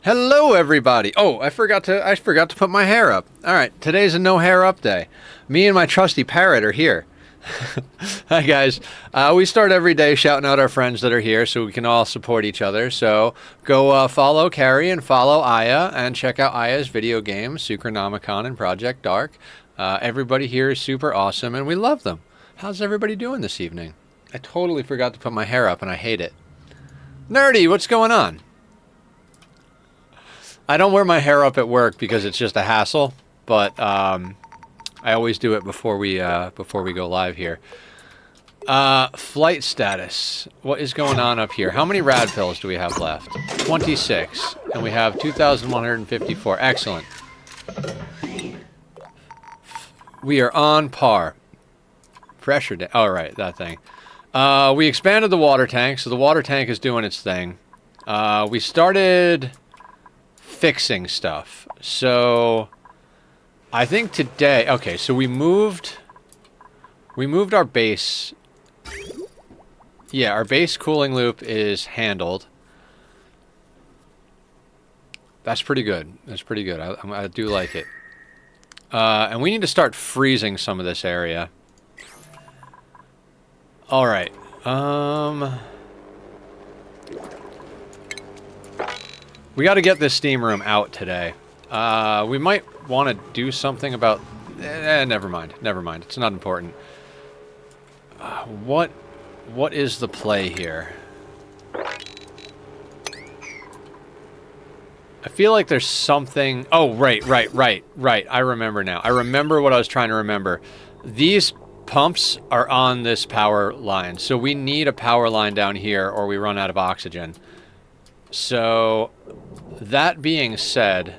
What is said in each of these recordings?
Hello, everybody. Oh, I forgot to put my hair up. All right, today's a no hair up day. Me and my trusty parrot are here. Hi, guys. We start every day shouting out our friends that are here so we can all support each other. So go follow Carrie and follow Aya and check out Aya's video games, Sucronomicon and Project Dark. Everybody here is super awesome and we love them. How's everybody doing this evening? I totally forgot to put my hair up and I hate it. Nerdy, what's going on? I don't wear my hair up at work because it's just a hassle, but I always do it before we go live here. Flight status. What is going on up here? How many rad pills do we have left? 26, and we have 2,154. Excellent. We are on par. Pressure down. Oh, right, that thing. We expanded the water tank, so the water tank is doing its thing. We started fixing stuff. So I think today, okay, so we moved our base. Yeah, our base cooling loop is handled. That's pretty good. That's pretty good. I do like it. And we need to start freezing some of this area. All right. We got to get this steam room out today. We might want to do something about... never mind. Never mind. It's not important. What is the play here? I feel like there's something... Oh, right. I remember now. I remember what I was trying to remember. These pumps are on this power line. So we need a power line down here or we run out of oxygen. So, that being said,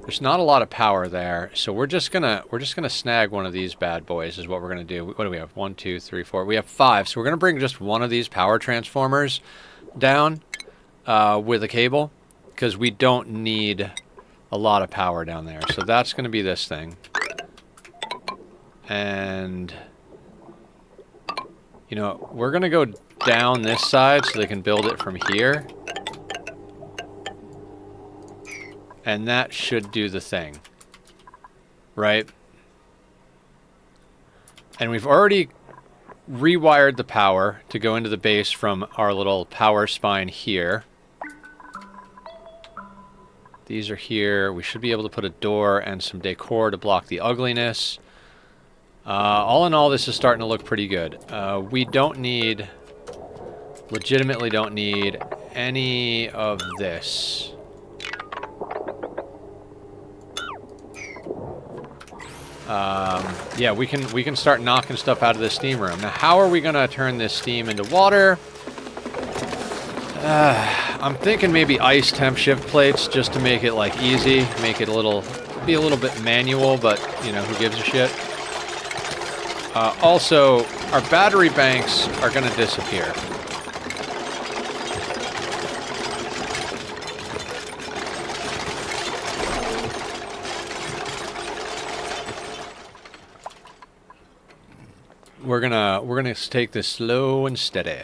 there's not a lot of power there, so we're just gonna snag one of these bad boys is what we're gonna do. What do we have? 1, 2, 3, 4. We have 5, so we're gonna bring just one of these power transformers down with a cable, because we don't need a lot of power down there. So that's gonna be this thing, and you know we're gonna go down this side so they can build it from here. And that should do the thing, right? And we've already rewired the power to go into the base from our little power spine here. These are here. We should be able to put a door and some decor to block the ugliness. All in all, this is starting to look pretty good. We don't need, legitimately don't need any of this. Yeah, we can start knocking stuff out of the steam room. Now, how are we gonna turn this steam into water? I'm thinking maybe ice temp shift plates just to make it like easy, make it be a little bit manual, but you know, who gives a shit? Also, our battery banks are gonna disappear. We're gonna take this slow and steady.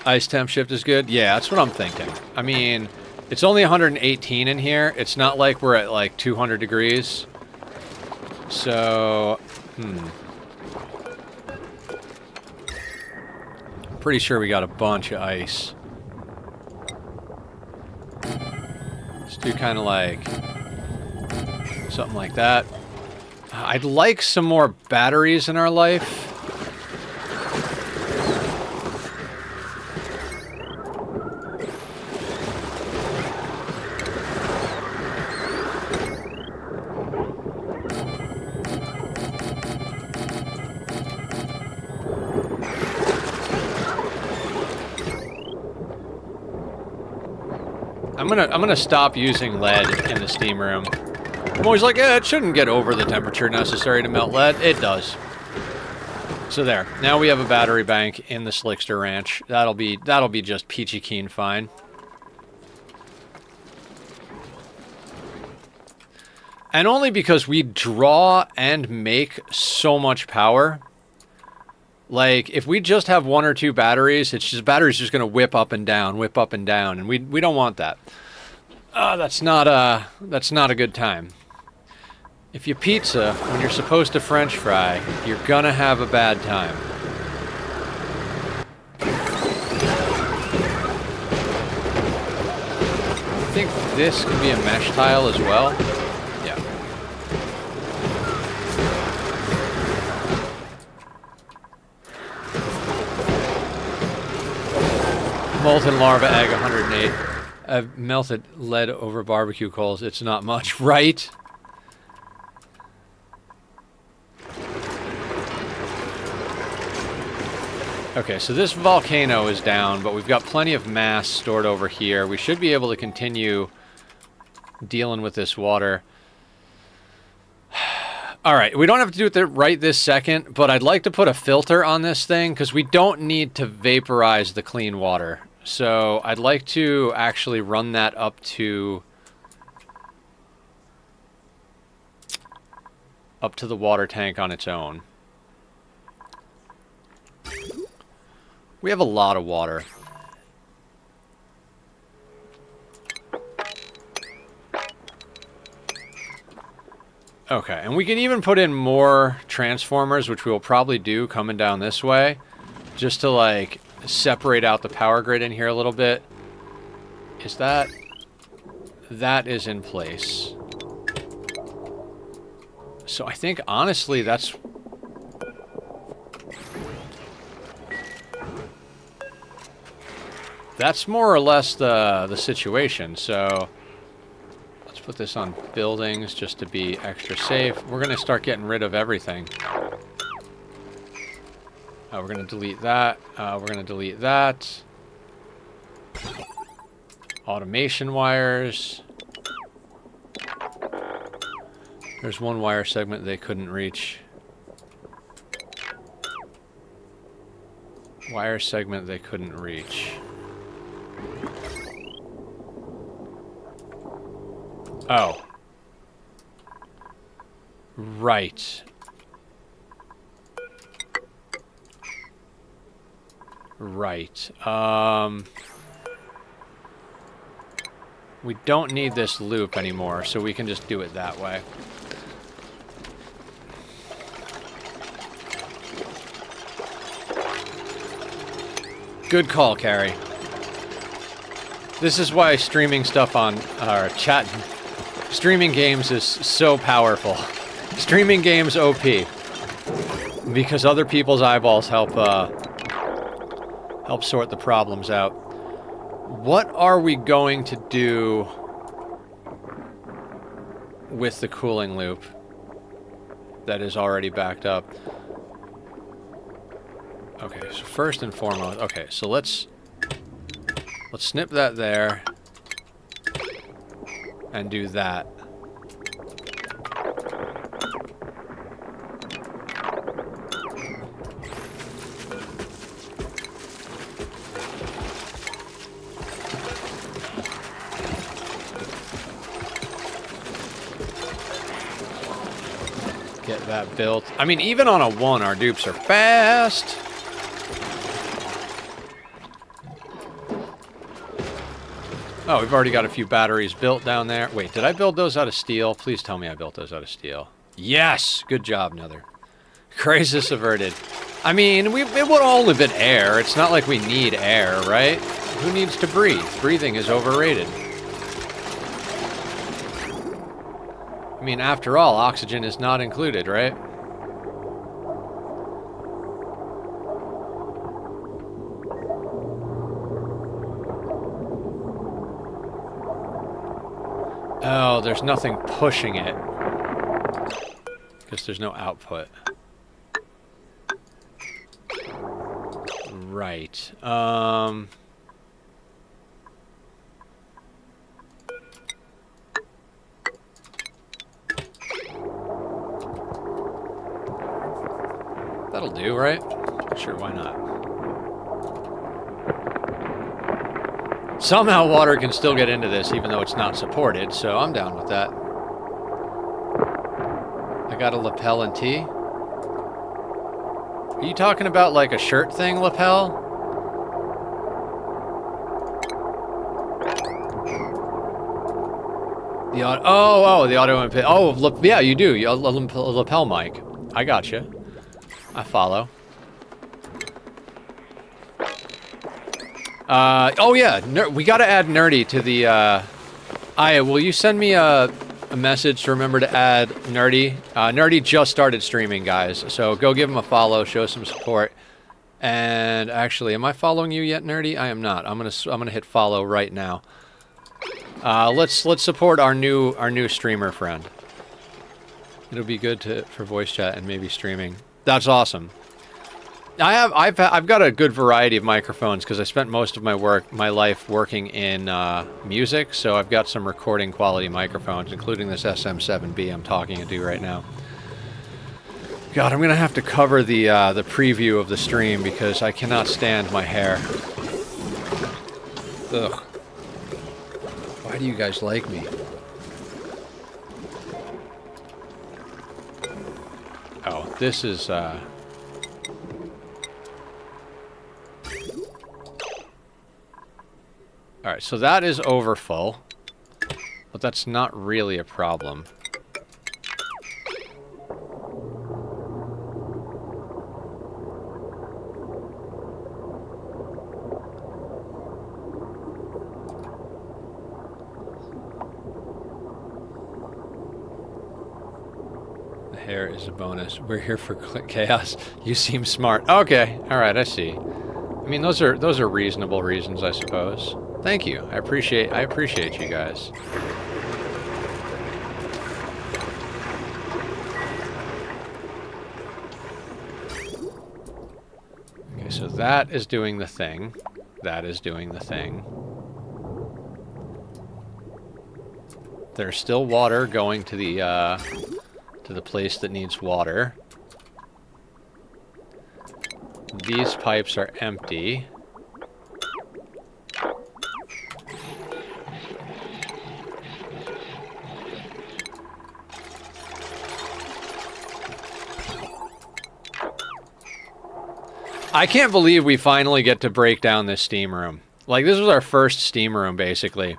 Ice temp shift is good? Yeah, that's what I'm thinking. I mean, it's only 118 in here. It's not like we're at like 200 degrees. So, pretty sure we got a bunch of ice. Let's do kind of like something like that. I'd like some more batteries in our life. I'm gonna stop using lead in the steam room. I'm always like, yeah, it shouldn't get over the temperature necessary to melt lead. It does. So there. Now we have a battery bank in the Slickster Ranch. That'll be just peachy keen fine. And only because we draw and make so much power. Like, if we just have 1 or 2 batteries, it's just batteries just going to whip up and down, and we don't want that. That's not a good time. If you pizza when you're supposed to French fry, you're gonna have a bad time. I think this could be a mesh tile as well. Yeah. Molten larva egg 108. I've melted lead over barbecue coals. It's not much, right? Okay, so this volcano is down, but we've got plenty of mass stored over here. We should be able to continue dealing with this water. All right, we don't have to do it right this second, but I'd like to put a filter on this thing because we don't need to vaporize the clean water. So I'd like to actually run that up to the water tank on its own. We have a lot of water. Okay, and we can even put in more transformers, which we will probably do coming down this way, just to, like, separate out the power grid in here a little bit. Is that... That is in place. So I think, honestly, that's... That's more or less the situation, so let's put this on buildings just to be extra safe. We're going to start getting rid of everything. We're going to delete that. We're going to delete that. Automation wires. There's one wire segment they couldn't reach. Wire segment they couldn't reach. Oh. Right. Right. We don't need this loop anymore, so we can just do it that way. Good call, Carrie. This is why streaming stuff on, or chatting, streaming games is so powerful. Streaming games OP. Because other people's eyeballs help sort the problems out. What are we going to do with the cooling loop that is already backed up? Okay, so first and foremost, okay, so let's snip that there and do that. Get that built. I mean, even on a 1, our dupes are fast. Oh, we've already got a few batteries built down there. Wait, did I build those out of steel? Please tell me I built those out of steel. Yes! Good job, Nether. Crisis averted. I mean, it would all have been air. It's not like we need air, right? Who needs to breathe? Breathing is overrated. I mean, after all, oxygen is not included, right? Oh, there's nothing pushing it. Because there's no output. Right. That'll do, right? Sure, why not? Somehow water can still get into this even though it's not supported, so I'm down with that. I got a lapel and tee. Are you talking about like a shirt thing, lapel? The the auto and yeah, you do. You lapel mic. I got you. I follow. Oh yeah, we got to add Nerdy to the. Aya, will you send me a message to remember to add Nerdy? Nerdy just started streaming, guys, so go give him a follow, show some support. And actually, am I following you yet, Nerdy? I am not. I'm gonna hit follow right now. Let's support our new streamer friend. It'll be good for voice chat and maybe streaming. That's awesome. I've got a good variety of microphones because I spent most of my life working in music, so I've got some recording quality microphones, including this SM7B I'm talking to right now. God, I'm gonna have to cover the preview of the stream because I cannot stand my hair. Ugh. Why do you guys like me? Oh, this is Alright, so that is over full. But that's not really a problem. The hair is a bonus. We're here for chaos. You seem smart. Okay, alright, I see. I mean, those are reasonable reasons, I suppose. Thank you. I appreciate you guys. Okay, so that is doing the thing. That is doing the thing. There's still water going to the place that needs water. These pipes are empty. I can't believe we finally get to break down this steam room. Like, this was our first steam room, basically.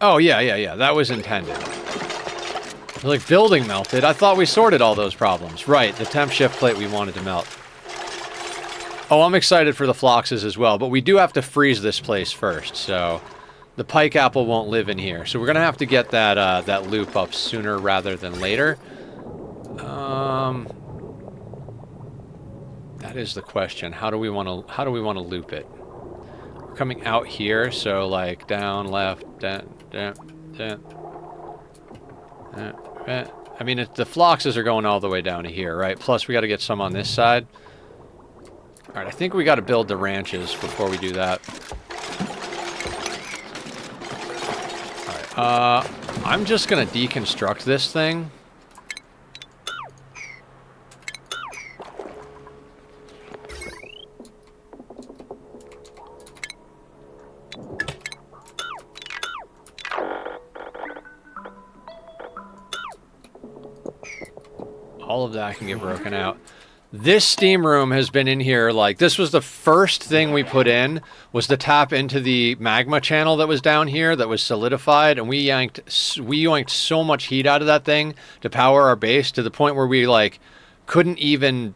Oh, yeah. That was intended. Like, building melted. I thought we sorted all those problems. Right, the temp shift plate we wanted to melt. Oh, I'm excited for the Floxes as well, but we do have to freeze this place first, so the pike apple won't live in here. So we're gonna have to get that that loop up sooner rather than later. That is the question. How do we want to loop it? We're coming out here, so like down, left, down. I mean, the Floxes are going all the way down to here, right? Plus, we got to get some on this side. All right, I think we got to build the ranches before we do that. All right, I'm just gonna deconstruct this thing. All of that can get broken out. This steam room has been in here, like, this was the first thing we put in, was to tap into the magma channel that was down here, that was solidified, and we yanked so much heat out of that thing to power our base to the point where we, like, couldn't even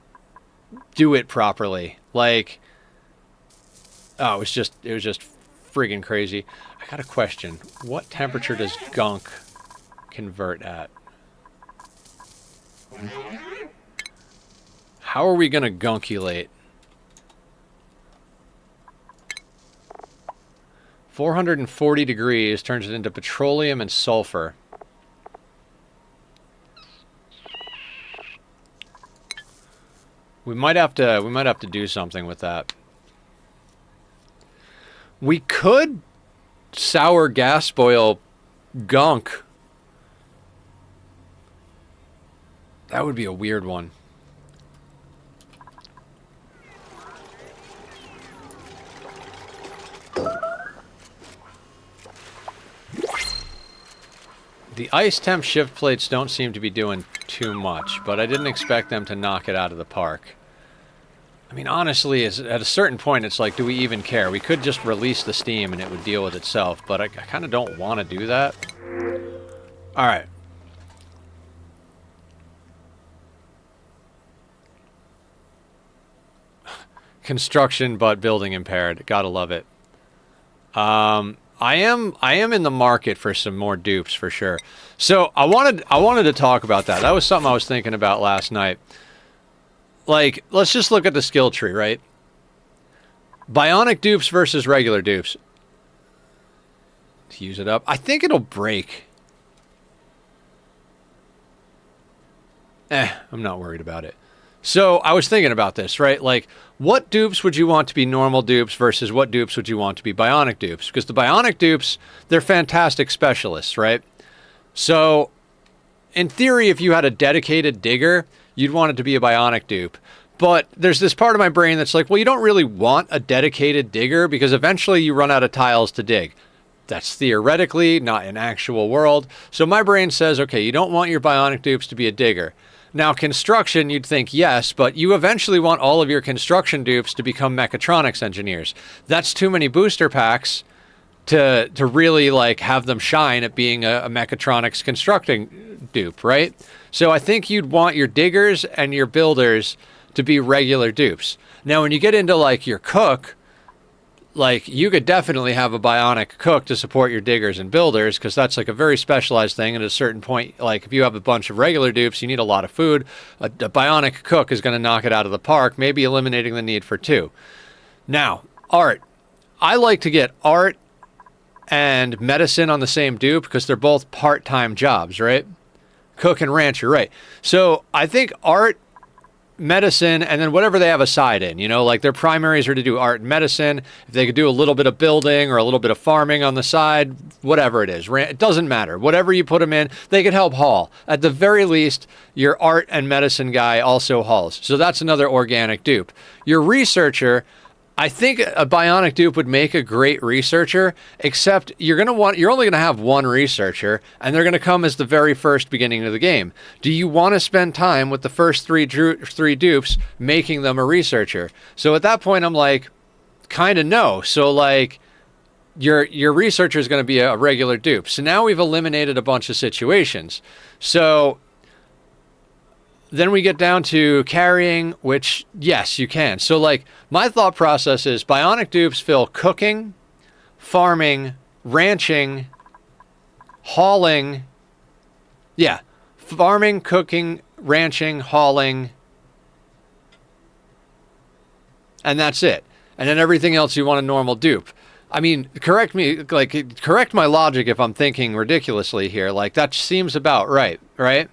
do it properly. Like, oh, it was just friggin' crazy. I got a question. What temperature does gunk convert at? How are we going to gunkulate? 440 degrees turns it into petroleum and sulfur. We might have to do something with that. We could sour gas boil gunk. That would be a weird one. ice temp shift plates don't seem to be doing too much, but I didn't expect them to knock it out of the park. I mean, honestly, at a certain point, it's like, do we even care? We could just release the steam and it would deal with itself, but I kind of don't want to do that. All right. Construction, but building impaired. Gotta love it. I am in the market for some more dupes for sure. So I wanted to talk about that. That was something I was thinking about last night. Like, let's just look at the skill tree, right? Bionic dupes versus regular dupes. To use it up. I think it'll break. I'm not worried about it. So I was thinking about this, right? Like, what dupes would you want to be normal dupes versus what dupes would you want to be bionic dupes? Because the bionic dupes, they're fantastic specialists, right? So, in theory, if you had a dedicated digger, you'd want it to be a bionic dupe. But there's this part of my brain that's like, well, you don't really want a dedicated digger because eventually you run out of tiles to dig. That's theoretically, not in actual world. So my brain says, okay, you don't want your bionic dupes to be a digger. Now, construction, you'd think yes, but you eventually want all of your construction dupes to become mechatronics engineers. That's too many booster packs to really like have them shine at being a mechatronics constructing dupe, right? So I think you'd want your diggers and your builders to be regular dupes. Now, when you get into like your cook, like you could definitely have a bionic cook to support your diggers and builders because that's like a very specialized thing. At a certain point, like if you have a bunch of regular dupes, you need a lot of food. A bionic cook is going to knock it out of the park, maybe eliminating the need for two. Now, art. I like to get art and medicine on the same dupe because they're both part-time jobs, right? Cook and rancher, right? So I think art, medicine, and then whatever they have a side in, you know, like their primaries are to do art and medicine. If they could do a little bit of building or a little bit of farming on the side, whatever it is, it doesn't matter. Whatever you put them in, they could help haul. At the very least, your art and medicine guy also hauls. So that's another organic dupe. Your researcher, I think a bionic dupe would make a great researcher, except you're only going to have one researcher, and they're going to come as the very first beginning of the game. Do you want to spend time with the first three dupes making them a researcher? So at that point, I'm like, kind of no. So like, your researcher is going to be a regular dupe. So now we've eliminated a bunch of situations. So then we get down to carrying, which, yes, you can. So, like, my thought process is bionic dupes fill cooking, farming, ranching, hauling. Yeah, farming, cooking, ranching, hauling. And that's it. And then everything else you want a normal dupe. I mean, correct my logic if I'm thinking ridiculously here. Like, that seems about right, right?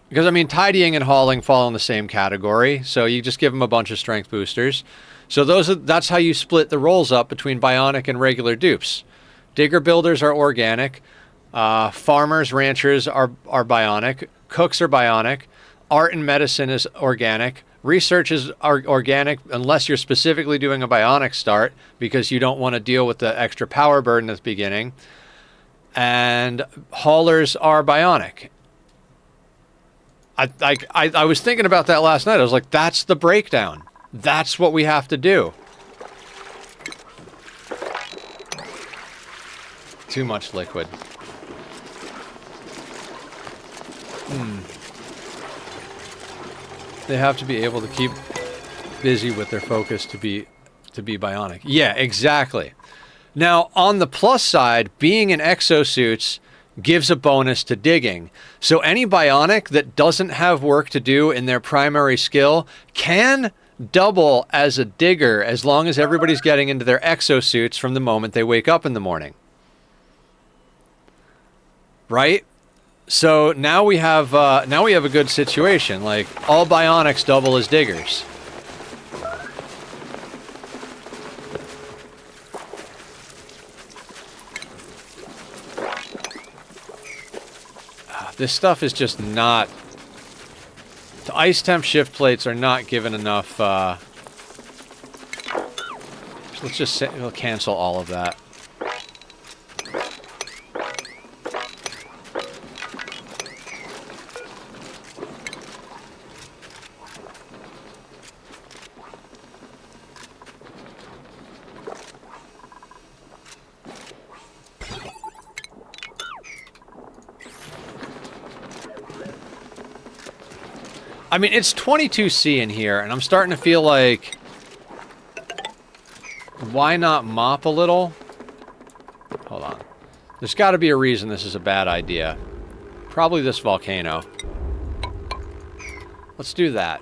Because, I mean, tidying and hauling fall in the same category, so you just give them a bunch of strength boosters. So that's how you split the roles up between bionic and regular dupes. Digger builders are organic. Farmers, ranchers are bionic. Cooks are bionic. Art and medicine is organic. Research is organic unless you're specifically doing a bionic start because you don't want to deal with the extra power burden at the beginning. And haulers are bionic. I was thinking about that last night. I was like, that's the breakdown. That's what we have to do. Too much liquid. They have to be able to keep busy with their focus to be bionic. Yeah, exactly. Now, on the plus side, being in exosuits gives a bonus to digging. So any bionic that doesn't have work to do in their primary skill can double as a digger as long as everybody's getting into their exosuits from the moment they wake up in the morning. Right? So now we have a good situation. Like, all bionics double as diggers. This stuff is just not... The ice temp shift plates are not given enough... Let's just say, we'll cancel all of that. I mean, it's 22C in here, and I'm starting to feel like... Why not mop a little? Hold on. There's got to be a reason this is a bad idea. Probably this volcano. Let's do that.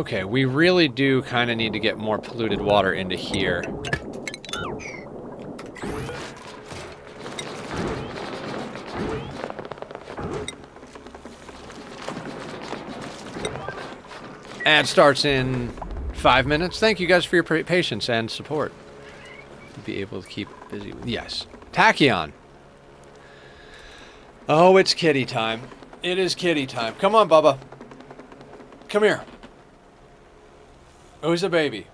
Okay, we really do kind of need to get more polluted water into here. Ad starts in 5 minutes. Thank you guys for your patience and support. To be able to keep busy with... Yes. Tachyon. Oh, it's kitty time. It is kitty time. Come on, Bubba. Come here. Who's a baby?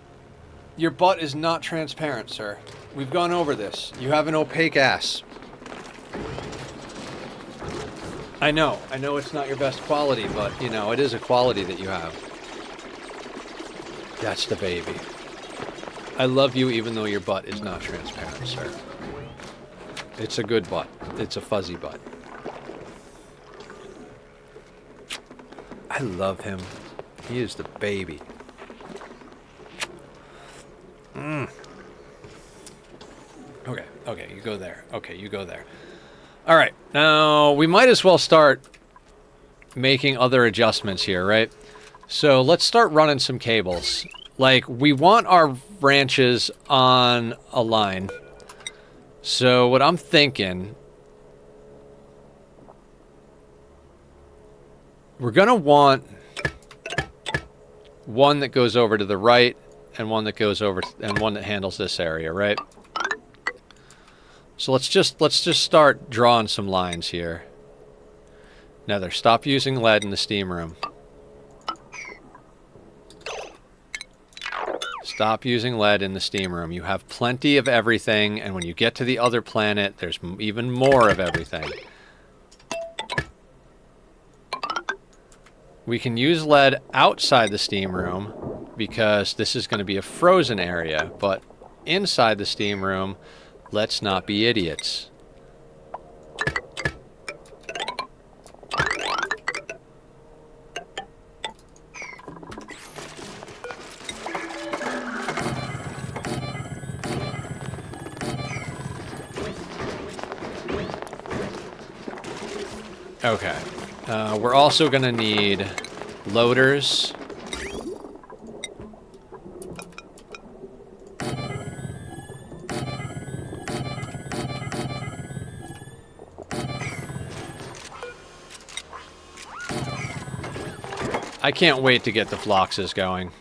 Your butt is not transparent, sir. We've gone over this. You have an opaque ass. I know it's not your best quality, but, you know, it is a quality that you have. That's the baby. I love you even though your butt is not transparent, sir. It's a good butt. It's a fuzzy butt. I love him. He is the baby. Okay, you go there. Okay, you go there. All right, now we might as well start making other adjustments here, right? So let's start running some cables. Like, we want our ranches on a line. So what I'm thinking... We're going to want one that goes over to the right and one that goes over and one that handles this area, right? So let's just start drawing some lines here. Nether, stop using lead in the steam room. Stop using lead in the steam room. You have plenty of everything, and when you get to the other planet, there's even more of everything. We can use lead outside the steam room because this is going to be a frozen area, but inside the steam room, let's not be idiots. Okay. We're also going to need loaders. I can't wait to get the Floxes going.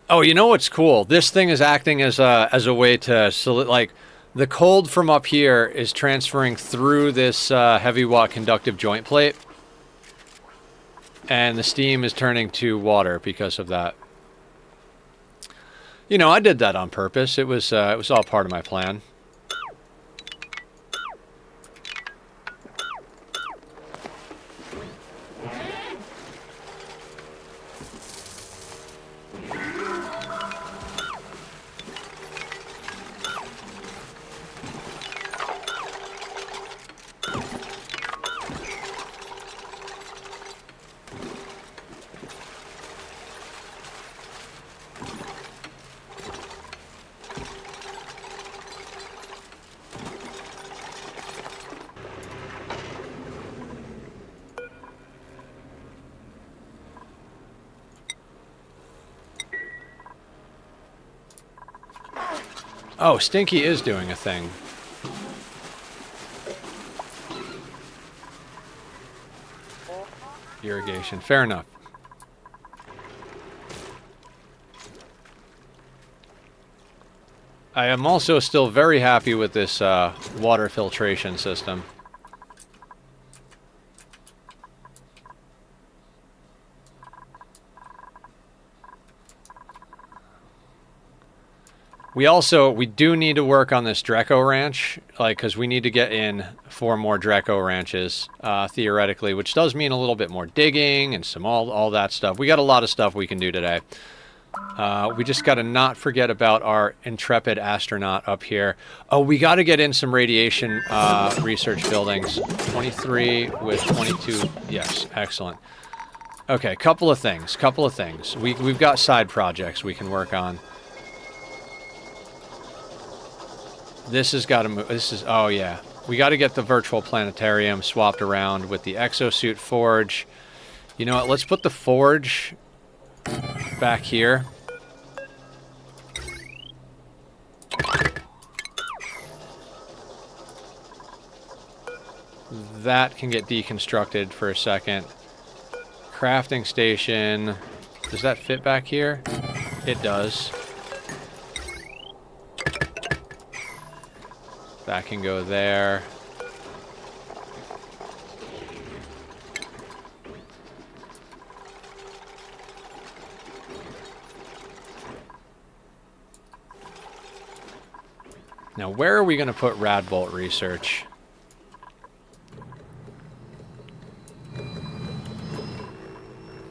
Oh, you know what's cool? This thing is acting as a way to like the cold from up here is transferring through this heavy watt conductive joint plate, and the steam is turning to water because of that. You know, I did that on purpose. It was all part of my plan. Oh, Stinky is doing a thing. Irrigation. Fair enough. I am also still very happy with this water filtration system. We do need to work on this Dreco Ranch, like, because we need to get in 4 more Dreco Ranches, theoretically, which does mean a little bit more digging and some all that stuff. We got a lot of stuff we can do today. We just got to not forget about our intrepid astronaut up here. Oh, we got to get in some radiation research buildings. 23 with 22. Yes, excellent. Okay, couple of things. We've got side projects we can work on. This has got to move. Oh yeah. We got to get the virtual planetarium swapped around with the exosuit forge. You know what? Let's put the forge back here. That can get deconstructed for a second. Crafting station. Does that fit back here? It does. That can go there. Now, where are we going to put Radbolt research?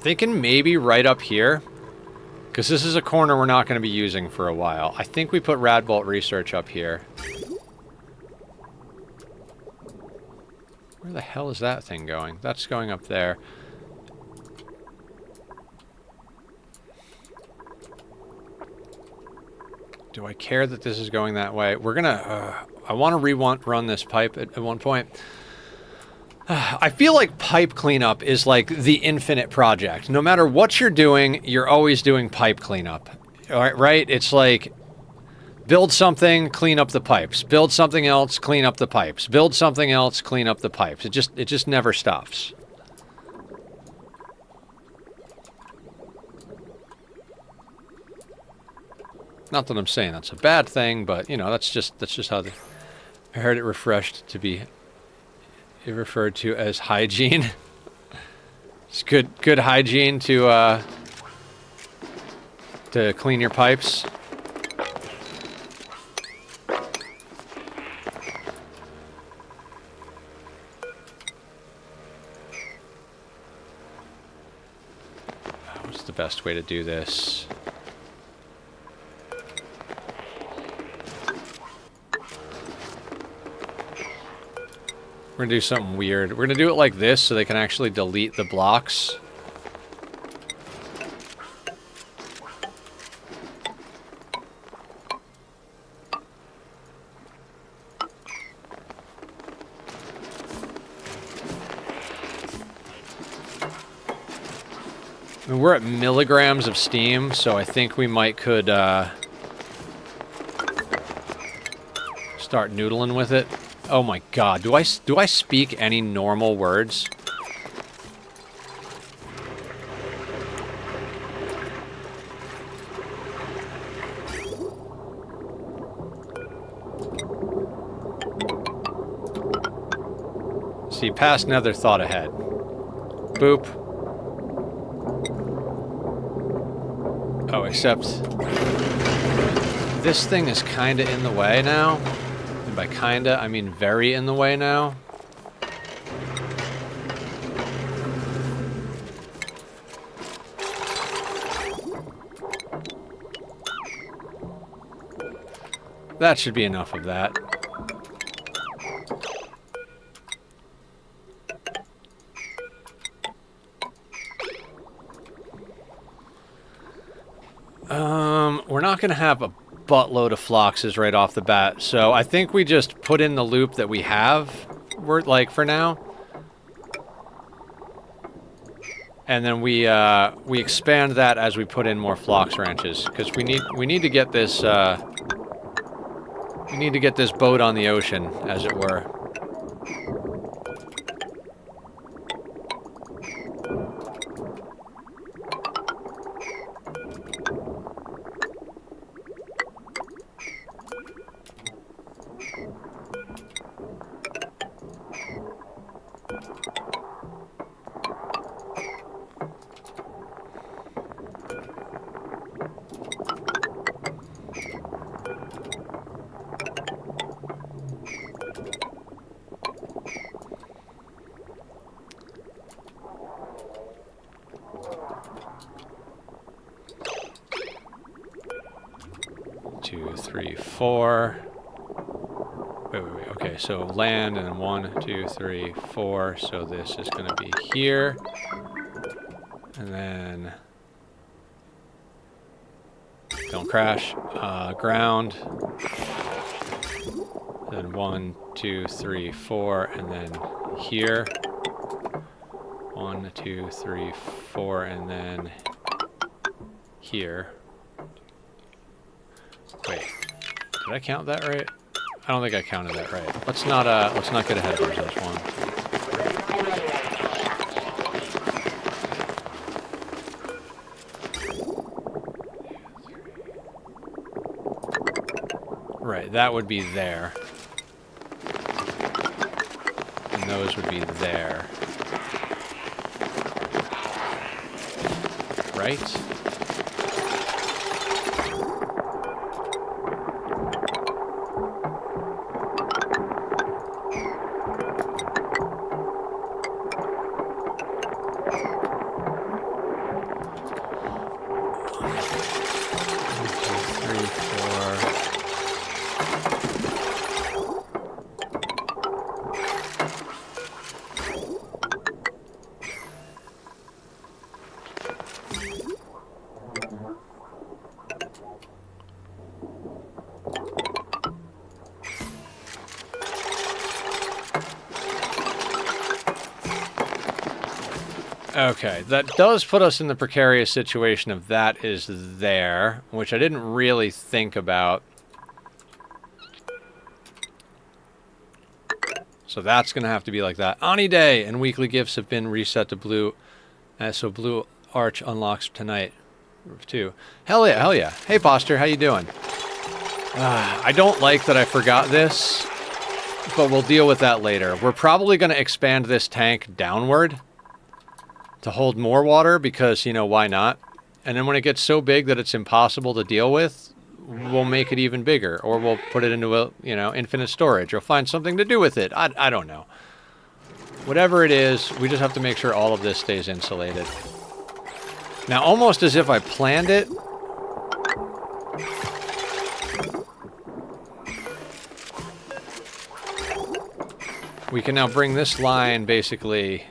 Thinking maybe right up here, because this is a corner we're not going to be using for a while. I think we put Radbolt research up here. Where the hell is that thing going? That's going up there. Do I care that this is going that way? We're gonna... I want to run this pipe at one point. I feel like pipe cleanup is like the infinite project. No matter what you're doing, you're always doing pipe cleanup. All right? It's like... build something, clean up the pipes. Build something else, clean up the pipes. Build something else, clean up the pipes. It just never stops. Not that I'm saying that's a bad thing, but you know, that's just how I heard it refreshed to be referred to as hygiene. It's good hygiene to clean your pipes. What's the best way to do this? We're gonna do something weird. We're gonna do it like this so they can actually delete the blocks. I mean, we're at milligrams of steam, so I think we could start noodling with it. Oh my god, do I speak any normal words? See, past another thought ahead. Boop. Oh, except this thing is kinda in the way now. And by kinda, I mean very in the way now. That should be enough of that. We're not going to have a buttload of Floxes right off the bat, so I think we just put in the loop that we have, for now. And then we expand that as we put in more Flox ranches, because we need to get this boat on the ocean, as it were. 2, 3, 4. Wait. Okay, so land and then 1, 2, 3, 4. So this is going to be here. And then... Don't crash. Ground. Then 1, 2, 3, 4. And then here. 1, 2, 3, 4. And then here. Wait. Did I count that right? I don't think I counted that right. Let's not get ahead of ourselves. 1. Right, that would be there. And those would be there. Right? Okay, that does put us in the precarious situation of that is there, which I didn't really think about. So that's going to have to be like that. Ani Day and weekly gifts have been reset to blue. So Blue Arch unlocks tonight, too. Hell yeah, hell yeah. Hey, Poster, how you doing? I don't like that I forgot this, but we'll deal with that later. We're probably going to expand this tank downward to hold more water because, you know, why not? And then when it gets so big that it's impossible to deal with, we'll make it even bigger. Or we'll put it into a, you know, infinite storage. Or find something to do with it. I don't know. Whatever it is, we just have to make sure all of this stays insulated. Now, almost as if I planned it, we can now bring this line basically...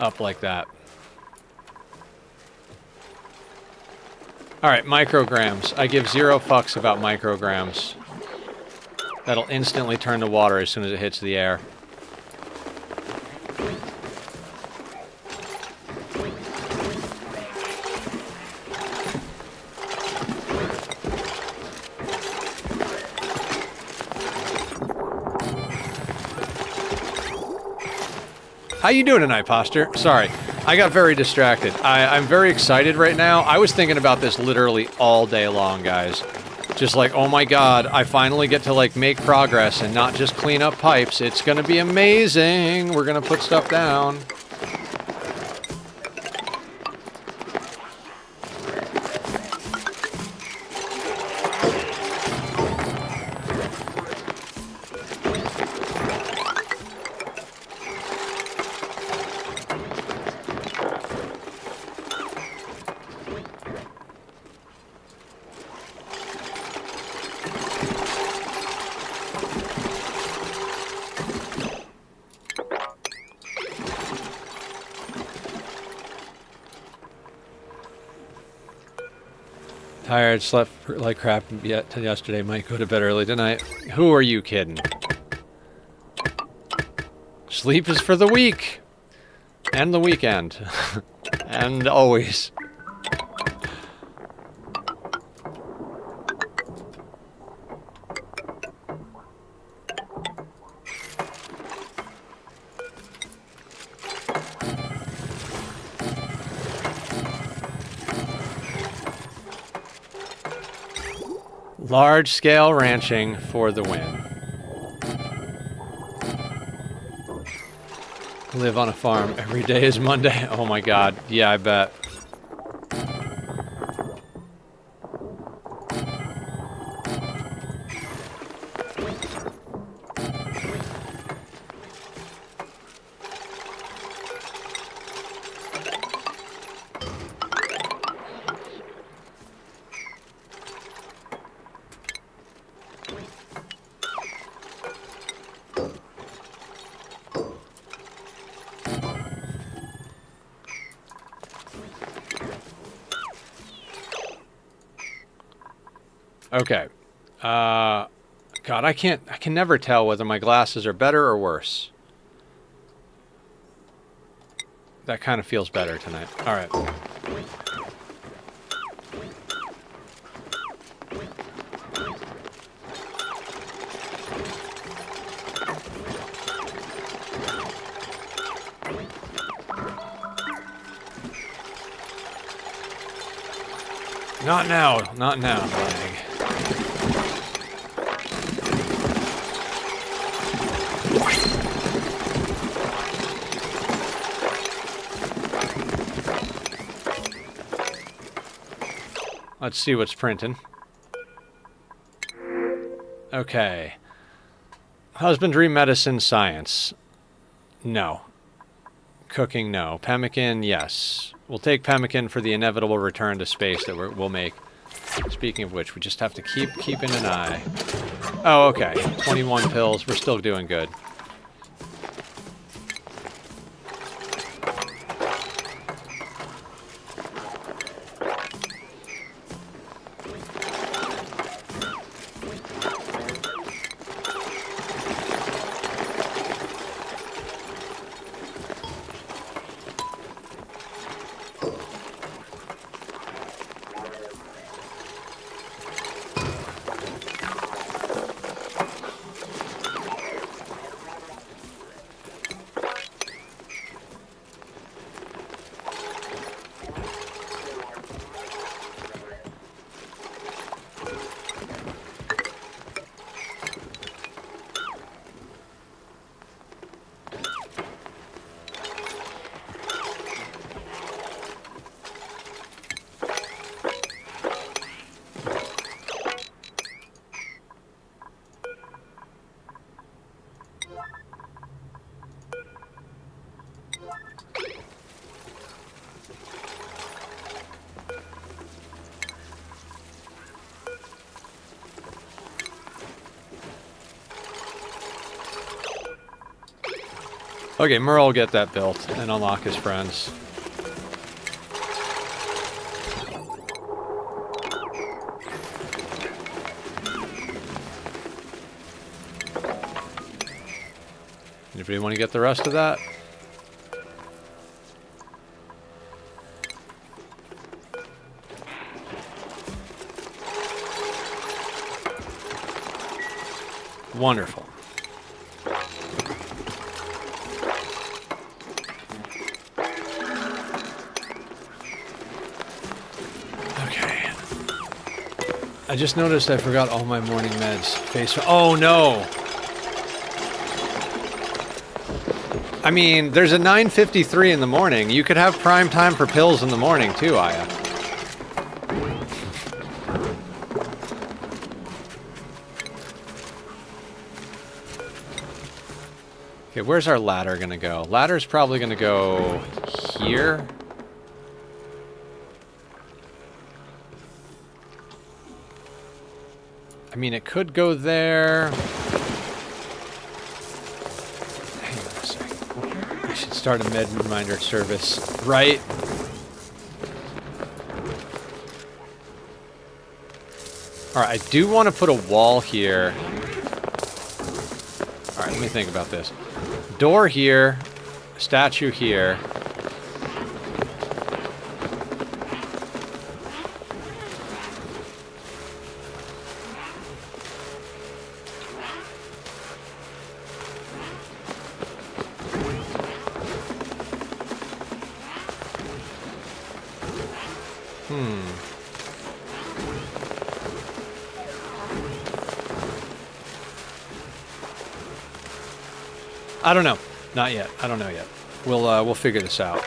up like that. Alright, micrograms. I give 0 fucks about micrograms. That'll instantly turn to water as soon as it hits the air. How you doing tonight, Poster? Sorry, I got very distracted. I'm very excited right now. I was thinking about this literally all day long, guys. Just like, oh my god, I finally get to, like, make progress and not just clean up pipes. It's gonna be amazing. We're gonna put stuff down. Tired, slept like crap yet till yesterday. Might go to bed early tonight. Who are you kidding? Sleep is for the weak. And the weekend. And always. Large-scale ranching for the win. Live on a farm. Every day is Monday. Oh my god. Yeah, I bet. Okay. God, I can never tell whether my glasses are better or worse. That kind of feels better tonight. All right. Not now. Not now, lag. Let's see what's printing. Okay. Husbandry, medicine, science. No. Cooking, no. Pemmican, yes. We'll take pemmican for the inevitable return to space that we'll make. Speaking of which, we just have to keep keeping an eye. Oh, okay. 21 pills. We're still doing good. Okay, Merle will get that built and unlock his friends. Anybody want to get the rest of that? Wonderful. Okay. I just noticed I forgot all my morning meds. Oh no! I mean, there's a 9:53 in the morning. You could have prime time for pills in the morning too, Aya. Okay, where's our ladder gonna go? Ladder's probably gonna go here. I mean, it could go there. Hang on a second. I should start a med reminder service, right? Alright, I do want to put a wall here. Alright, let me think about this. Door here, statue here. I don't know. Not yet. I don't know yet. We'll figure this out.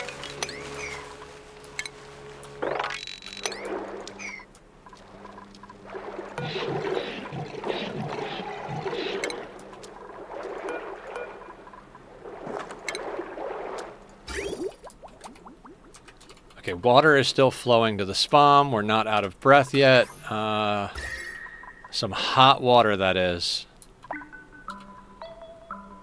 Okay, water is still flowing to the spam. We're not out of breath yet. Some hot water, that is.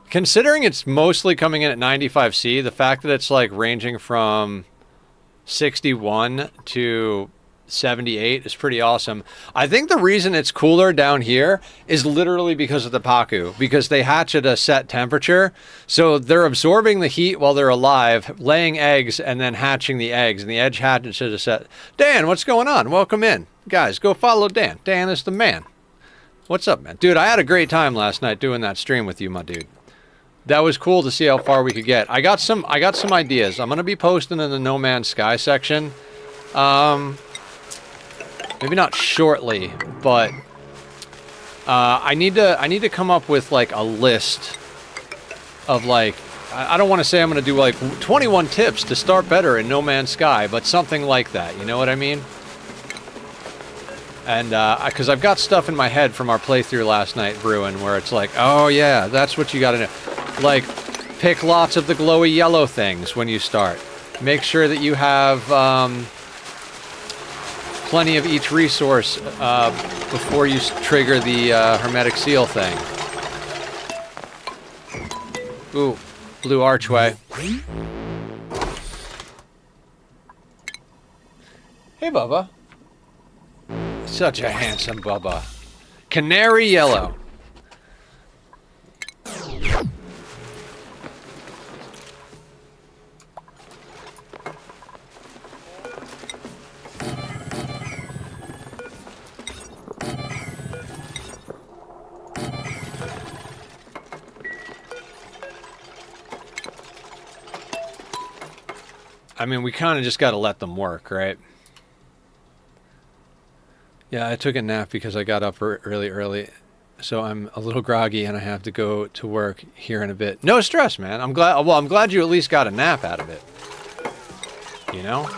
Considering it's mostly coming in at 95C, the fact that it's like ranging from 61 to 78 is pretty awesome. I think the reason it's cooler down here is literally because of the Paku, because they hatch at a set temperature. So they're absorbing the heat while they're alive, laying eggs, and then hatching the eggs. And the egg hatches at a set. Dan, what's going on? Welcome in. Guys, go follow Dan. Dan is the man. What's up, man? Dude, I had a great time last night doing that stream with you, my dude. That was cool to see how far we could get. I got some ideas. I'm going to be posting in the No Man's Sky section. Maybe not shortly, but I need to come up with like a list of like, I don't want to say I'm going to do like 21 tips to start better in No Man's Sky, but something like that. You know what I mean? And because I've got stuff in my head from our playthrough last night, brewing, where it's like, oh yeah, that's what you got to know. Like, pick lots of the glowy yellow things when you start. Make sure that you have plenty of each resource before you trigger the hermetic seal thing. Ooh, blue archway. Hey, Bubba. Such a handsome Bubba. Canary yellow. I mean, we kind of just got to let them work, right? Yeah, I took a nap because I got up really early, so I'm a little groggy and I have to go to work here in a bit. No stress, man. I'm glad. Well, I'm glad you at least got a nap out of it. You know?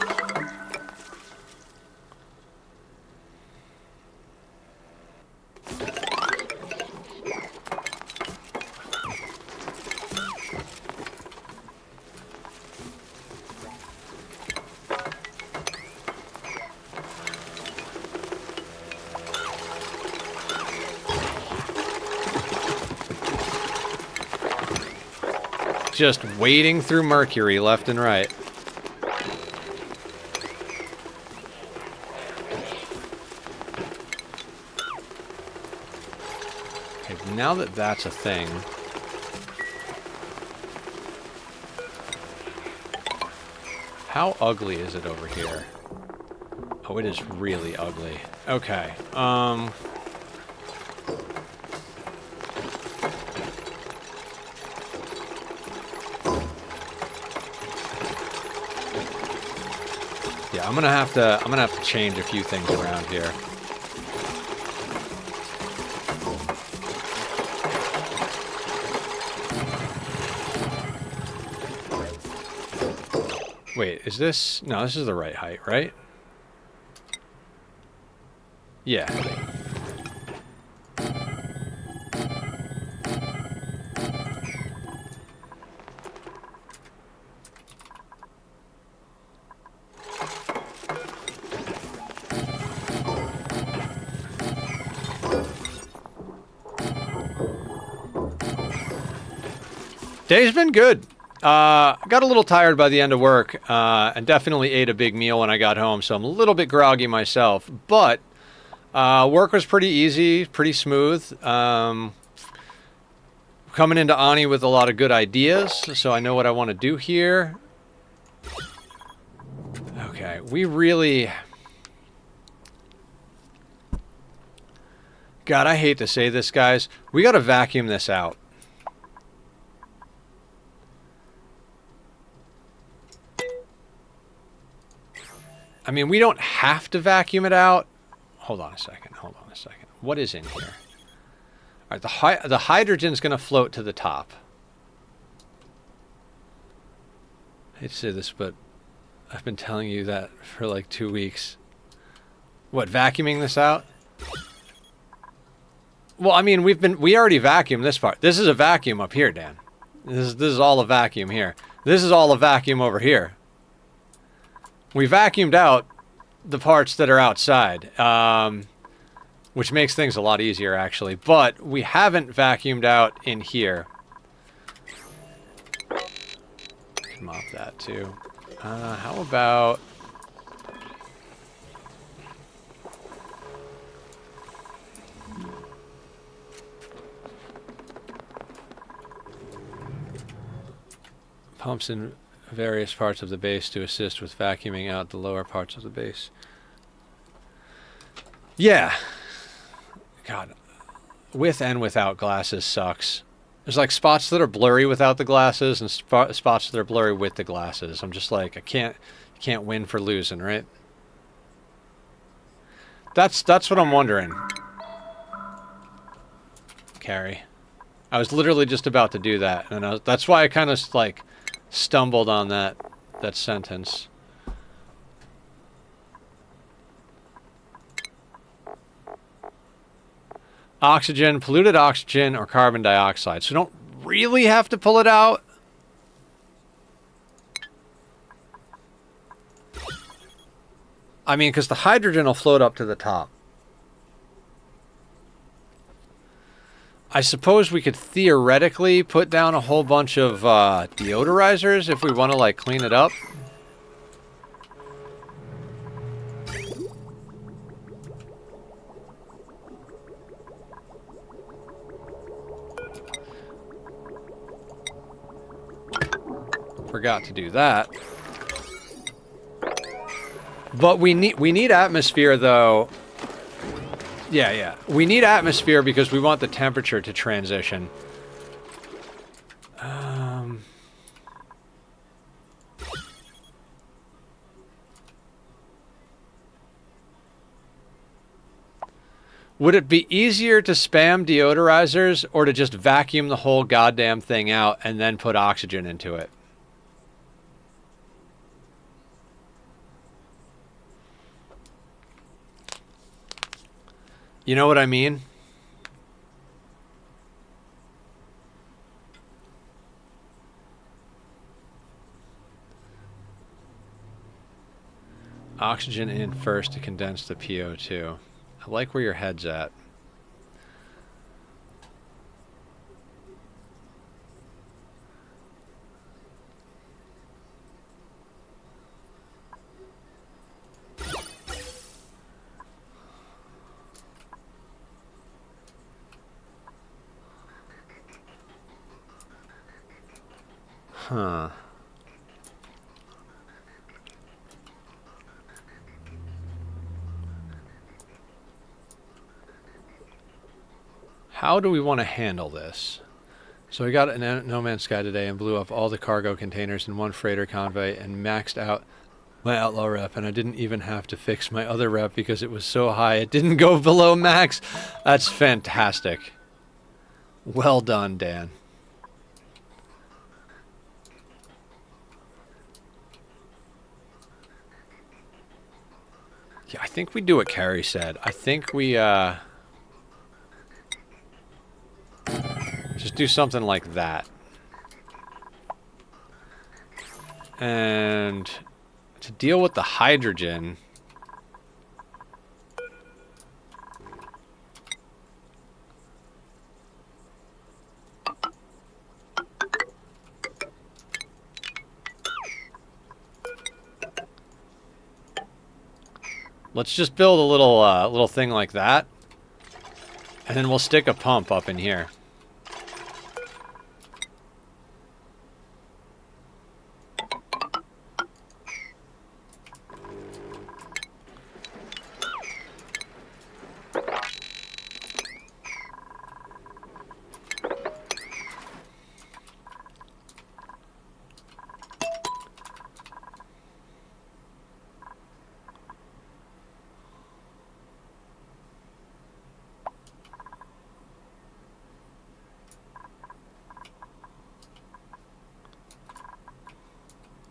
Just wading through Mercury left and right. Okay, now that that's a thing, how ugly is it over here? Oh, it is really ugly. Okay, yeah, I'm gonna have to change a few things around here. Wait, is this... No, this is the right height, right? Yeah. Day's been good. Got a little tired by the end of work, and definitely ate a big meal when I got home, so I'm a little bit groggy myself. But work was pretty easy, pretty smooth. Coming into Ani with a lot of good ideas, so I know what I want to do here. Okay, we really... God, I hate to say this, guys. We got to vacuum this out. I mean, we don't have to vacuum it out. Hold on a second. Hold on a second. What is in here? All right, the hydrogen's going to float to the top. I hate to say this, but I've been telling you that for like 2 weeks. What, vacuuming this out? Well, I mean, we already vacuumed this part. This is a vacuum up here, Dan. This is all a vacuum here. This is all a vacuum over here. We vacuumed out the parts that are outside, which makes things a lot easier, actually. But we haven't vacuumed out in here. Can mop that, too. How about... Pumps in various parts of the base to assist with vacuuming out the lower parts of the base. Yeah. God. With and without glasses sucks. There's like spots that are blurry without the glasses and spots that are blurry with the glasses. I'm just like, I can't win for losing, right? That's what I'm wondering. Carrie. I was literally just about to do that, and that's why I kind of like stumbled on that sentence. Oxygen, polluted oxygen, or carbon dioxide. So we don't really have to pull it out. I mean, because the hydrogen will float up to the top. I suppose we could theoretically put down a whole bunch of deodorizers if we want to, like, clean it up. Forgot to do that. But we need atmosphere, though. Yeah. We need atmosphere because we want the temperature to transition. Would it be easier to spam deodorizers or to just vacuum the whole goddamn thing out and then put oxygen into it? You know what I mean? Oxygen in first to condense the PO2. I like where your head's at. Huh. How do we want to handle this? So we got in No Man's Sky today and blew up all the cargo containers in one freighter convoy and maxed out my outlaw rep, and I didn't even have to fix my other rep because it was so high it didn't go below max. That's fantastic. Well done, Dan. Yeah, I think we do what Carrie said. I think we, just do something like that. And to deal with the hydrogen... Let's just build a little thing like that, and then we'll stick a pump up in here.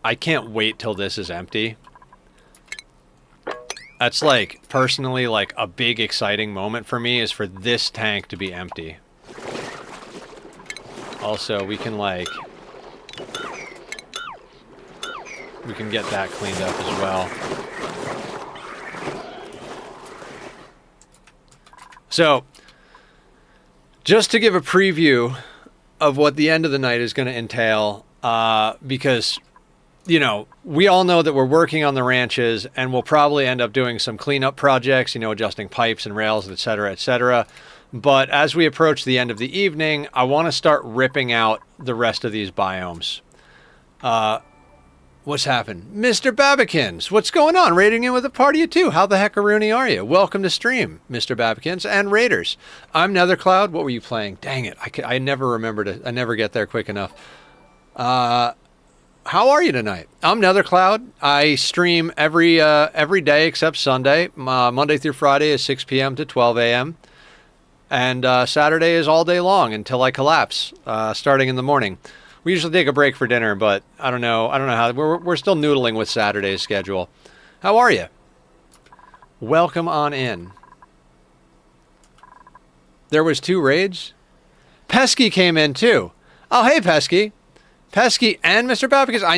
I can't wait till this is empty. That's like, personally, like a big exciting moment for me is for this tank to be empty. Also, we can like... we can get that cleaned up as well. So, just to give a preview of what the end of the night is going to entail, because... you know, we all know that we're working on the ranches and we'll probably end up doing some cleanup projects, you know, adjusting pipes and rails, et cetera, et cetera. But as we approach the end of the evening, I want to start ripping out the rest of these biomes. What's happened? Mr. Babikins, what's going on? Raiding in with a party of two. How the heckaroony are you? Welcome to stream, Mr. Babikins and Raiders. I'm Nethercloud. What were you playing? Dang it. I never remember to. I never get there quick enough. How are you tonight? I'm Nethercloud. I stream every day except Sunday. Monday through Friday is 6 p.m. to 12 a.m. And Saturday is all day long until I collapse, starting in the morning. We usually take a break for dinner, but I don't know how. We're still noodling with Saturday's schedule. How are you? Welcome on in. There was 2 raids. Pesky came in too. Oh, hey, Pesky. Pesky and Mr. Babikins. I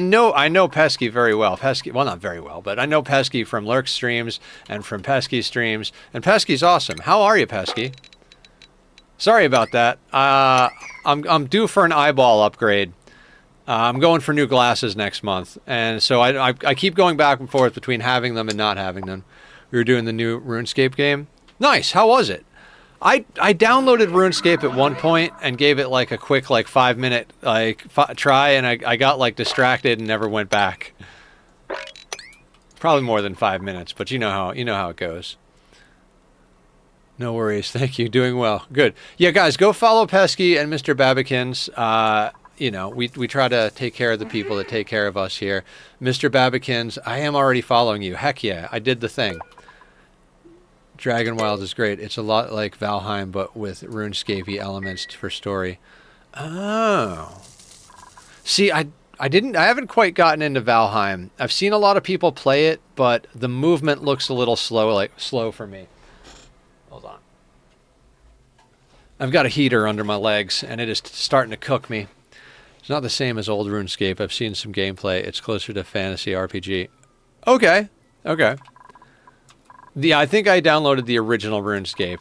know Pesky very well. Pesky, well, not very well, but I know Pesky from Lurk streams and from Pesky streams. And Pesky's awesome. How are you, Pesky? Sorry about that. I'm due for an eyeball upgrade. I'm going for new glasses next month, and so I keep going back and forth between having them and not having them. We were doing the new RuneScape game. Nice. How was it? I downloaded RuneScape at one point and gave it like a quick 5-minute try, and I got distracted and never went back. Probably more than 5 minutes, but you know how it goes. No worries. Thank you. Doing well. Good. Yeah, guys, go follow Pesky and Mr. Babikins. We try to take care of the people that take care of us here. Mr. Babikins, I am already following you. Heck yeah, I did the thing. Dragon Wild is great. It's a lot like Valheim, but with RuneScape-y elements for story. Oh. See, I haven't quite gotten into Valheim. I've seen a lot of people play it, but the movement looks a little slow for me. Hold on. I've got a heater under my legs, and it is starting to cook me. It's not the same as old RuneScape. I've seen some gameplay. It's closer to fantasy RPG. Okay. I think I downloaded the original RuneScape.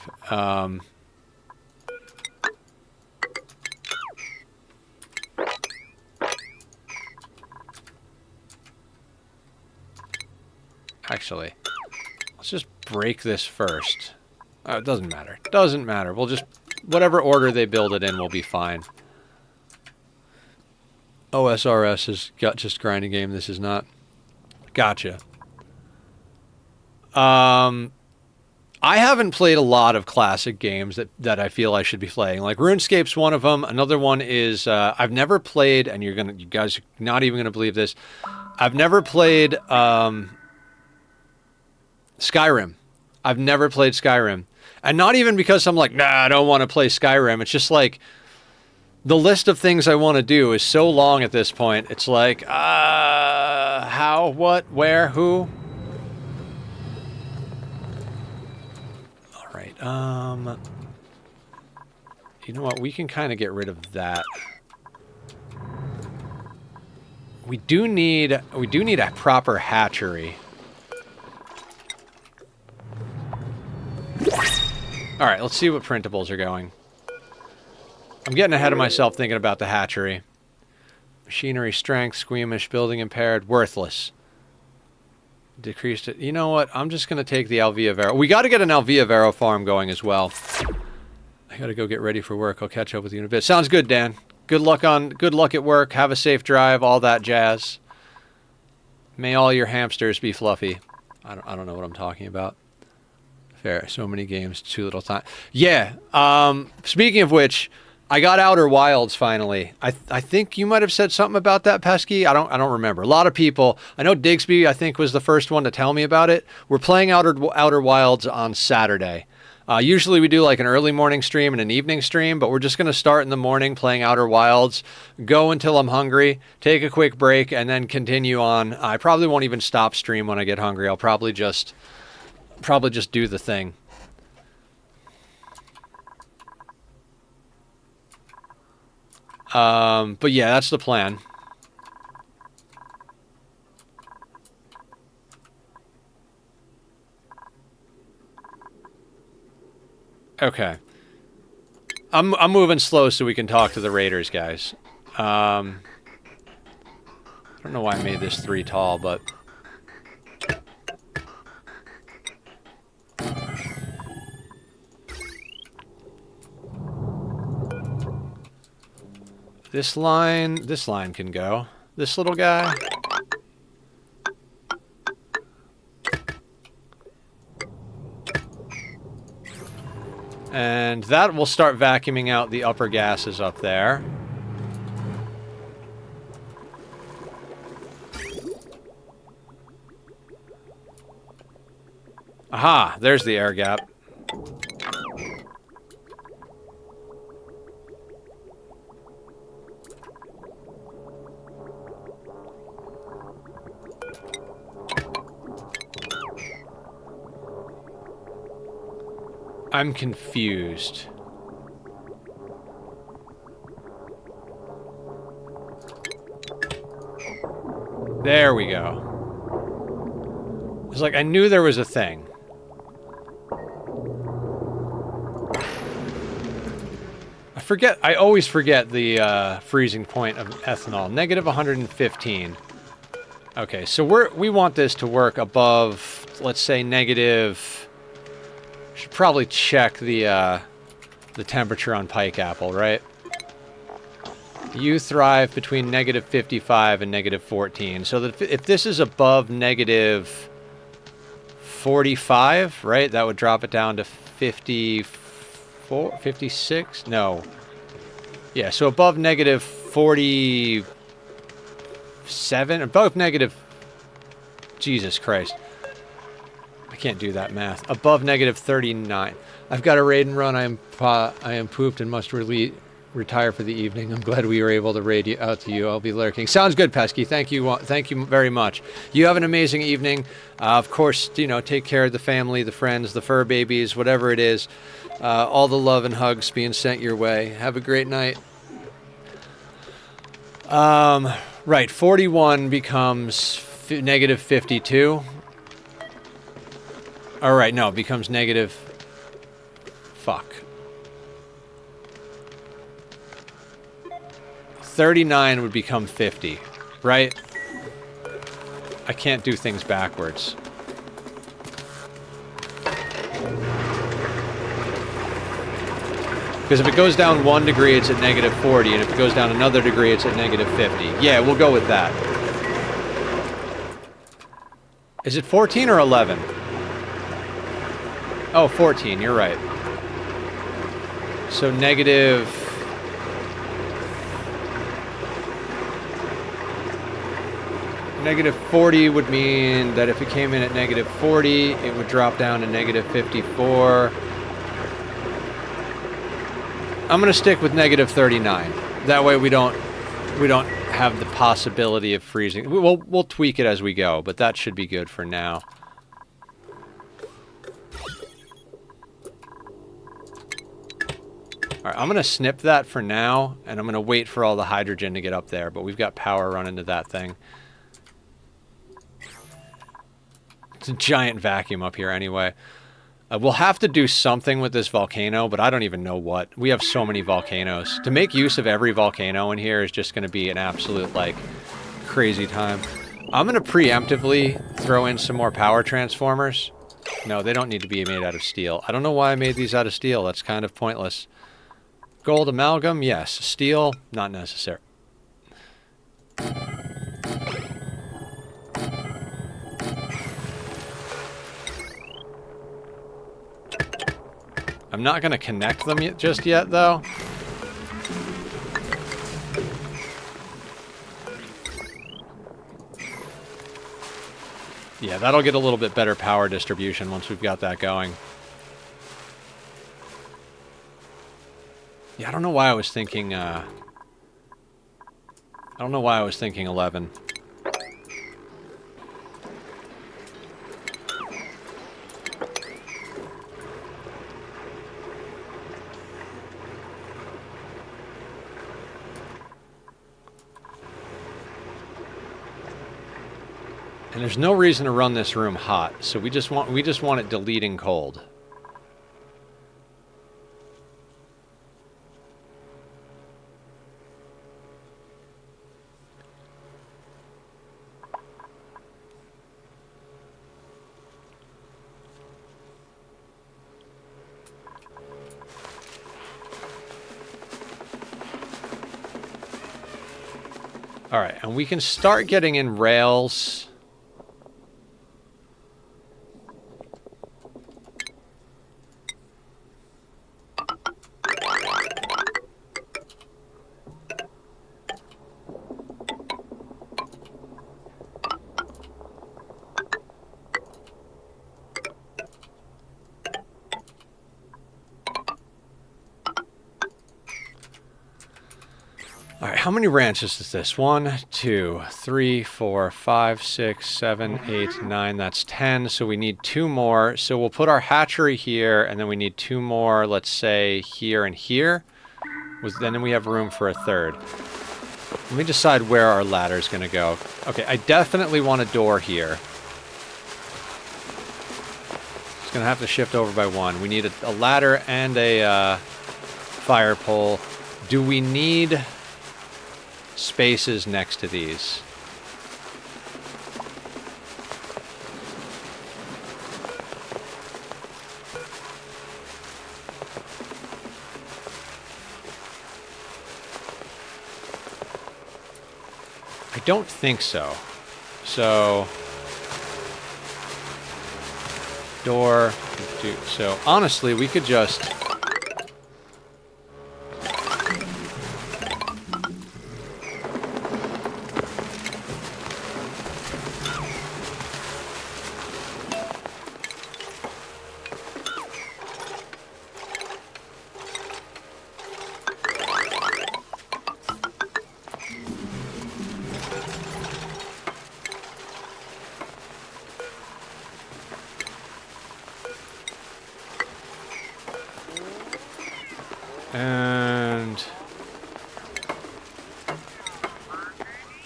Actually, let's just break this first. It doesn't matter. Doesn't matter. We'll just... whatever order they build it in will be fine. OSRS is just grinding game. This is not. Gotcha. I haven't played a lot of classic games that I feel I should be playing. Like RuneScape's one of them. Another one is I've never played, and you guys are not even gonna believe this. I've never played Skyrim. I've never played Skyrim. And not even because I'm like, nah, I don't want to play Skyrim. It's just like, the list of things I want to do is so long at this point. It's like, how, what, where, who? All right, you know what? We can kind of get rid of that. We do need a proper hatchery. All right, let's see what printables are going. I'm getting ahead of myself thinking about the hatchery. Machinery strength, squeamish, building impaired, worthless. Decreased it. You know what? I'm just going to take the Alvia Vero. We got to get an Alvia Vero farm going as well. I got to go get ready for work. I'll catch up with you in a bit. Sounds good, Dan. Good luck at work. Have a safe drive, all that jazz. May all your hamsters be fluffy. I don't know what I'm talking about. Fair. So many games, too little time. Yeah. Speaking of which, I got Outer Wilds finally. I think you might have said something about that, Pesky. I don't remember. A lot of people. I know Digsby, I think, was the first one to tell me about it. We're playing Outer Wilds on Saturday. Usually we do like an early morning stream and an evening stream, but we're just going to start in the morning playing Outer Wilds, go until I'm hungry, take a quick break, and then continue on. I probably won't even stop stream when I get hungry. I'll probably just do the thing. But yeah, that's the plan. Okay. I'm moving slow so we can talk to the Raiders, guys. I don't know why I made this 3 tall, but... This line can go. This little guy. And that will start vacuuming out the upper gases up there. Aha, there's the air gap. I'm confused. There we go. It's like I knew there was a thing. I always forget the freezing point of ethanol. Negative 115. Okay, so we want this to work above, let's say, negative... Should probably check the temperature on Pike Apple, right? You thrive between negative 55 and negative 14. So that if this is above negative 45, right, that would drop it down to 54, 56? No. Yeah, so above negative 47, above negative... Jesus Christ. I can't do that math. Above negative 39. I've got a raid and run. I am pooped and must retire for the evening. I'm glad we were able to raid out to you. I'll be lurking. Sounds good, Pesky. Thank you very much. You have an amazing evening. Of course, you know, take care of the family, the friends, the fur babies, whatever it is. All the love and hugs being sent your way. Have a great night. Right, 41 becomes negative 52. All right, no, it becomes negative... Fuck. 39 would become 50, right? I can't do things backwards. Because if it goes down 1 degree, it's at negative 40, and if it goes down another degree, it's at negative 50. Yeah, we'll go with that. Is it 14 or 11? Oh, 14, you're right. So negative... Negative 40 would mean that if it came in at negative 40, it would drop down to negative 54. I'm going to stick with negative 39. That way we don't have the possibility of freezing. We'll tweak it as we go, but that should be good for now. Alright, I'm going to snip that for now, and I'm going to wait for all the hydrogen to get up there, but we've got power running to that thing. It's a giant vacuum up here anyway. We'll have to do something with this volcano, but I don't even know what. We have so many volcanoes. To make use of every volcano in here is just going to be an absolute, like, crazy time. I'm going to preemptively throw in some more power transformers. No, they don't need to be made out of steel. I don't know why I made these out of steel. That's kind of pointless. Gold amalgam, yes. Steel, not necessary. I'm not going to connect them just yet, though. Yeah, that'll get a little bit better power distribution once we've got that going. Yeah, I don't know why I was thinking, I don't know why I was thinking 11. And there's no reason to run this room hot, so we just want it deleting cold. All right, and we can start getting in rails. All right, how many ranches is this? 1, 2, 3, 4, 5, 6, 7, 8, 9. That's 10. So we need 2 more. So we'll put our hatchery here, and then we need 2 more, let's say, here and here. Then we have room for a third. Let me decide where our ladder is going to go. Okay, I definitely want a door here. It's going to have to shift over by 1. We need a ladder and a fire pole. Do we need spaces next to these? I don't think so. So door. So honestly, we could just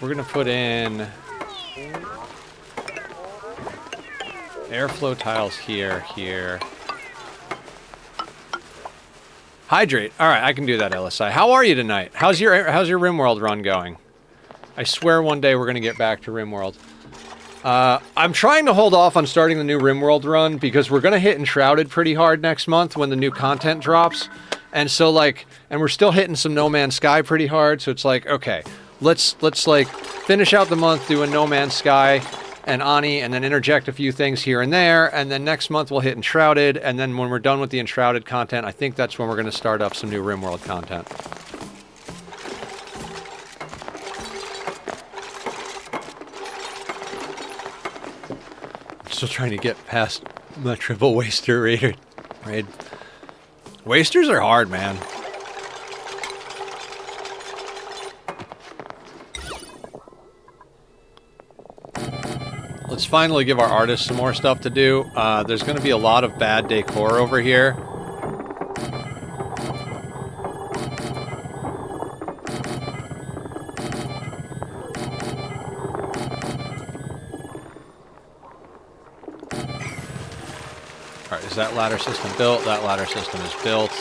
we're going to put in airflow tiles here, here. Hydrate. All right, I can do that, LSI. How are you tonight? How's your RimWorld run going? I swear one day we're going to get back to RimWorld. I'm trying to hold off on starting the new RimWorld run because we're going to hit Enshrouded pretty hard next month when the new content drops. And so, like, and we're still hitting some No Man's Sky pretty hard, so it's like, okay, let's like finish out the month doing No Man's Sky and Ani, and then interject a few things here and there, and then next month we'll hit Enshrouded, and then when we're done with the Enshrouded content, I think that's when we're going to start up some new RimWorld content. I'm still trying to get past my triple waster raid. Wasters are hard, man. Let's finally give our artists some more stuff to do. There's going to be a lot of bad decor over here. Alright, is that ladder system built? That ladder system is built.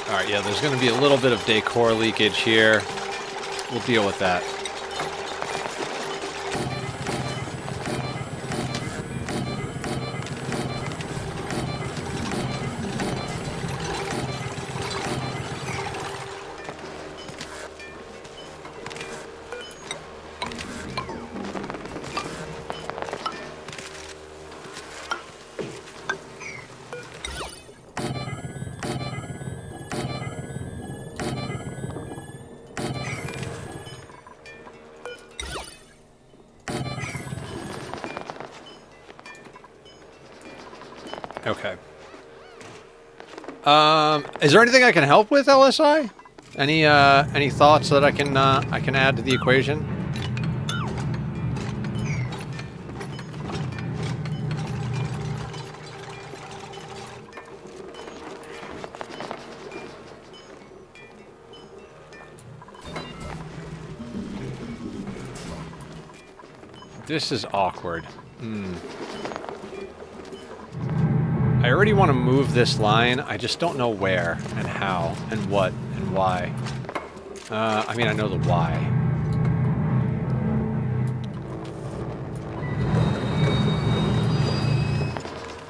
Alright, yeah, there's going to be a little bit of decor leakage here. We'll deal with that. Okay. Is there anything I can help with, LSI? Any thoughts that I can add to the equation? This is awkward. I already want to move this line. I just don't know where and how and what and why. I mean, I know the why.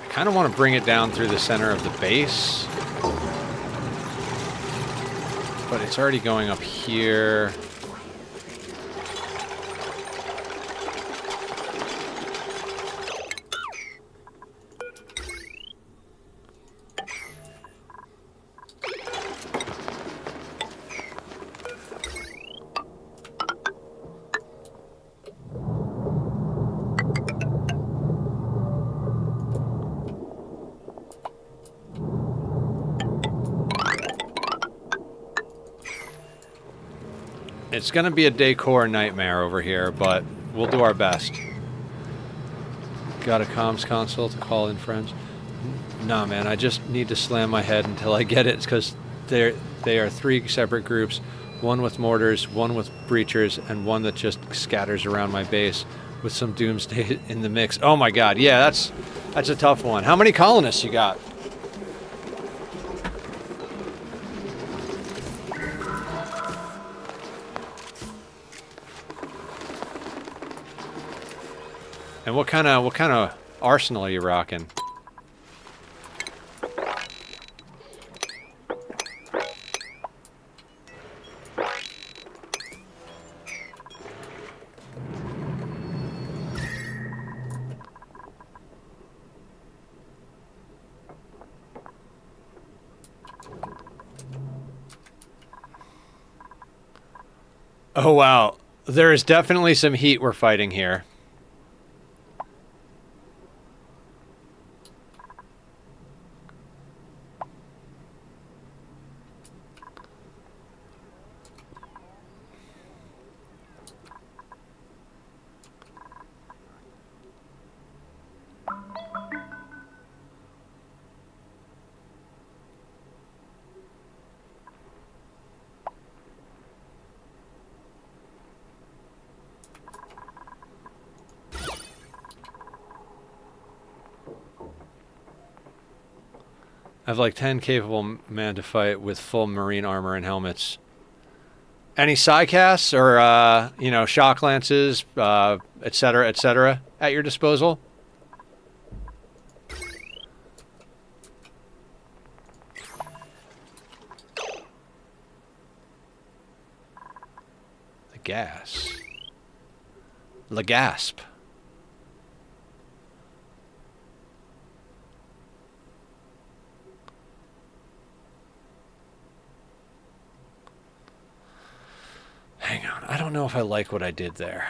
I kind of want to bring it down through the center of the base. But it's already going up here. It's going to be a decor nightmare over here, but we'll do our best. Got a comms console to call in friends? Nah, man, I just need to slam my head until I get it, because they are 3 separate groups. One with mortars, one with breachers, and one that just scatters around my base with some doomsday in the mix. Oh my god, yeah, that's a tough one. How many colonists you got? And what kind of arsenal are you rocking? Oh wow, there is definitely some heat we're fighting here. I have like 10 capable men to fight with full marine armor and helmets. Any psycasts or, you know, shock lances, etc., at your disposal? The gas. The gasp. Hang on, I don't know if I like what I did there.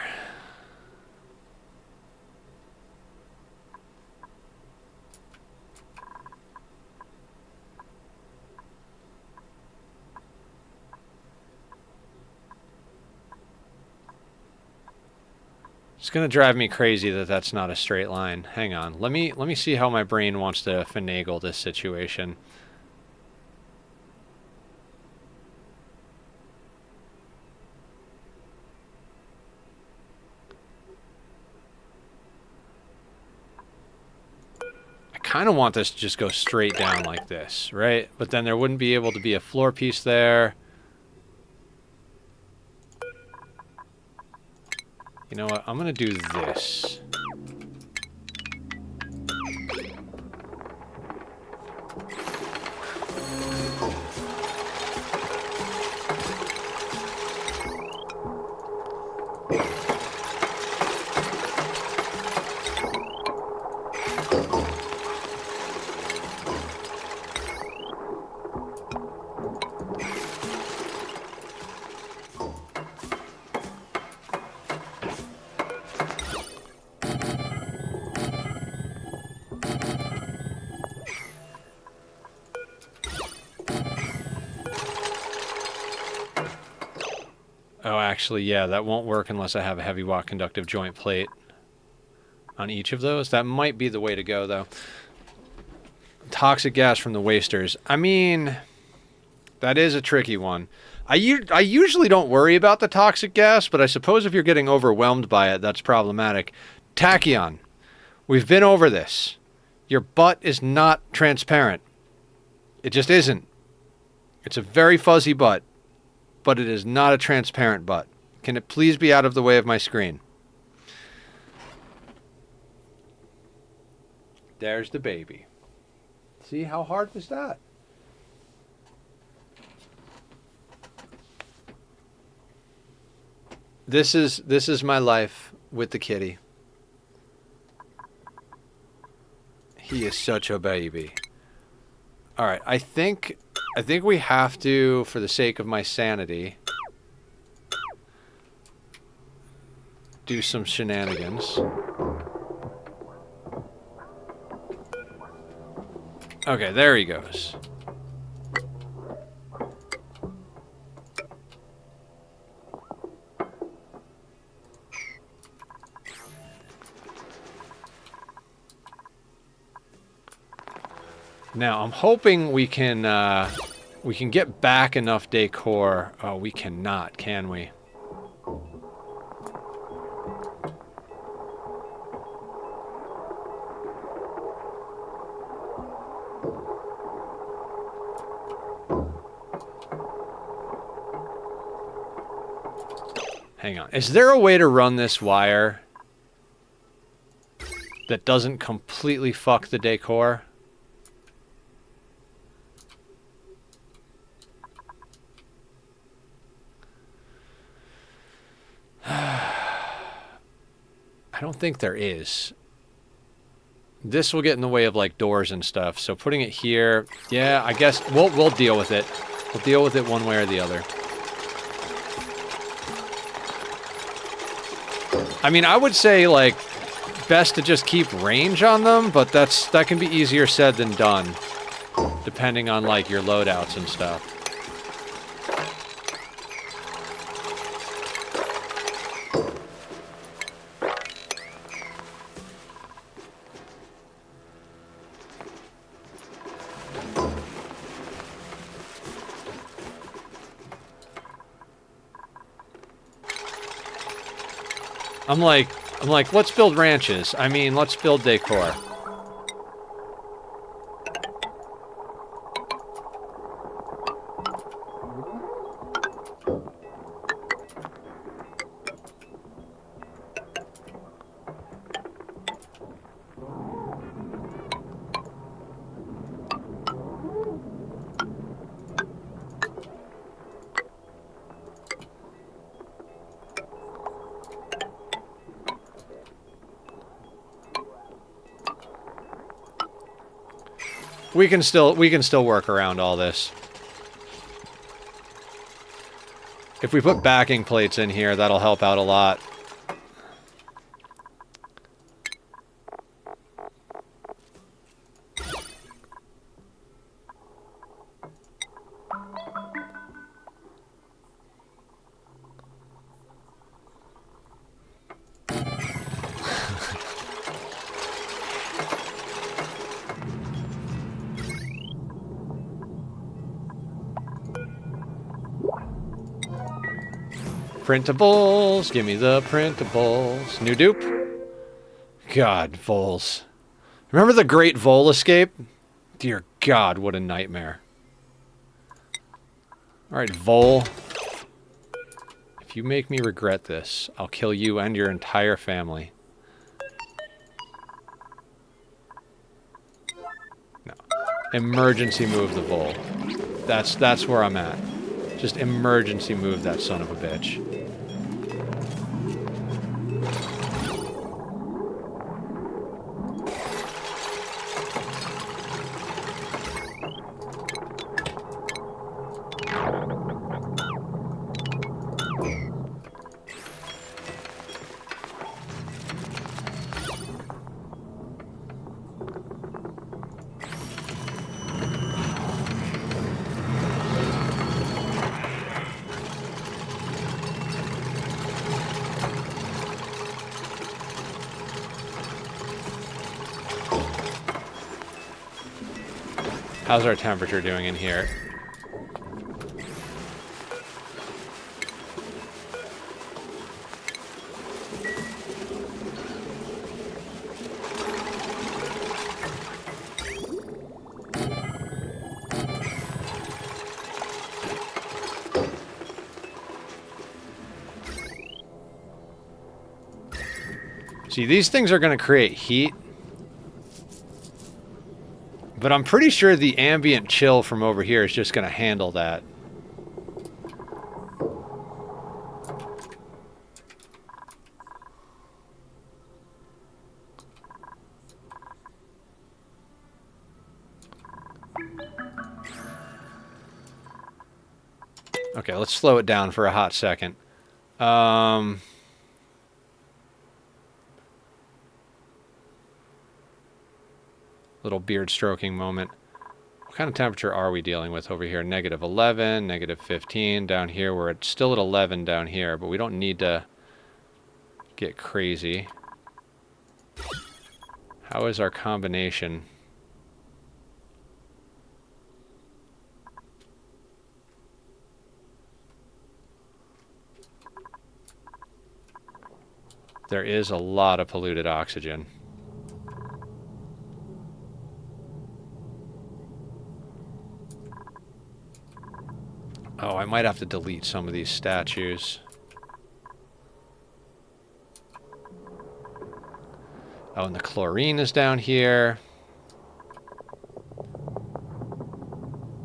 It's gonna drive me crazy that that's not a straight line. Hang on, let me see how my brain wants to finagle this situation. Kind of want this to just go straight down like this, right? But then there wouldn't be able to be a floor piece there. You know what? I'm gonna do this. Oh, actually, yeah, that won't work unless I have a heavy watt conductive joint plate on each of those. That might be the way to go, though. Toxic gas from the wasters. I mean, that is a tricky one. I usually don't worry about the toxic gas, but I suppose if you're getting overwhelmed by it, that's problematic. Tachyon. We've been over this. Your butt is not transparent. It just isn't. It's a very fuzzy butt, but it is not a transparent butt. Can it please be out of the way of my screen? There's the baby. See, how hard was that? This is my life with the kitty. He is such a baby. All right, I think we have to, for the sake of my sanity, do some shenanigans. Okay, there he goes. Now, I'm hoping we can get back enough decor. Oh, we cannot, can we? Hang on. Is there a way to run this wire that doesn't completely fuck the decor? I don't think there is. This will get in the way of like doors and stuff. So putting it here, yeah, I guess we'll deal with it. We'll deal with it one way or the other. I mean, I would say like best to just keep range on them, but that can be easier said than done, depending on like your loadouts and stuff. I'm like, let's build ranches. I mean, let's build decor. We can still work around all this. If we put backing plates in here, that'll help out a lot. Printables, give me the printables. New dupe? God, voles. Remember the great vole escape? Dear God, what a nightmare. Alright, vole. If you make me regret this, I'll kill you and your entire family. No. Emergency move the vole. That's where I'm at. Just emergency move that son of a bitch. How's our temperature doing in here? See, these things are going to create heat. But I'm pretty sure the ambient chill from over here is just going to handle that. Okay, let's slow it down for a hot second. Little beard stroking moment. What kind of temperature are we dealing with over here? -11, -15. Down here, we're still at 11 down here, but we don't need to get crazy. How is our combination? There is a lot of polluted oxygen. Oh, I might have to delete some of these statues. Oh, and the chlorine is down here.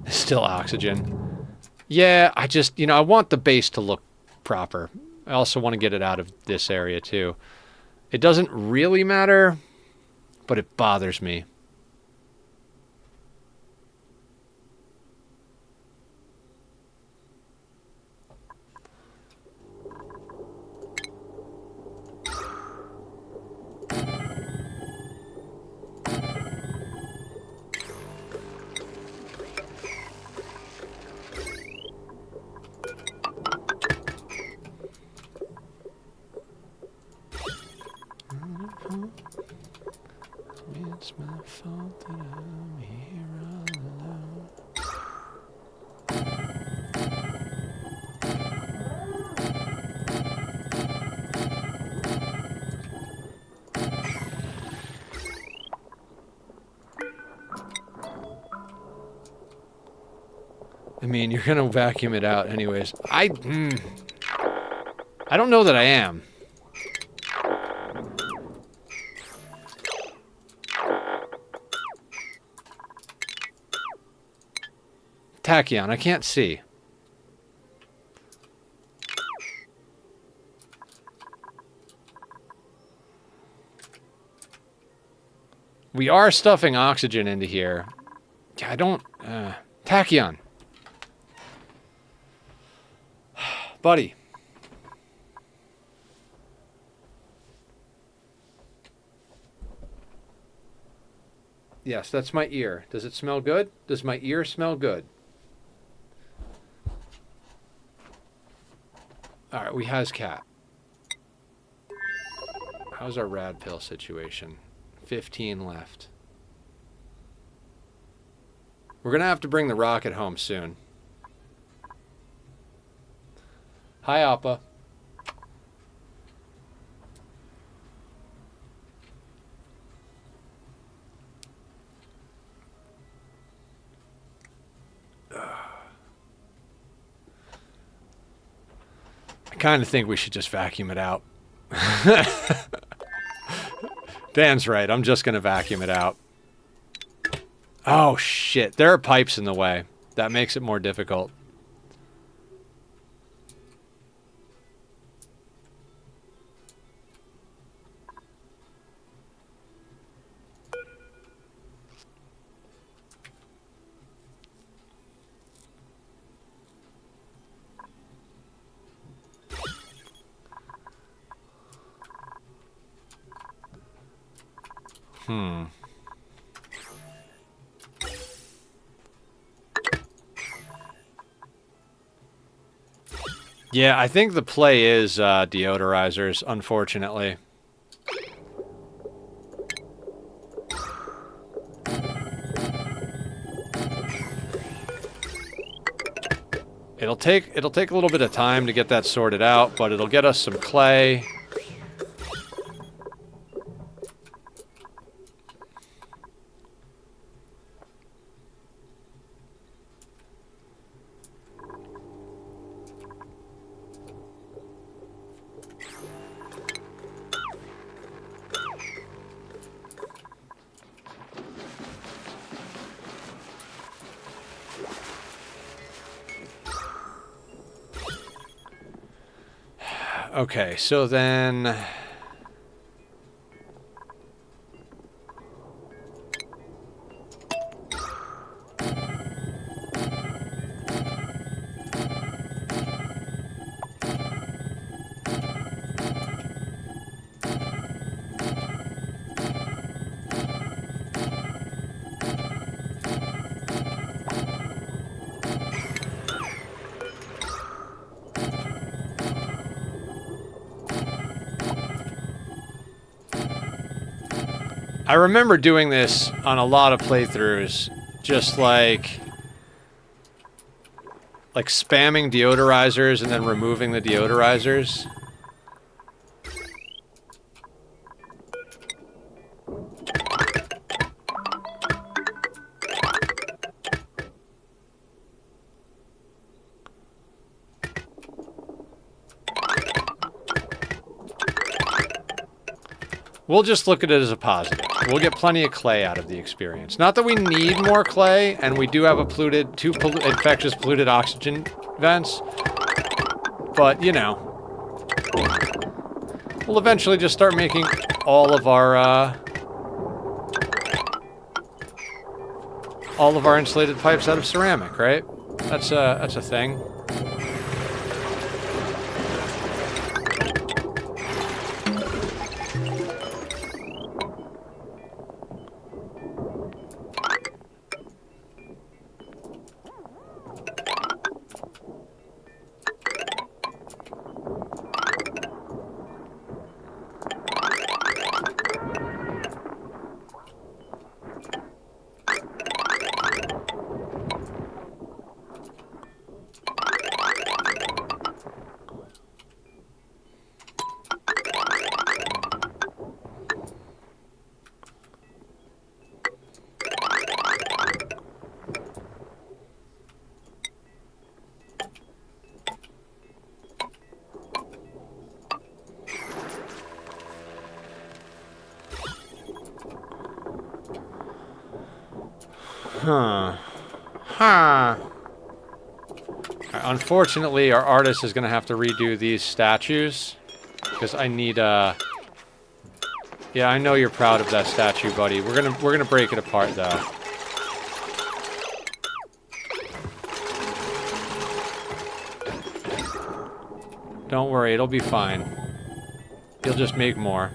Still oxygen. Yeah, I just, I want the base to look proper. I also want to get it out of this area, too. It doesn't really matter, but it bothers me. It's my fault that I'm here alone. I mean, you're gonna vacuum it out anyways. I don't know that I am. Tachyon, I can't see. We are stuffing oxygen into here. I don't... Tachyon. Buddy. Yes, that's my ear. Does it smell good? Does my ear smell good? Alright, we has cat. How's our rad pill situation? 15 left. We're gonna have to bring the rocket home soon. Hi, Appa. I kind of think we should just vacuum it out. Dan's right. I'm just going to vacuum it out. Oh, shit. There are pipes in the way. That makes it more difficult. Yeah, I think the play is deodorizers, unfortunately. It'll take a little bit of time to get that sorted out, but it'll get us some clay. Okay, so then... I remember doing this on a lot of playthroughs, just like spamming deodorizers and then removing the deodorizers. We'll just look at it as a positive. We'll get plenty of clay out of the experience. Not that we need more clay, and we do have a two infectious polluted oxygen vents, but, you know, we'll eventually just start making all of our insulated pipes out of ceramic, right? That's a thing. Unfortunately, our artist is going to have to redo these statues because I need yeah, I know you're proud of that statue, buddy. We're gonna break it apart though. Don't worry, it'll be fine. You'll just make more.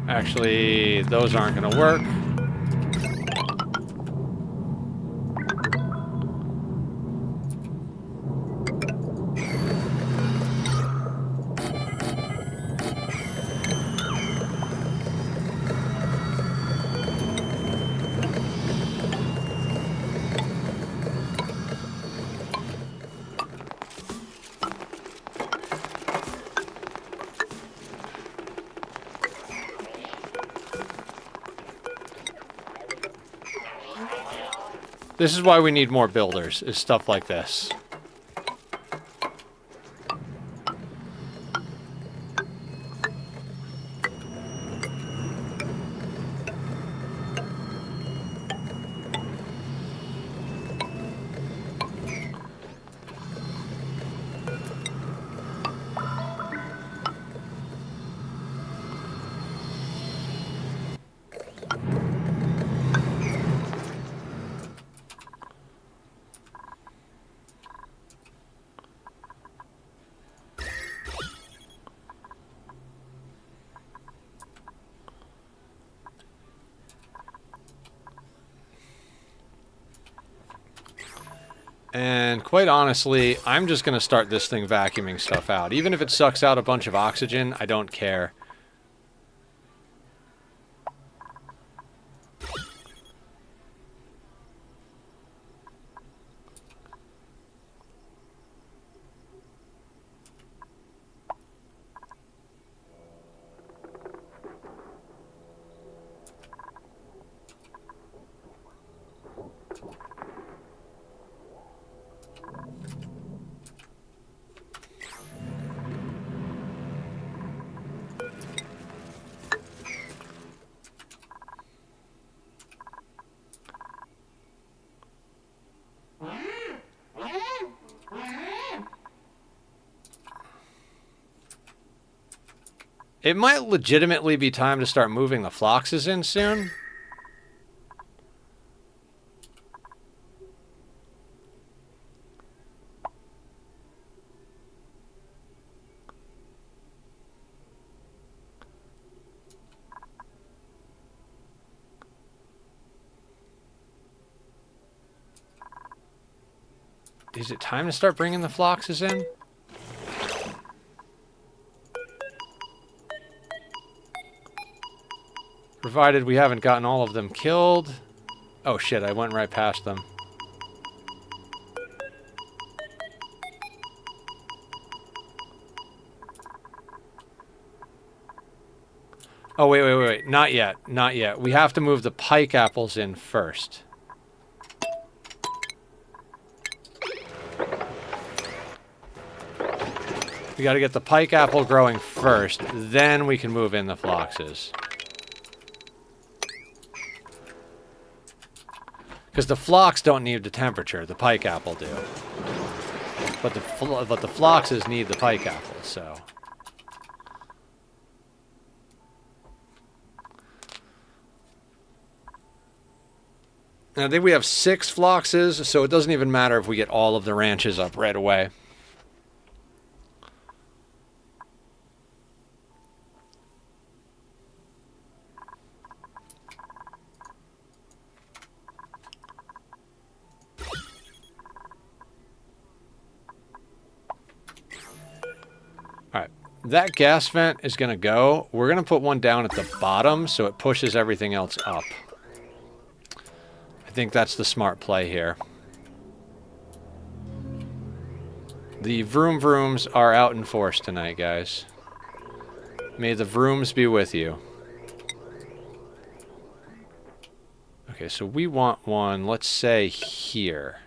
Actually, those aren't going to work. This is why we need more builders, is stuff like this. And quite honestly, I'm just going to start this thing vacuuming stuff out. Even if it sucks out a bunch of oxygen, I don't care. It might legitimately be time to start moving the Floxes in soon. Is it time to start bringing the Floxes in? Provided we haven't gotten all of them killed. Oh shit, I went right past them. Oh, wait. Not yet. Not yet. We have to move the pike apples in first. We gotta get the pike apple growing first, then we can move in the Floxes. Because the Flox don't need the temperature, the pike apple do. But the Floxes need the pike apple, so... And I think we have 6 Floxes, so it doesn't even matter if we get all of the ranches up right away. That gas vent is going to go. We're going to put one down at the bottom so it pushes everything else up. I think that's the smart play here. The vroom vrooms are out in force tonight, guys. May the vrooms be with you. Okay, so we want one, let's say, here.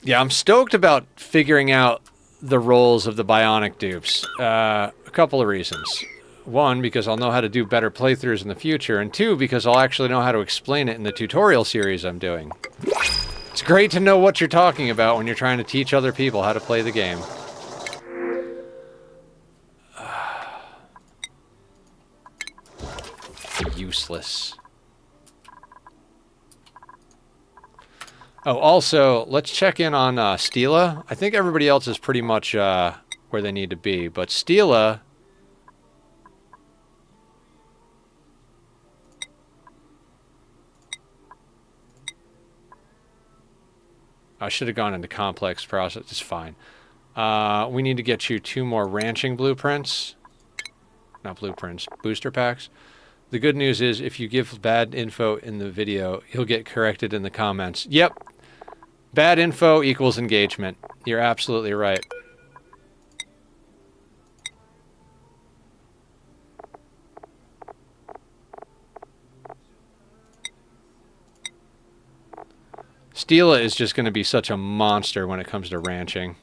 Yeah, I'm stoked about figuring out the roles of the Bionic dupes. A couple of reasons. One, because I'll know how to do better playthroughs in the future, and two, because I'll actually know how to explain it in the tutorial series I'm doing. It's great to know what you're talking about when you're trying to teach other people how to play the game. Useless. Oh, also, let's check in on Stila. I think everybody else is pretty much where they need to be, but Stila... I should have gone into complex process. It's fine. We need to get you 2 more ranching blueprints. Not blueprints, booster packs. The good news is if you give bad info in the video, you'll get corrected in the comments. Yep. Bad info equals engagement. You're absolutely right. Stila is just going to be such a monster when it comes to ranching.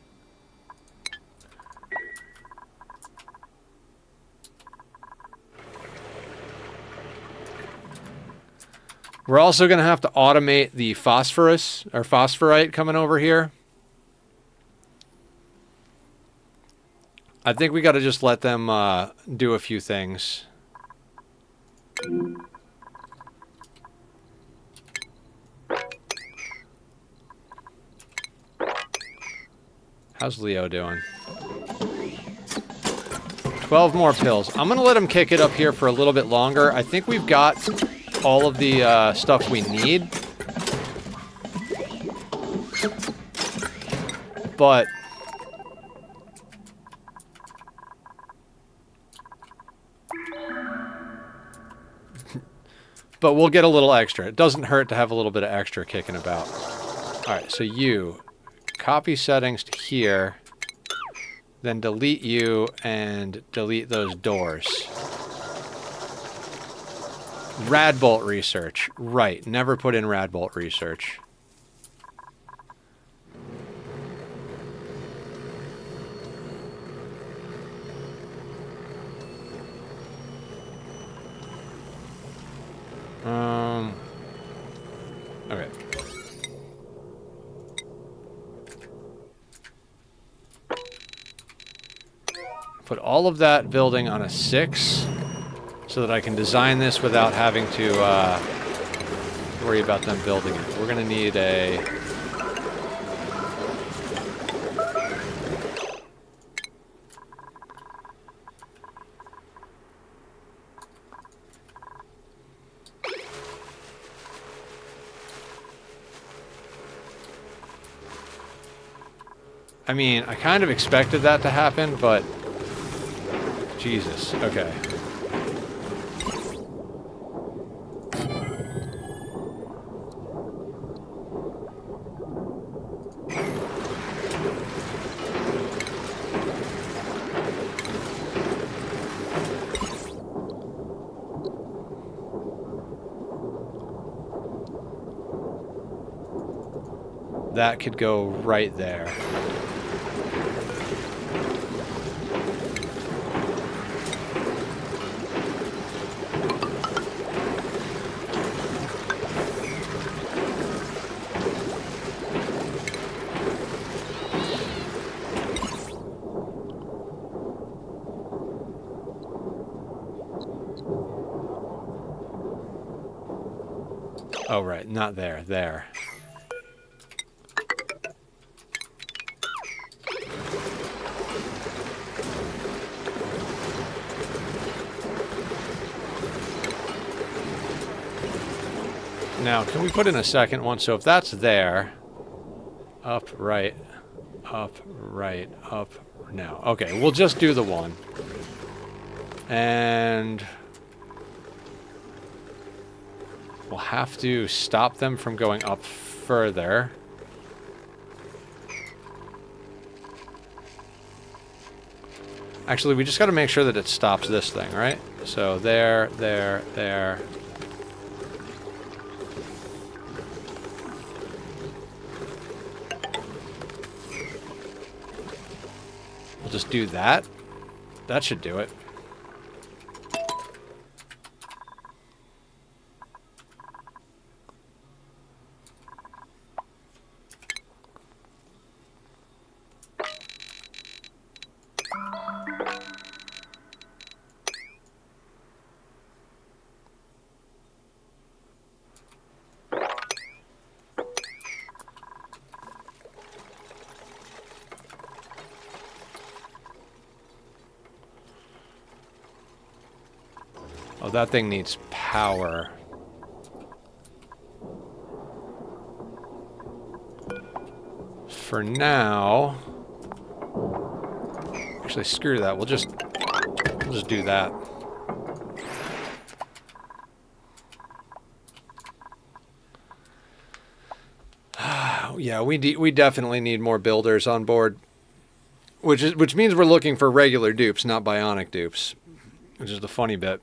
We're also going to have to automate the phosphorus or phosphorite coming over here. I think we got to just let them do a few things. How's Leo doing? 12 more pills. I'm going to let him kick it up here for a little bit longer. I think we've got all of the stuff we need. But we'll get a little extra. It doesn't hurt to have a little bit of extra kicking about. Alright, so you copy settings to here, then delete you and delete those doors. Radbolt research. Right, never put in Radbolt research. Okay. Put all of that building on a 6 so that I can design this without having to worry about them building it. We're going to need a... I mean, I kind of expected that to happen, but... Jesus, okay. That could go right there. Oh, right, not there, there. Now, can we put in a second one? So if that's there, up, right, up, right, up, now. Okay, we'll just do the one. And we'll have to stop them from going up further. Actually, we just got to make sure that it stops this thing, right? So there, there, there. We'll just do that. That should do it. Oh, that thing needs power. For now... Actually, screw that. We'll just do that. Yeah, we definitely need more builders on board. Which means we're looking for regular dupes, not bionic dupes. Which is the funny bit.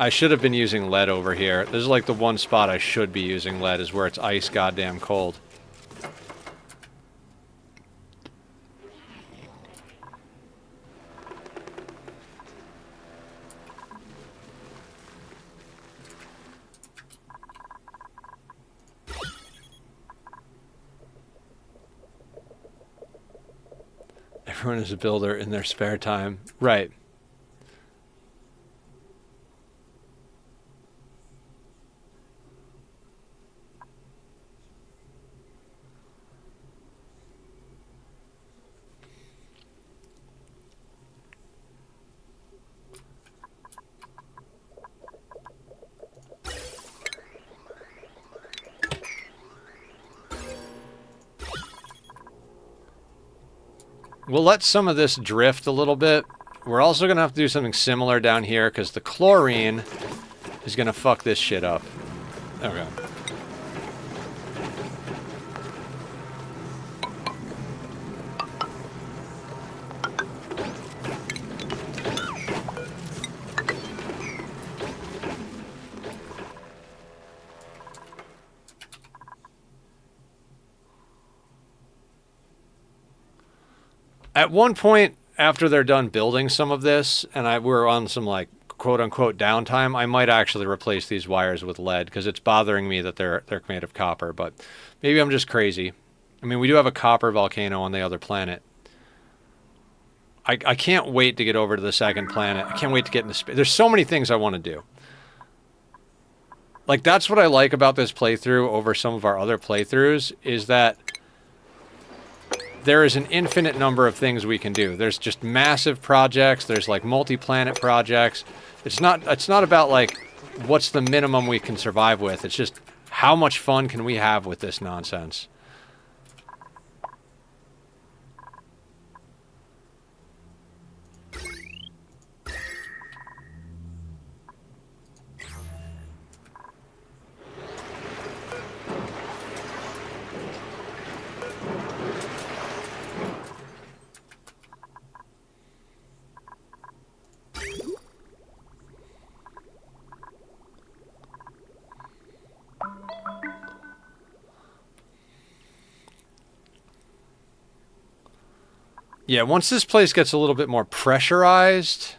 I should have been using lead over here. This is like the one spot I should be using lead, is where it's ice goddamn cold. Everyone is a builder in their spare time. Right. We'll let some of this drift a little bit. We're also going to have to do something similar down here because the chlorine is going to fuck this shit up. Okay. At one point, after they're done building some of this, and we're on some, like, quote-unquote downtime, I might actually replace these wires with lead, because it's bothering me that they're made of copper, but maybe I'm just crazy. I mean, we do have a copper volcano on the other planet. I can't wait to get over to the second planet. I can't wait to get into space. There's so many things I want to do. Like, that's what I like about this playthrough over some of our other playthroughs, is that there is an infinite number of things we can do. There's just massive projects. There's like multi-planet projects. It's not about like what's the minimum we can survive with. It's just how much fun can we have with this nonsense. Yeah, once this place gets a little bit more pressurized,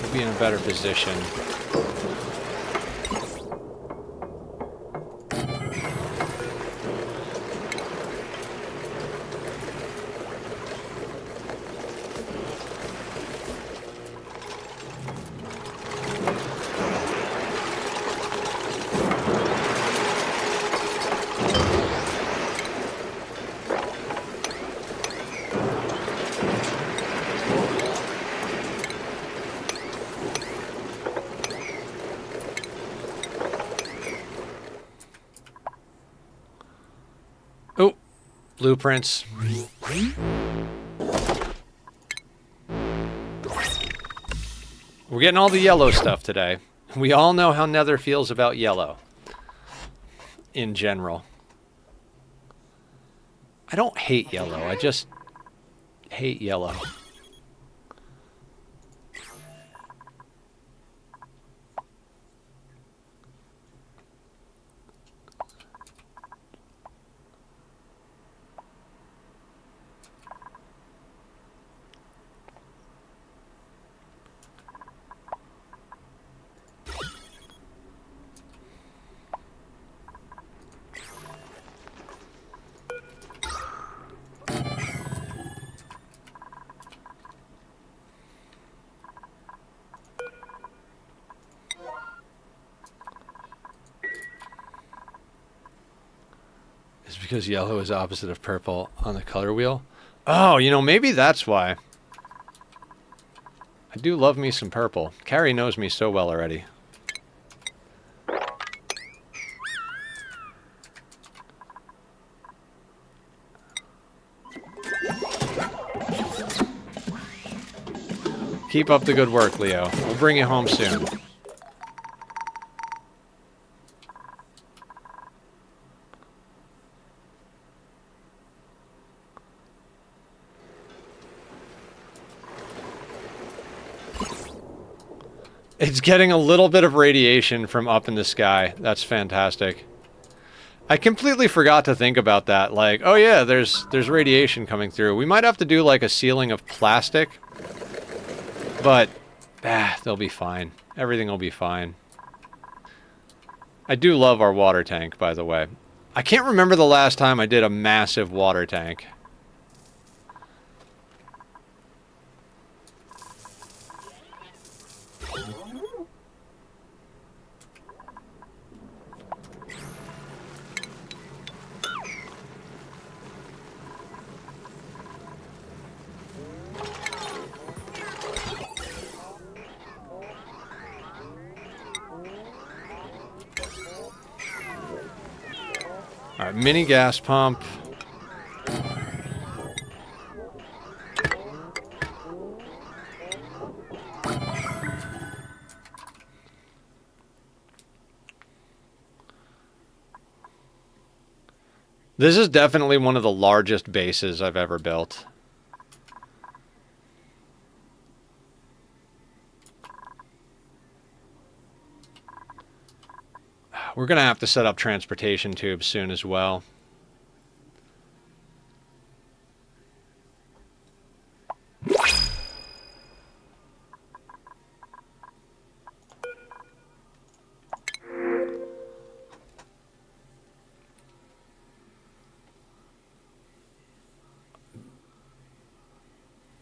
we'll be in a better position. Blueprints. We're getting all the yellow stuff today. We all know how Nether feels about yellow. In general. I don't hate yellow. I just hate yellow. Because yellow is opposite of purple on the color wheel. Oh, you know, maybe that's why. I do love me some purple. Carrie knows me so well already. Keep up the good work, Leo. We'll bring you home soon. It's getting a little bit of radiation from up in the sky. That's fantastic. I completely forgot to think about that. Like, oh yeah, there's radiation coming through. We might have to do like a ceiling of plastic. But, they'll be fine. Everything will be fine. I do love our water tank, by the way. I can't remember the last time I did a massive water tank. All right, mini gas pump. This is definitely one of the largest bases I've ever built. We're going to have to set up transportation tubes soon as well.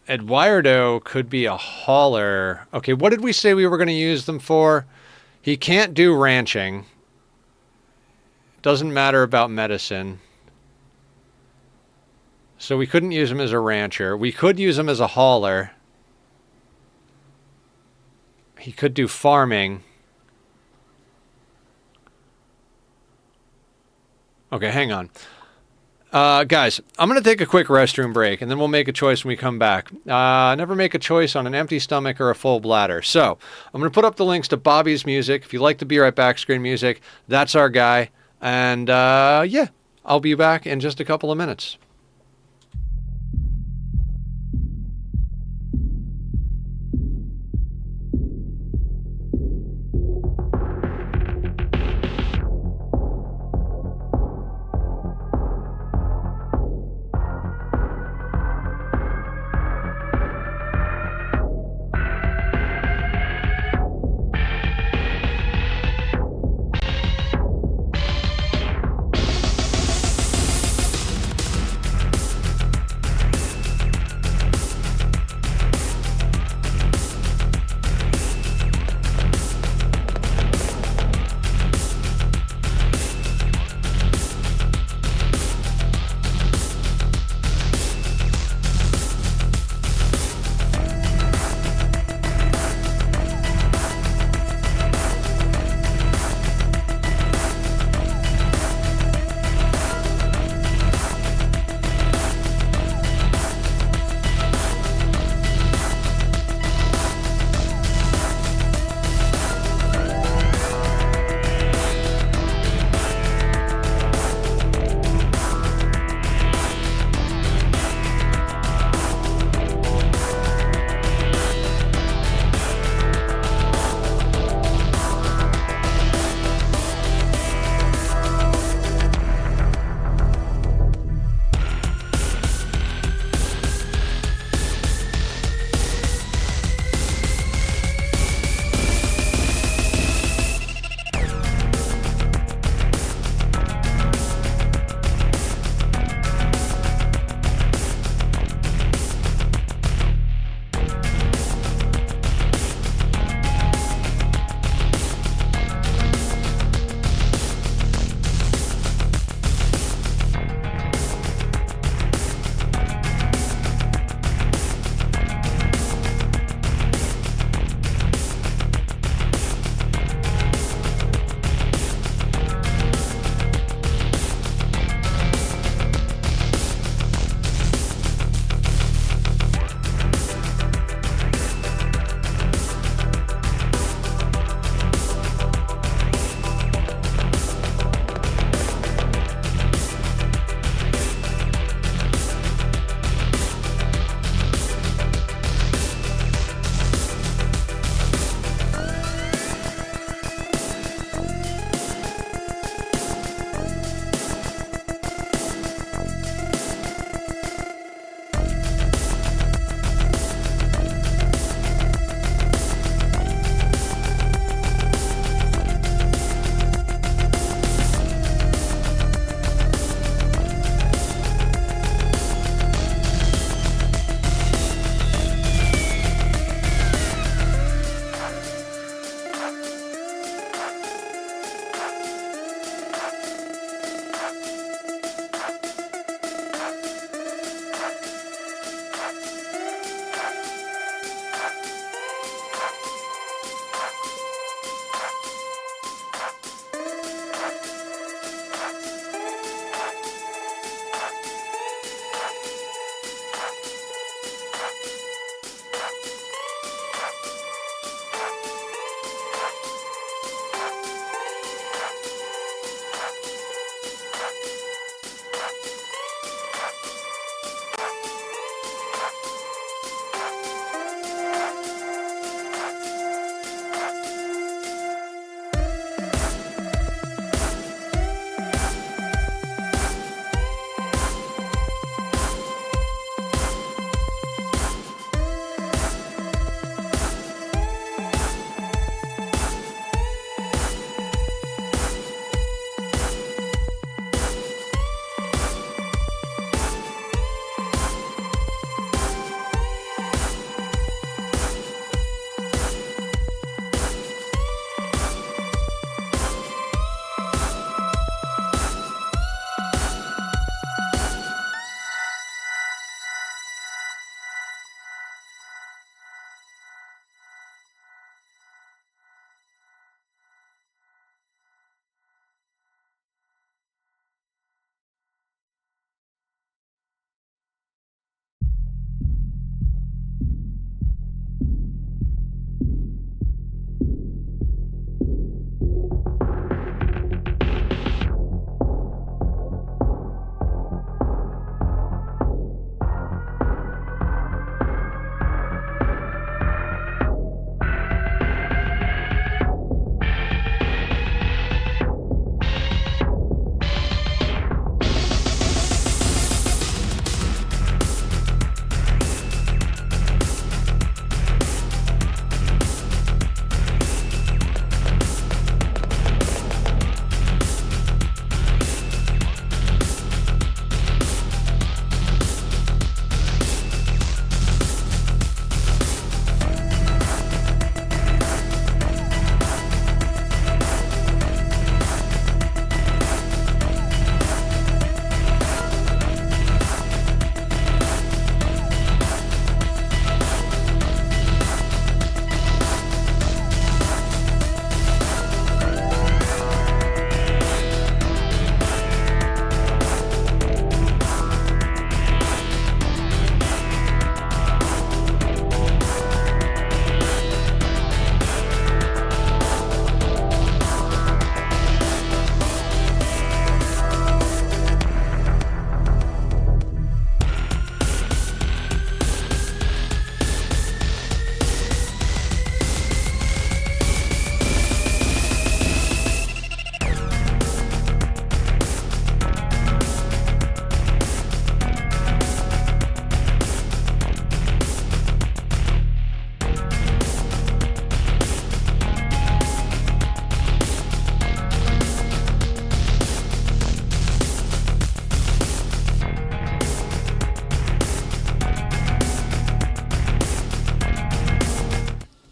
Eduardo could be a hauler. Okay, what did we say we were going to use them for? He can't do ranching. Doesn't matter about medicine. So we couldn't use him as a rancher. We could use him as a hauler. He could do farming. Okay, hang on. Guys, I'm going to take a quick restroom break, and then we'll make a choice when we come back. Never make a choice on an empty stomach or a full bladder. So, I'm going to put up the links to Bobby's music. If you like the Be Right Back screen music, that's our guy. And, yeah, I'll be back in just a couple of minutes.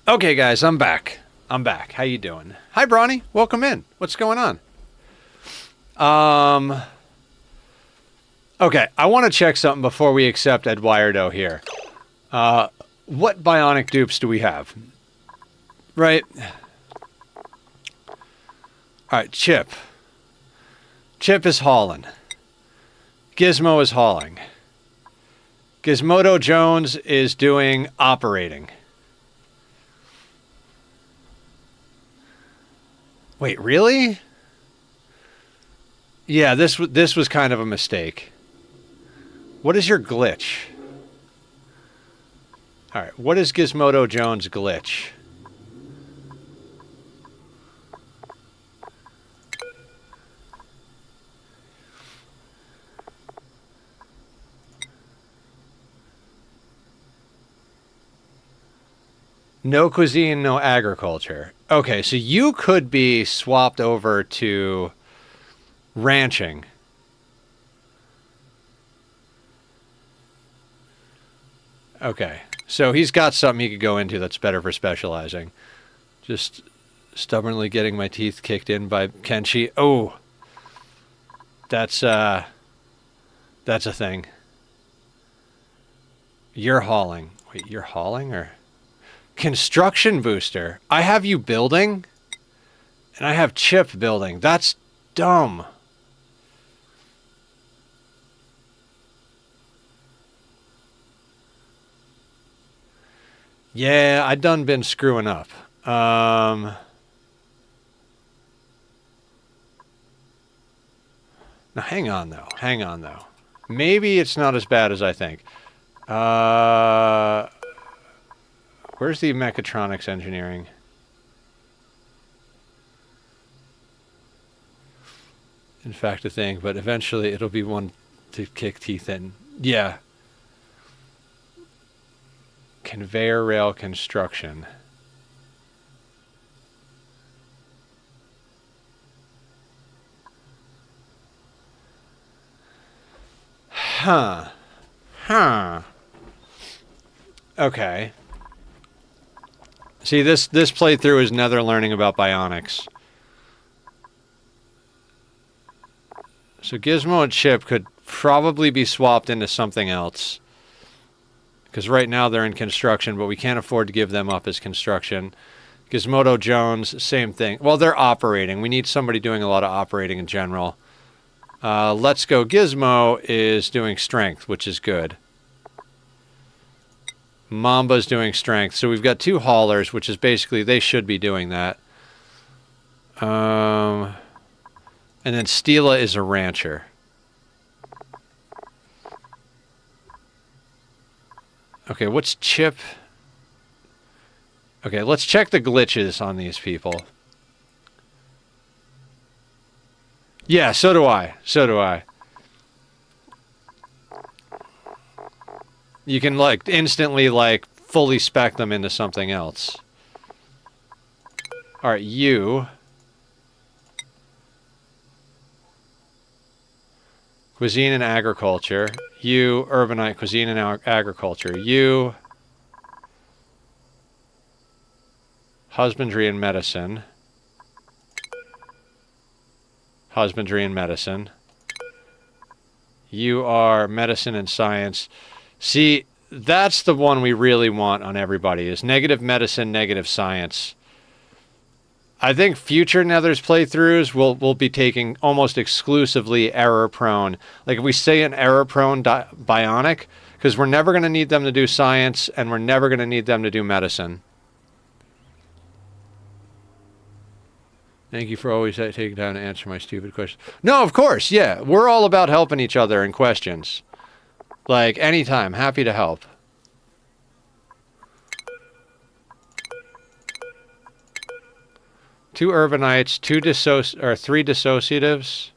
Okay, guys, I'm back. I'm back. How you doing? Hi, Bronny. Welcome in. What's going on? Okay, I want to check something before we accept Eduardo here. What bionic dupes do we have? Right. Alright, Chip. Chip is hauling. Gizmo is hauling. Gizmodo Jones is doing operating. Wait, really? Yeah, this was kind of a mistake. What is your glitch? Alright, what is Gizmodo Jones' glitch? No cuisine, no agriculture. Okay, so you could be swapped over to ranching. Okay, so he's got something he could go into that's better for specializing. Just stubbornly getting my teeth kicked in by Kenshi. Oh, that's a thing. You're hauling. Wait, you're hauling or... Construction booster. I have you building, and I have Chip building. That's dumb. Yeah, I done been screwing up. Now hang on though. Hang on though. Maybe it's not as bad as I think. Where's the mechatronics engineering? In fact, a thing, but eventually it'll be one to kick teeth in. Yeah. Conveyor rail construction. Huh. Huh. Okay. See, this playthrough is another learning about bionics. So Gizmo and Chip could probably be swapped into something else. Because right now they're in construction, but we can't afford to give them up as construction. Gizmodo Jones, same thing. Well, they're operating. We need somebody doing a lot of operating in general. Let's Go Gizmo is doing strength, which is good. Mamba's doing strength. So we've got two haulers, which is basically, they should be doing that. And then Stila is a rancher. Okay, what's Chip? Okay, let's check the glitches on these people. Yeah, so do I. So do I. You can, like, instantly, like, fully spec them into something else. Alright, you. Cuisine and agriculture. You, urbanite, cuisine and agriculture. You. Husbandry and medicine. Husbandry and medicine. You are medicine and science. See, that's the one we really want on everybody, is negative medicine, negative science. I think future Nethers playthroughs will be taking almost exclusively error-prone. Like, if we say an error-prone bionic, because we're never going to need them to do science, and we're never going to need them to do medicine. Thank you for always taking time to answer my stupid questions. No, of course, yeah. We're all about helping each other in questions. Like, anytime. Happy to help. Two urbanites, three dissociatives.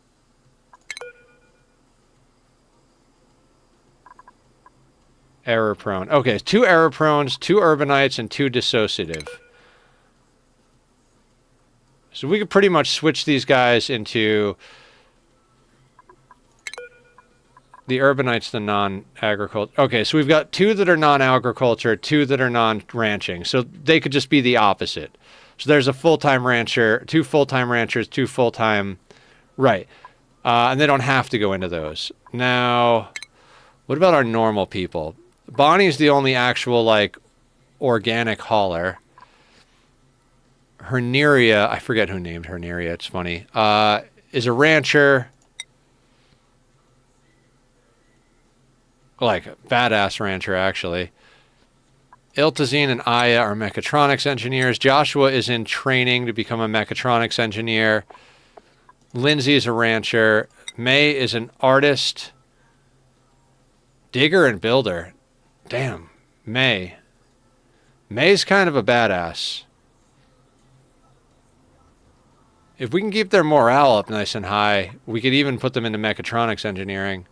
Error prone. Okay, two error prones, two urbanites, and two dissociative. So we could pretty much switch these guys into The urbanites, the non-agriculture. Okay, so we've got 2 that are non-agriculture, 2 that are non-ranching. So they could just be the opposite. So there's a full-time rancher, 2 full-time ranchers, 2 full-time... Right. And they don't have to go into those. Now, what about our normal people? Bonnie's the only actual, like, organic hauler. Herneria, I forget who named Herneria, it's funny, is a rancher. Like, a badass rancher, actually. Iltazine and Aya are mechatronics engineers. Joshua is in training to become a mechatronics engineer. Lindsay is a rancher. May is an artist. Digger and builder. Damn. May. May's kind of a badass. If we can keep their morale up nice and high, we could even put them into mechatronics engineering.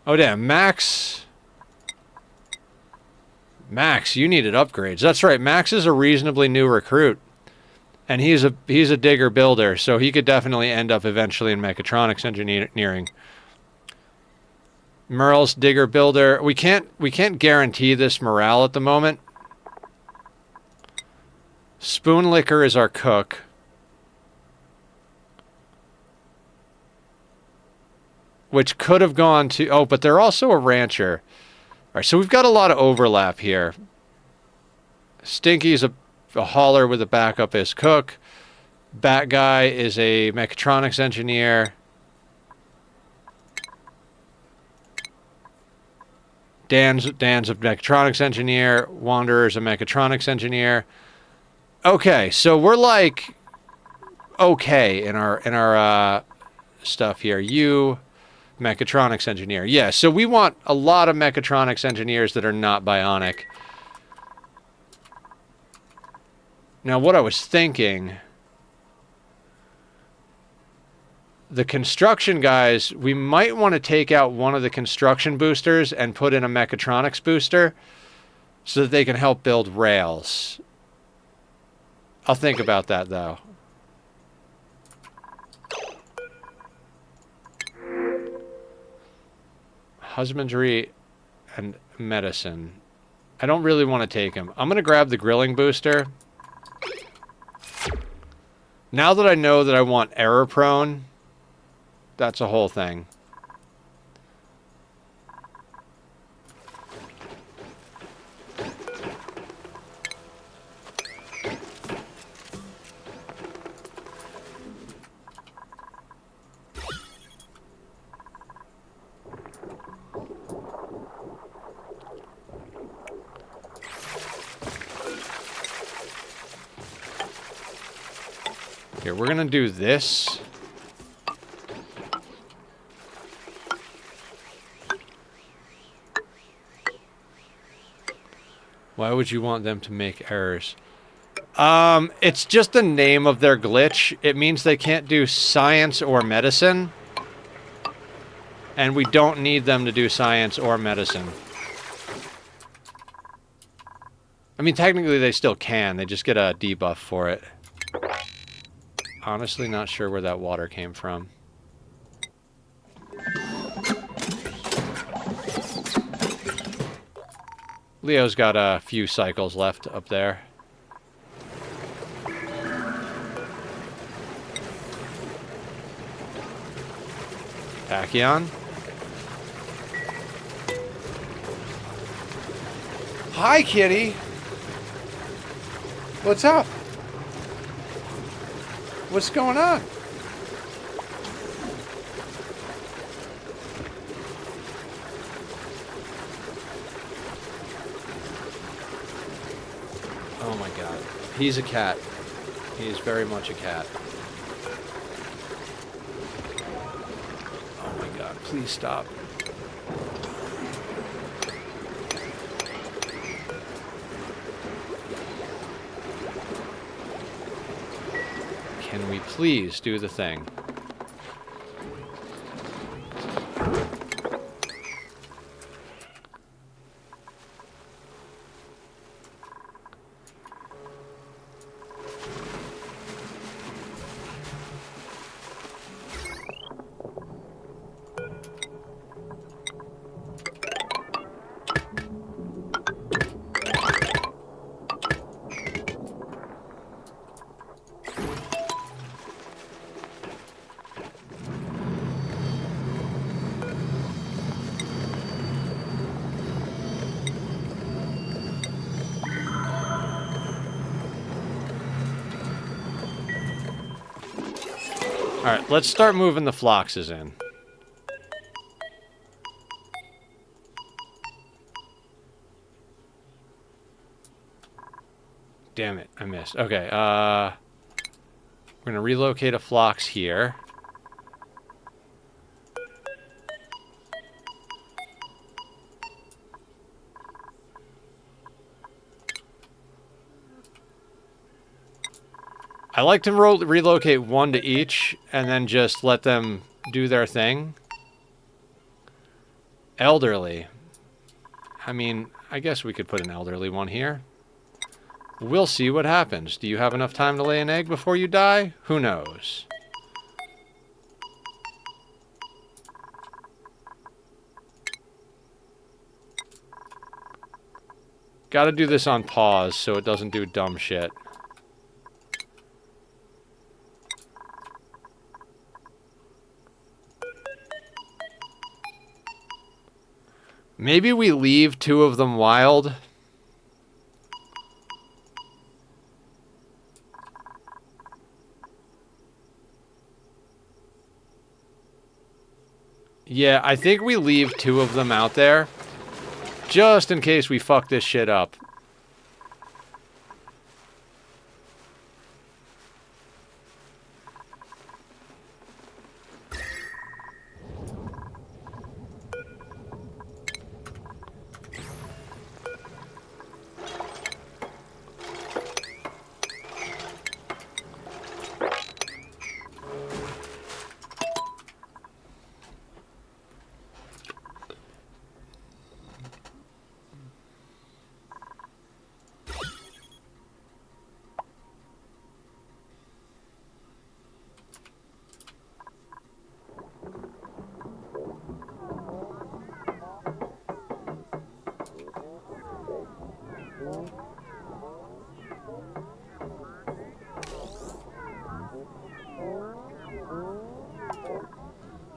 Oh, damn. Max, you needed upgrades. That's right. Max is a reasonably new recruit. And he's a digger builder, so he could definitely end up eventually in mechatronics engineering. Merle's digger builder. We can't guarantee this morale at the moment. Spoonlicker is our cook. Which could have gone to... Oh, but they're also a rancher. All right, so we've got a lot of overlap here. Stinky's a hauler with a backup as cook. Bat Guy is a mechatronics engineer. Dan's a mechatronics engineer. Wanderer's a mechatronics engineer. Okay, so we're like okay in our stuff here. You... mechatronics engineer. Yeah, so we want a lot of mechatronics engineers that are not bionic. Now, what I was thinking... The construction guys, we might want to take out one of the construction boosters and put in a mechatronics booster so that they can help build rails. I'll think about that, though. Husbandry and medicine. I don't really want to take him. I'm going to grab the grilling booster. Now that I know that I want error prone, that's a whole thing. Here, we're gonna do this. Why would you want them to make errors? It's just the name of their glitch. It means they can't do science or medicine. And we don't need them to do science or medicine. I mean, technically they still can. They just get a debuff for it. Honestly, not sure where that water came from. Leo's got a few cycles left up there. Tachyon. Hi, kitty. What's up? What's going on? Oh my god. He's a cat. He is very much a cat. Oh my god. Please stop. Can we please do the thing? Alright, let's start moving the Floxes in. Damn it, I missed. Okay, we're gonna relocate a Flox here. I like to relocate one to each, and then just let them do their thing. Elderly. I mean, I guess we could put an elderly one here. We'll see what happens. Do you have enough time to lay an egg before you die? Who knows? Gotta do this on pause so it doesn't do dumb shit. Maybe we leave 2 of them wild. Yeah, I think we leave 2 of them out there. Just in case we fuck this shit up.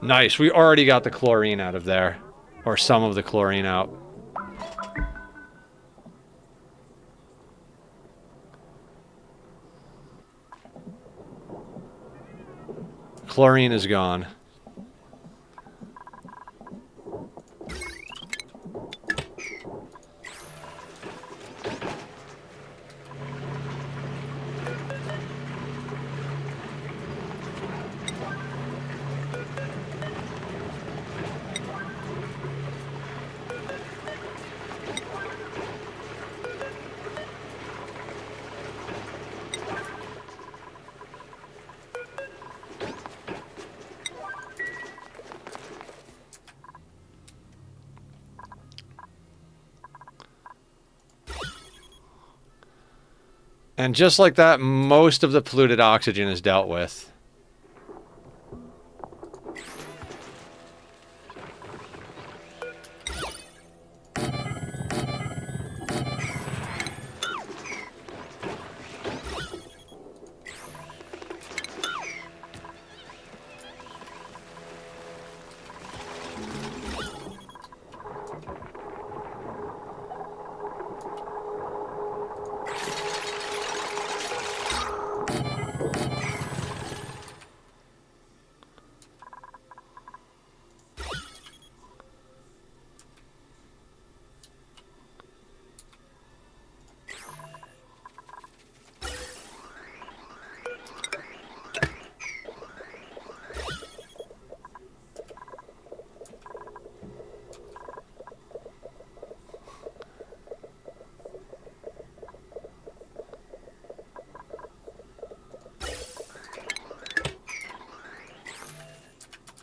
Nice, we already got the chlorine out of there. Or some of the chlorine out. Chlorine is gone. And just like that, most of the polluted oxygen is dealt with.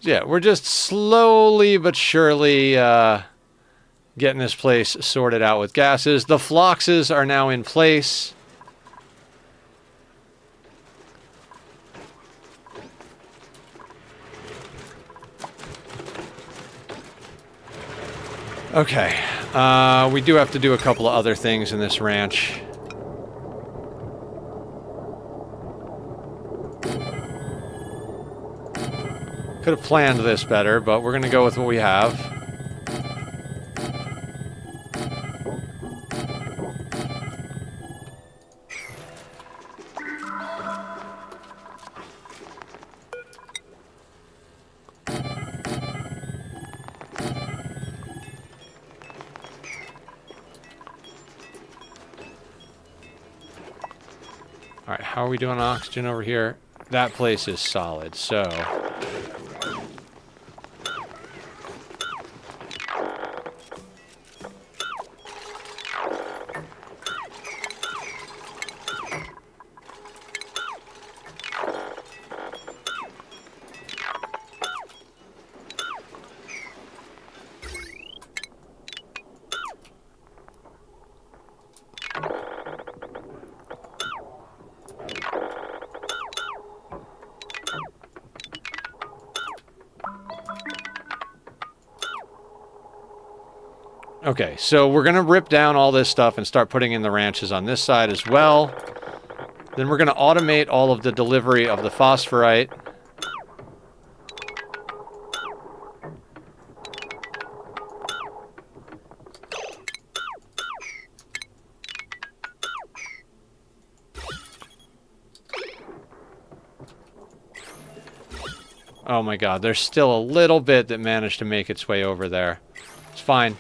Yeah, we're just slowly but surely getting this place sorted out with gases. The Floxes are now in place. Okay, we do have to do a couple of other things in this ranch. Could have planned this better, but we're going to go with what we have. Alright, how are we doing on oxygen over here? That place is solid, so... Okay, so we're going to rip down all this stuff and start putting in the ranches on this side as well. Then we're going to automate all of the delivery of the phosphorite. Oh my god, there's still a little bit that managed to make its way over there. It's fine.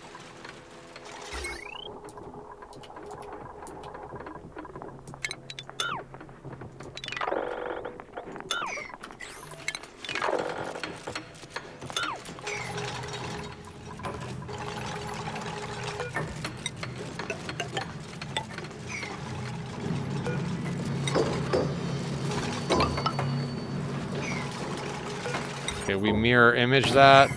Okay, we mirror image that.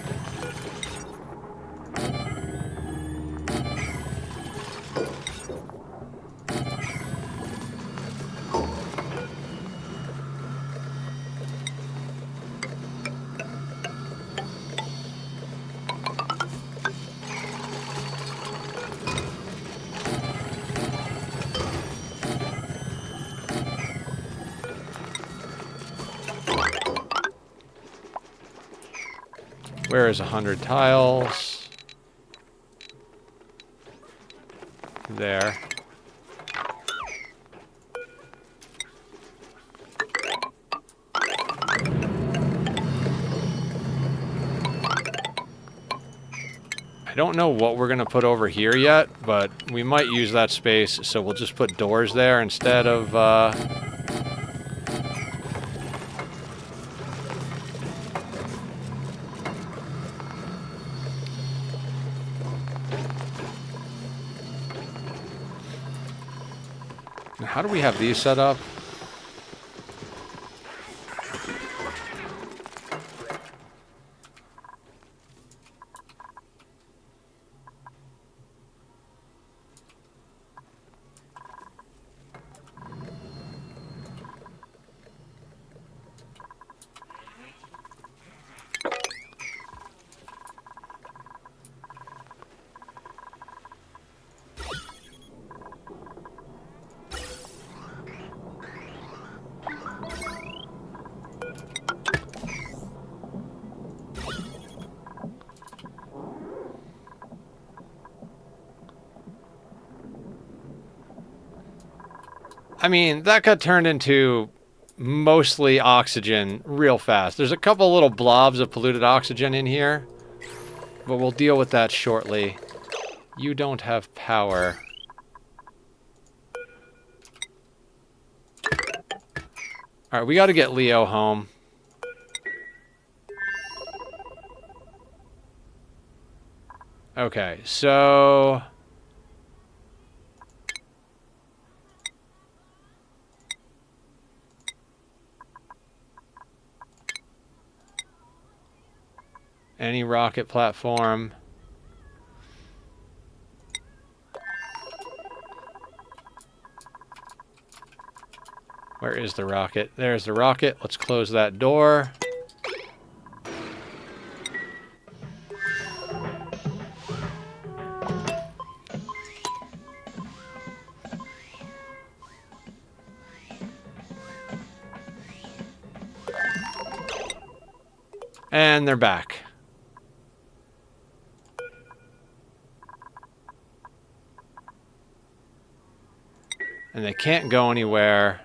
Where is 100 tiles? There. I don't know what we're going to put over here yet, but we might use that space, so we'll just put doors there instead of... How do we have these set up? I mean, that got turned into mostly oxygen real fast. There's a couple little blobs of polluted oxygen in here, but we'll deal with that shortly. You don't have power. Alright, we gotta get Leo home. Okay, so... Any rocket platform. Where is the rocket? There's the rocket. Let's close that door. And they're back. And they can't go anywhere.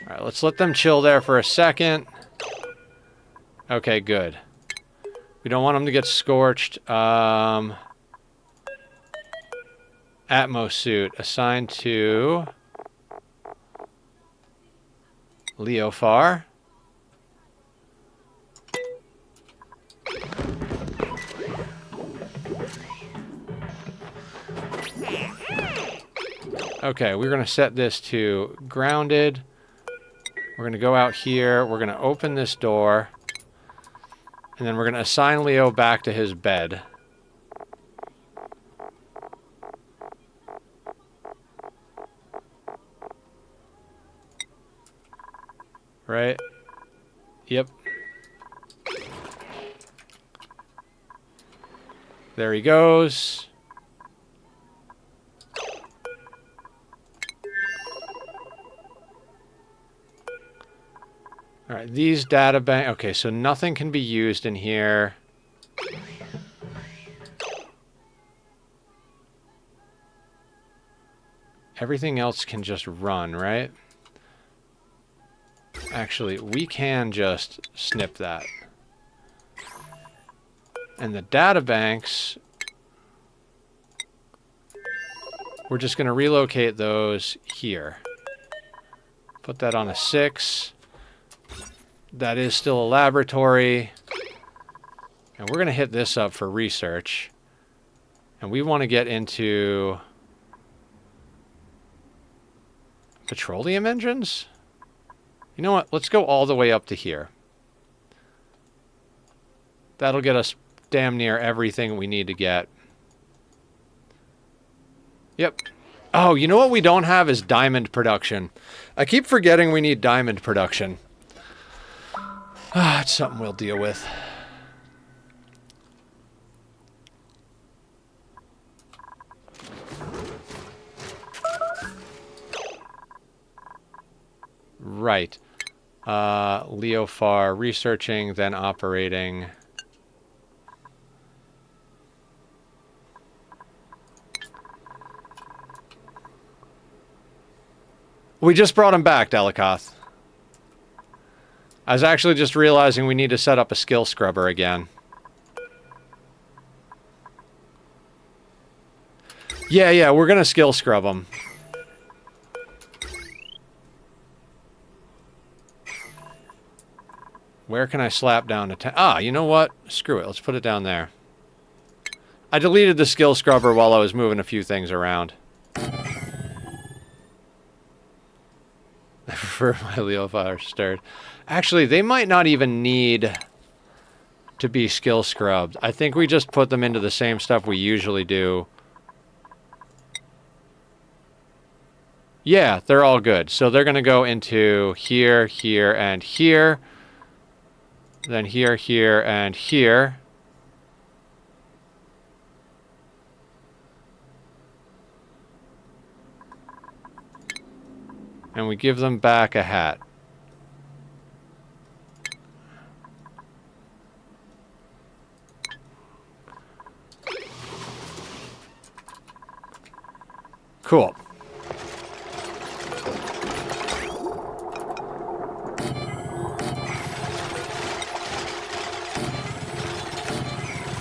Alright, let's let them chill there for a second. Okay, good. We don't want him to get scorched. Atmo suit assigned to Leofar. Okay, we're going to set this to grounded. We're going to go out here. We're going to open this door. And then we're going to assign Leo back to his bed. Right? Yep. There he goes. All right, these data bank. Okay, so nothing can be used in here. Everything else can just run, right? Actually, we can just snip that. And the data banks, we're just going to relocate those here. Put that on a 6. That is still a laboratory. And we're going to hit this up for research. And we want to get into petroleum engines? You know what? Let's go all the way up to here. That'll get us damn near everything we need to get. Yep. Oh, you know what we don't have is diamond production. I keep forgetting we need diamond production. Ah, it's something we'll deal with. Right. Leofar researching, then operating. We just brought him back, Delikoth. I was actually just realizing we need to set up a skill scrubber again. Yeah, we're going to skill scrub him. Where can I slap down a... Ah, you know what? Screw it. Let's put it down there. I deleted the skill scrubber while I was moving a few things around. I prefer my Leofar stirred. Actually, they might not even need to be skill scrubbed. I think we just put them into the same stuff we usually do. Yeah, they're all good. So they're going to go into here, here, and here. Then here, here, and here. And we give them back a hat. Cool.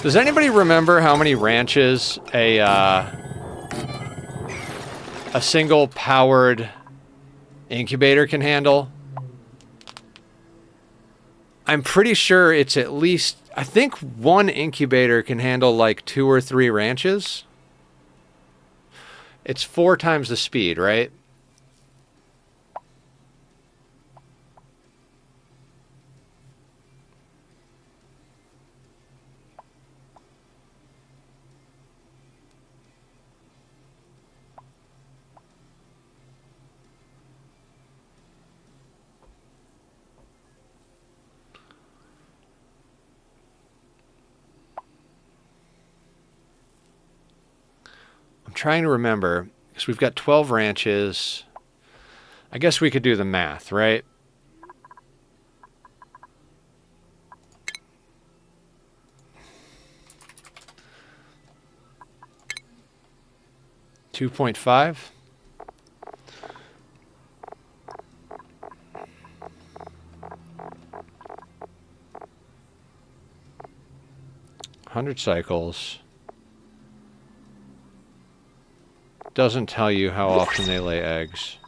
Does anybody remember how many ranches a single powered incubator can handle? I'm pretty sure it's at least... I think one incubator can handle like 2 or 3 ranches. It's 4 times the speed, right? Trying to remember, because we've got 12 ranches. I guess we could do the math, right? $2.5. 100 cycles. Doesn't tell you how often they lay eggs.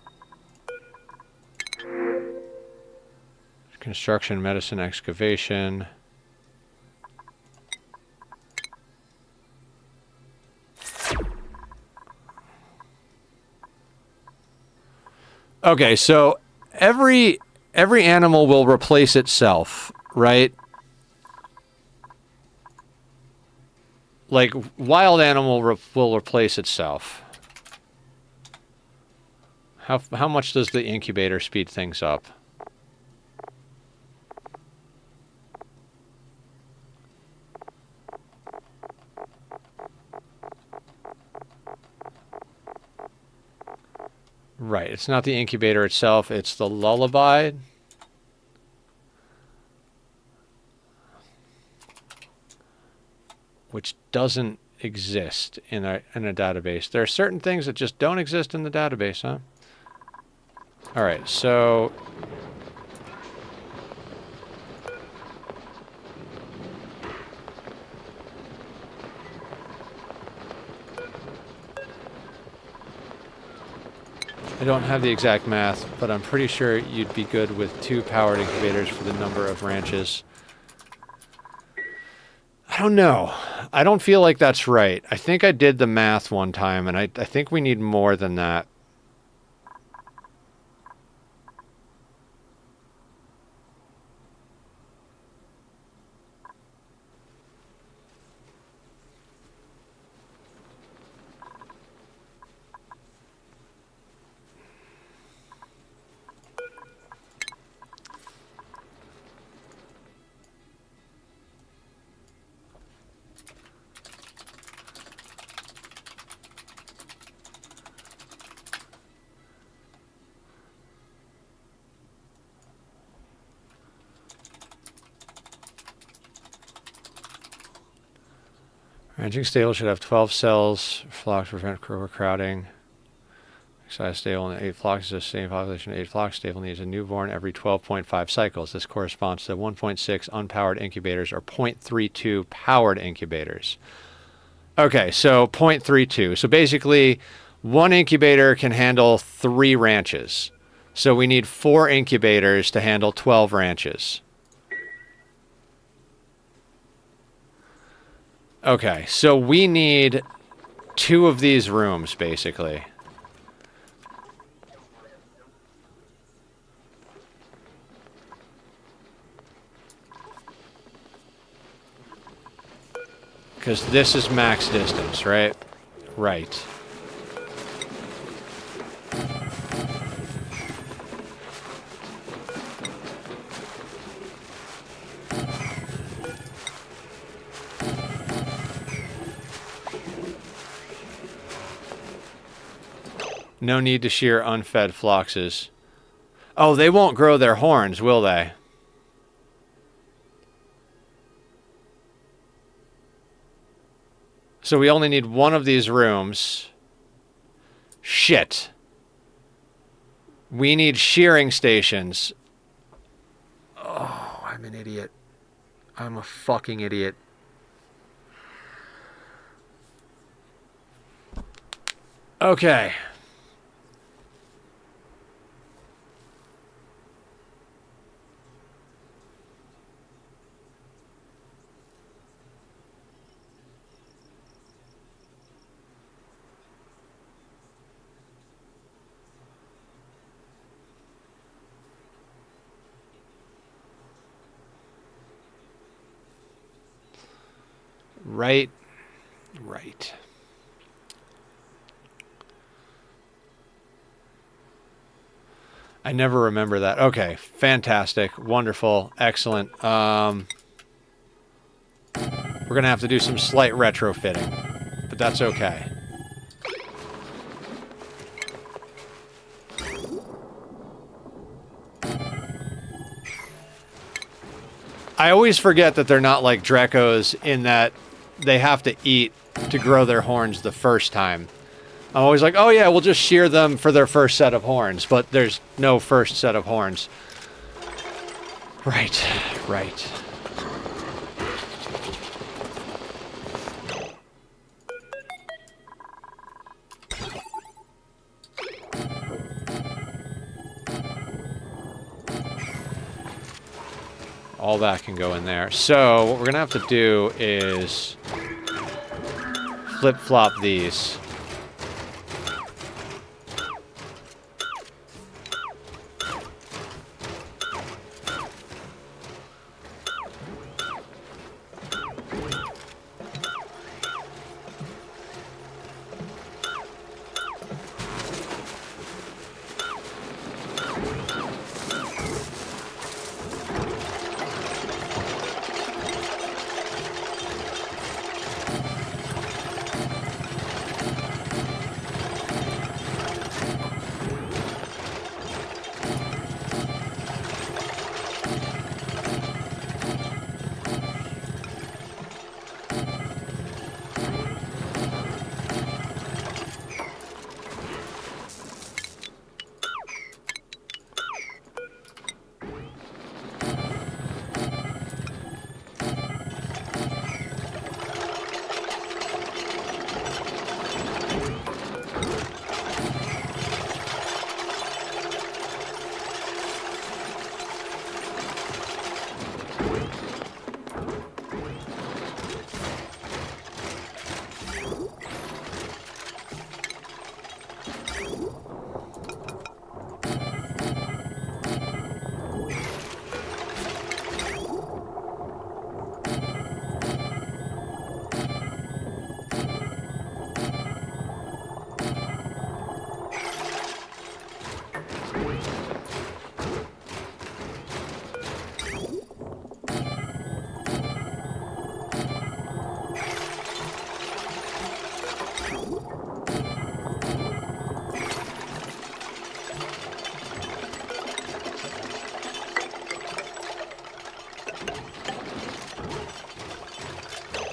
Construction, medicine, excavation. Okay, so every animal will replace itself, right? Like, wild animal will replace itself. How much does the incubator speed things up? Right, it's not the incubator itself, it's the lullaby. Which doesn't exist in a database. There are certain things that just don't exist in the database, huh? Alright, so... I don't have the exact math, but I'm pretty sure you'd be good with 2 powered incubators for the number of ranches. I don't know. I don't feel like that's right. I think I did the math one time, and I think we need more than that. Ranching stable should have 12 cells. Flox prevent overcrowding. Size stable and 8 flocks is the same population. 8 flocks stable needs a newborn every 12.5 cycles. This corresponds to 1.6 unpowered incubators or 0.32 powered incubators. Okay, so 0.32. So basically, one incubator can handle 3 ranches. So we need 4 incubators to handle 12 ranches. Okay, so we need 2 of these rooms, basically. Because this is max distance, right? Right. No need to shear unfed floxes. Oh, they won't grow their horns, will they? So we only need 1 of these rooms. Shit. We need shearing stations. Oh, I'm an idiot. I'm a fucking idiot. Okay. Right. Right. I never remember that. Okay. Fantastic. Wonderful. Excellent. We're going to have to do some slight retrofitting, but that's okay. I always forget that they're not like Drecos in that they have to eat to grow their horns the first time. I'm always like, oh yeah, we'll just shear them for their first set of horns, but there's no first set of horns. Right, right. all that can go in there. So what we're going to have to do is flip-flop these.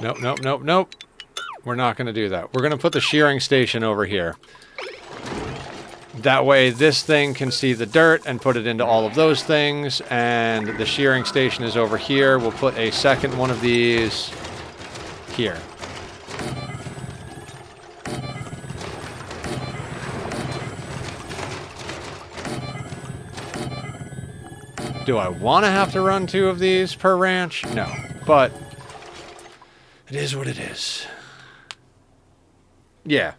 Nope, nope, nope, nope. We're not going to do that. We're going to put the shearing station over here. That way this thing can see the dirt and put it into all of those things, and the shearing station is over here. We'll put a second one of these here. Do I want to have to run 2 of these per ranch? No, but it is what it is. Yeah.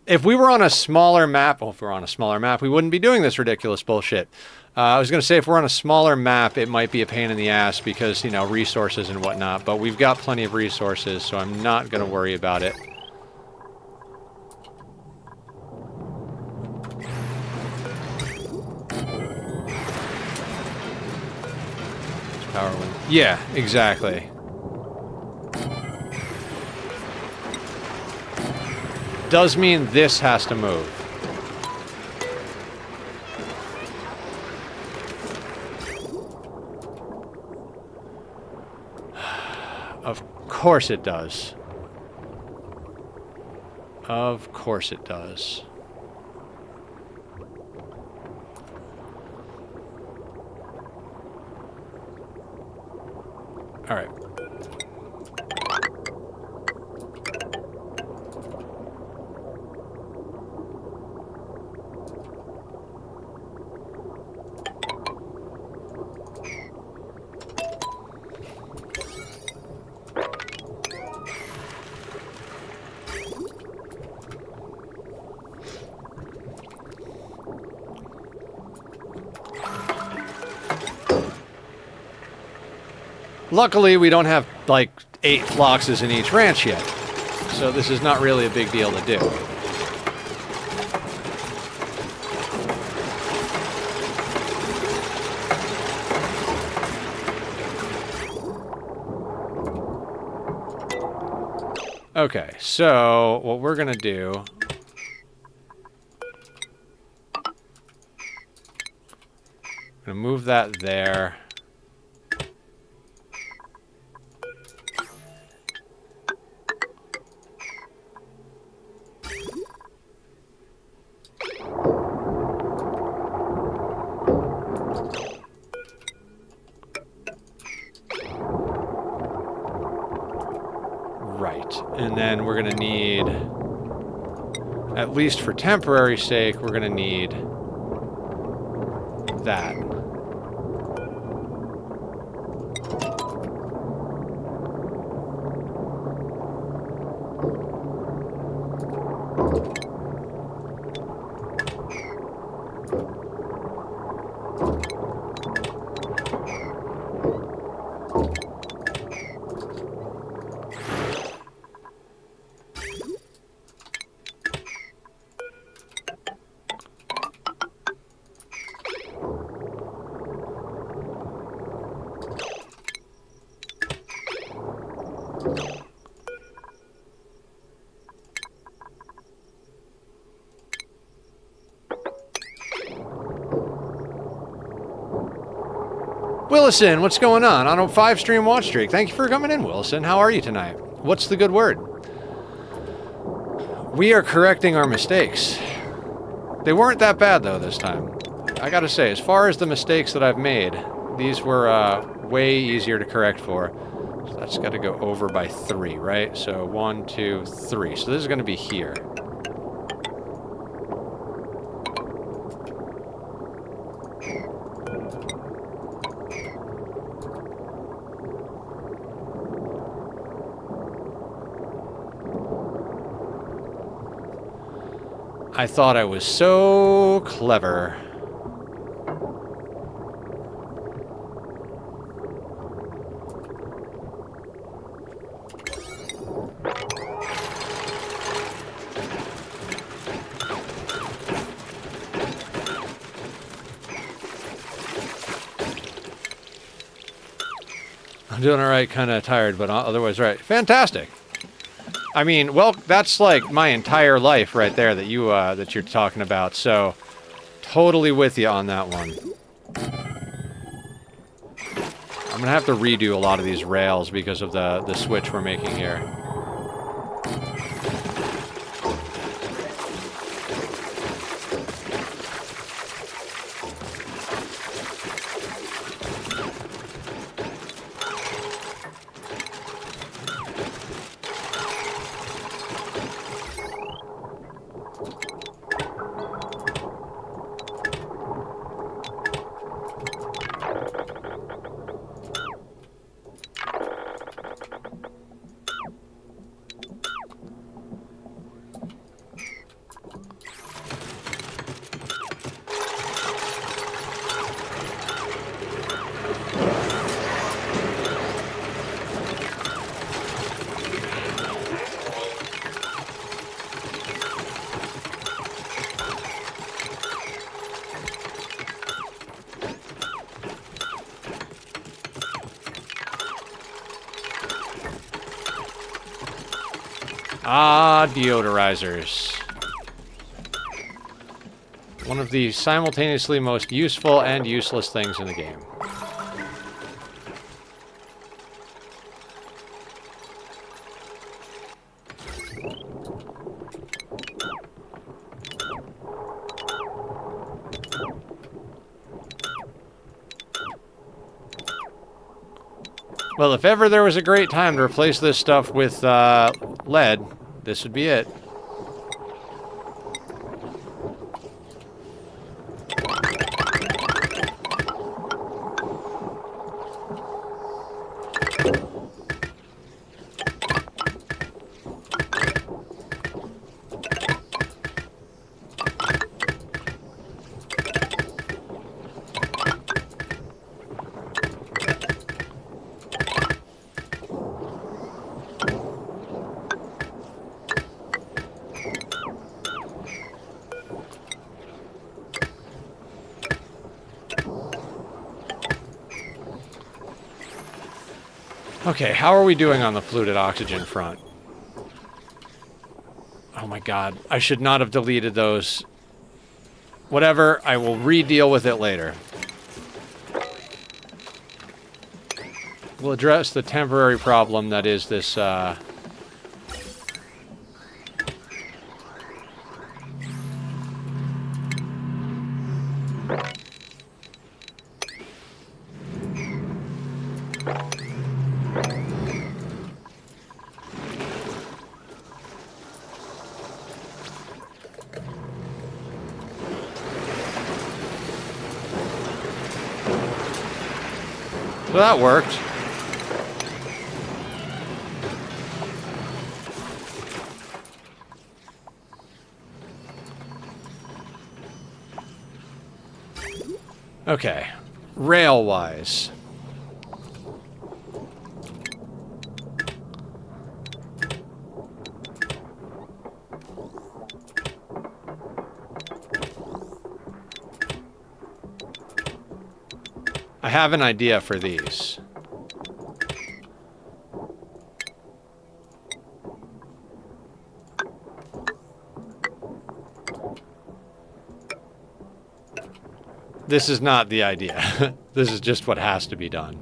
If we were on a smaller map, well, if we were on a smaller map, we wouldn't be doing this ridiculous bullshit. I was going to say if we're on a smaller map, it might be a pain in the ass because, you know, resources and whatnot, but we've got plenty of resources, so I'm not going to worry about it. Power wind. Yeah, exactly. Does mean this has to move. Of course it does. Of course it does. All right. Luckily, we don't have, like, 8 Floxes in each ranch yet, so this is not really a big deal to do. Okay, so what we're gonna do... I'm gonna move that there. And then we're going to need, at least for temporary sake, we're going to need that. Willison, what's going on a 5-stream watch streak? Thank you for coming in, Willison. How are you tonight? What's the good word? We are correcting our mistakes. They weren't that bad, though, this time. I gotta say, as far as the mistakes that I've made, these were way easier to correct for. So that's got to go over by 3, right? So 1, 2, 3. So this is going to be here. I thought I was so clever. I'm doing all right, kind of tired, but otherwise right. Fantastic. I mean, well, that's like my entire life right there that you're talking about. So, totally with you on that one. I'm gonna have to redo a lot of these rails because of the switch we're making here. Ah, deodorizers. One of the simultaneously most useful and useless things in the game. Well, if ever there was a great time to replace this stuff with lead, this would be it. Okay, how are we doing on the fluted oxygen front? Oh my god, I should not have deleted those. Whatever, I will re-deal with it later. We'll address the temporary problem that is this, So that worked. Okay, rail-wise. I have an idea for these. This is not the idea. This is just what has to be done.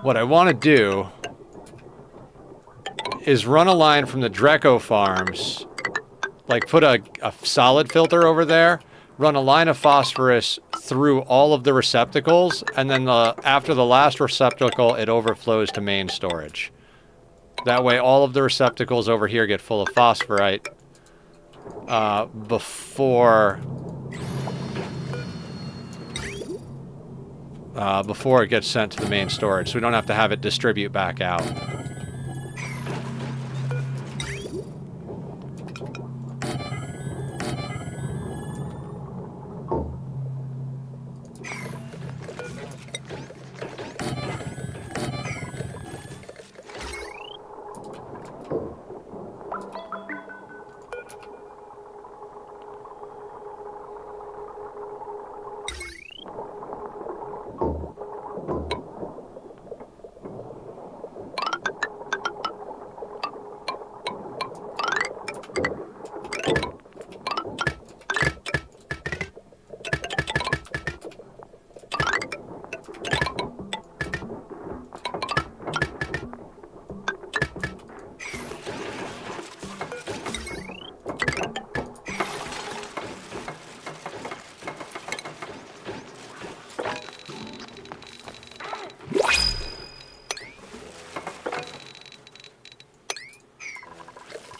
What I want to do is run a line from the Dreco farms, like put a solid filter over there, run a line of phosphorus through all of the receptacles, and then after the last receptacle, it overflows to main storage. That way all of the receptacles over here get full of phosphorite before it gets sent to the main storage, so we don't have to have it distribute back out.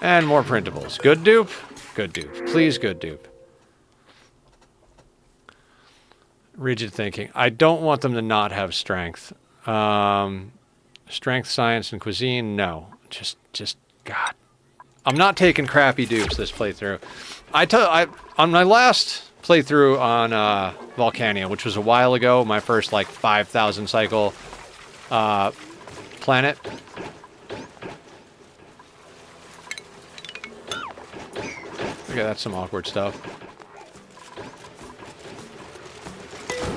And more printables. Good dupe? Good dupe. Please, good dupe. Rigid thinking. I don't want them to not have strength. Strength, science, and cuisine? No. Just, God. I'm not taking crappy dupes this playthrough. On my last playthrough on Volcanea, which was a while ago, my first, like, 5,000 cycle planet. Okay, that's some awkward stuff.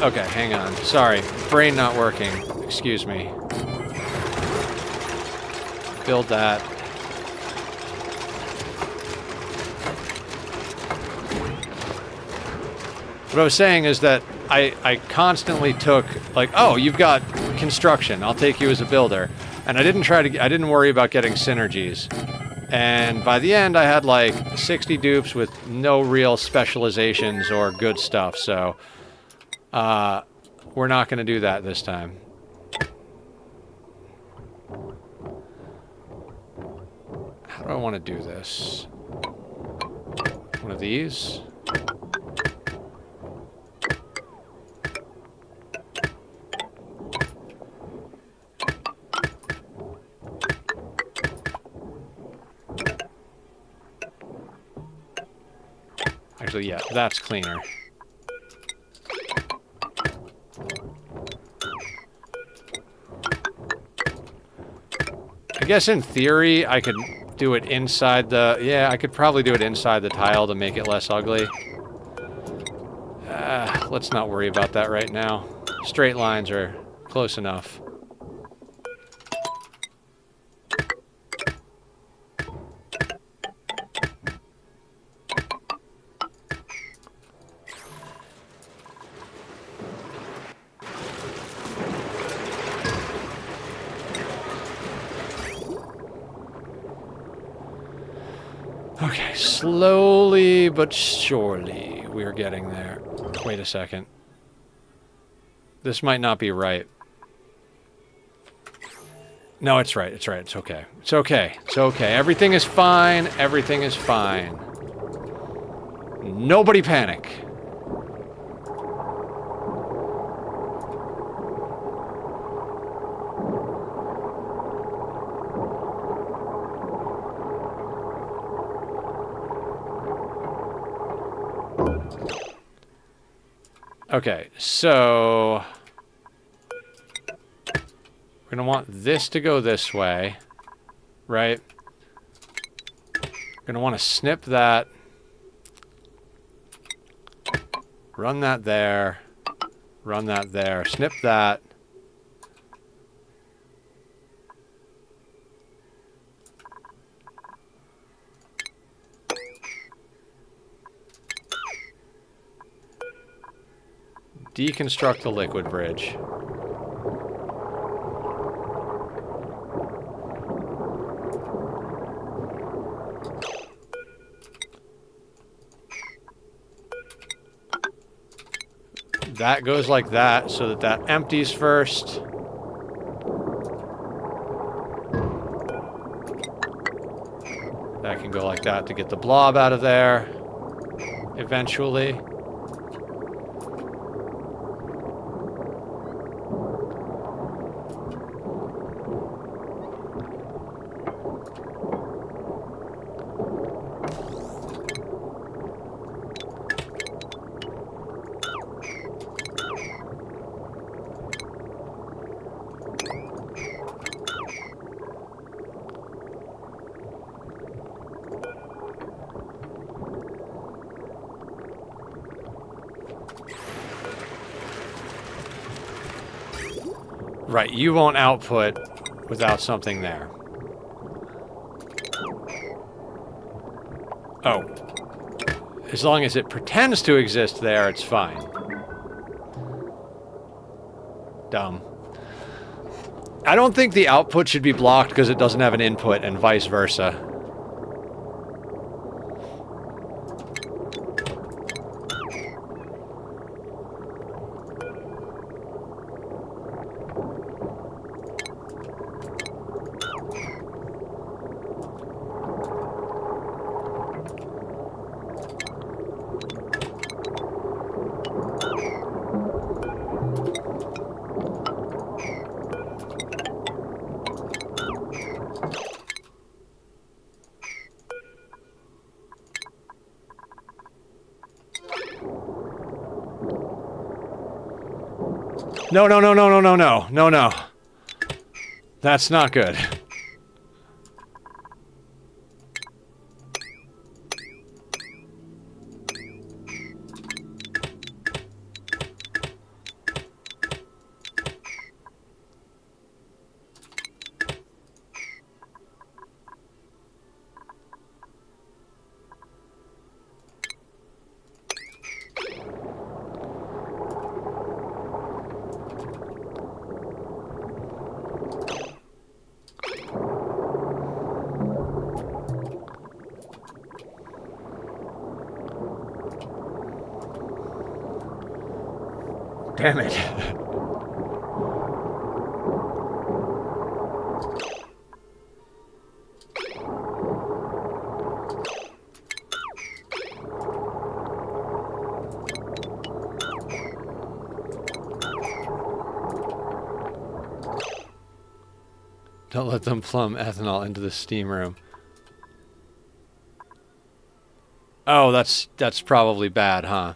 Okay, hang on. Sorry. Brain not working. Excuse me. Build that. What I was saying is that I constantly took, like, oh, you've got construction. I'll take you as a builder. And I didn't worry about getting synergies. And by the end, I had like 60 dupes with no real specializations or good stuff. So we're not going to do that this time. How do I want to do this? One of these? Actually, yeah, that's cleaner. I guess in theory, I could do it inside the... Yeah, I could probably do it inside the tile to make it less ugly. Let's not worry about that right now. Straight lines are close enough. Okay, slowly but surely we're getting there. Wait a second. This might not be right. No, it's right. It's right. It's okay. It's okay. It's okay. Everything is fine. Everything is fine. Nobody panic. Okay, so we're going to want this to go this way, right? We're going to want to snip that, run that there, snip that. Deconstruct the liquid bridge. That goes like that, so that that empties first. That can go like that to get the blob out of there, eventually. Right, you won't output without something there. Oh. As long as it pretends to exist there, it's fine. Dumb. I don't think the output should be blocked because it doesn't have an input, and vice versa. No, no, no, no, no, no, no, no, no. That's not good. Damn it. Don't let them plumb ethanol into the steam room. Oh, that's probably bad, huh?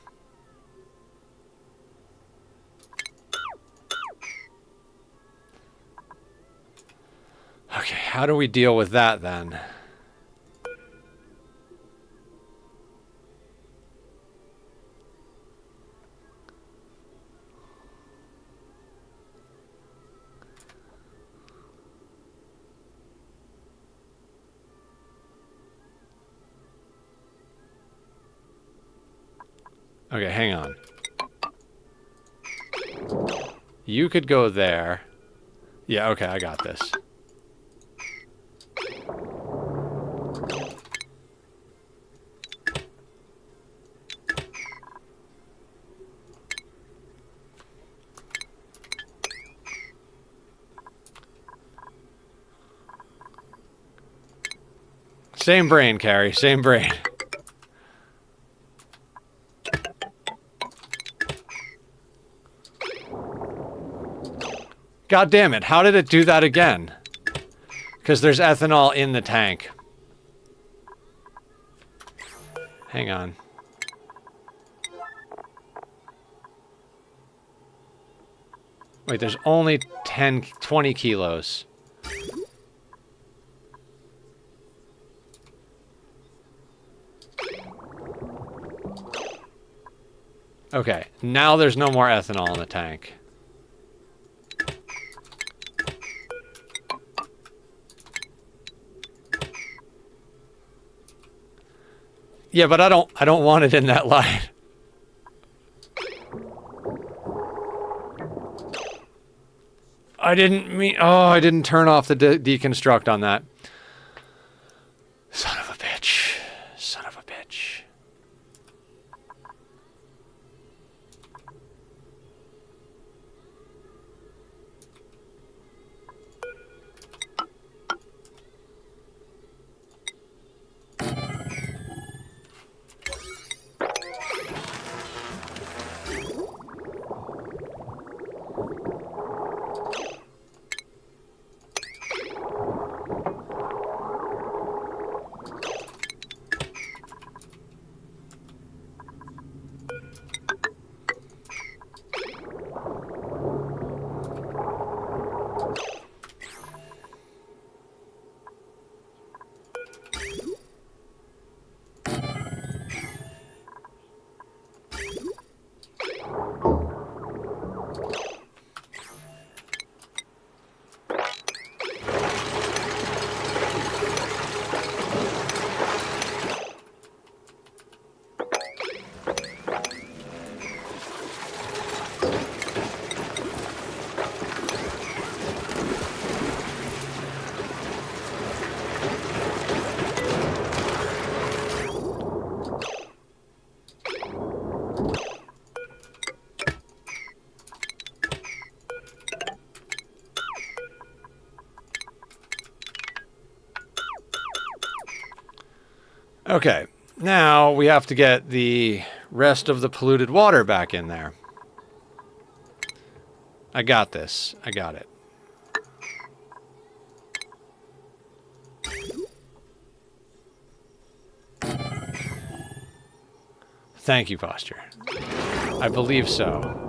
Okay, how do we deal with that then? Okay, hang on. You could go there. Yeah, okay, I got this. Same brain, Carrie. Same brain. God damn it. How did it do that again? Because there's ethanol in the tank. Hang on. Wait, there's only 20 kilos. Okay, now there's no more ethanol in the tank. Yeah, but I don't want it in that line. I didn't mean... Oh, I didn't turn off the deconstruct on that. Son of a bitch. Son of a bitch. Okay, now we have to get the rest of the polluted water back in there. I got this. I got it. Thank you, Posture. I believe so.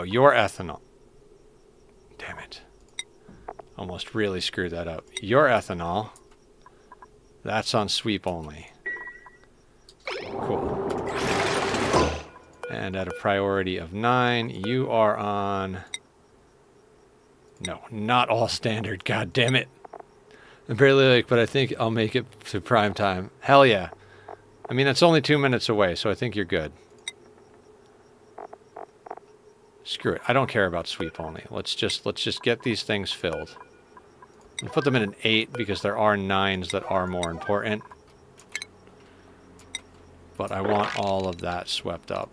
Your ethanol. Damn it. Almost really screwed that up. Your ethanol. That's on sweep only. Cool. And at a priority of 9, you are on... No, not all standard. God damn it. I'm barely late, but I think I'll make it to prime time. Hell yeah. I mean, it's only 2 minutes away, so I think you're good. Screw it. I don't care about sweep only. Let's just get these things filled. I'll put them in an 8 because there are 9s that are more important. But I want all of that swept up.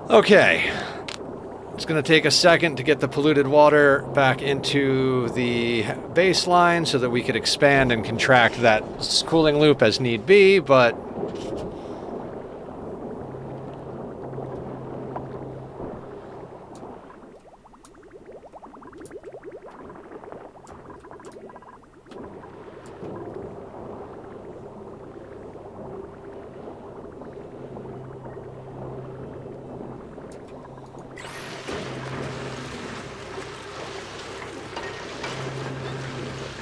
Okay, it's going to take a second to get the polluted water back into the baseline so that we could expand and contract that cooling loop as need be, but...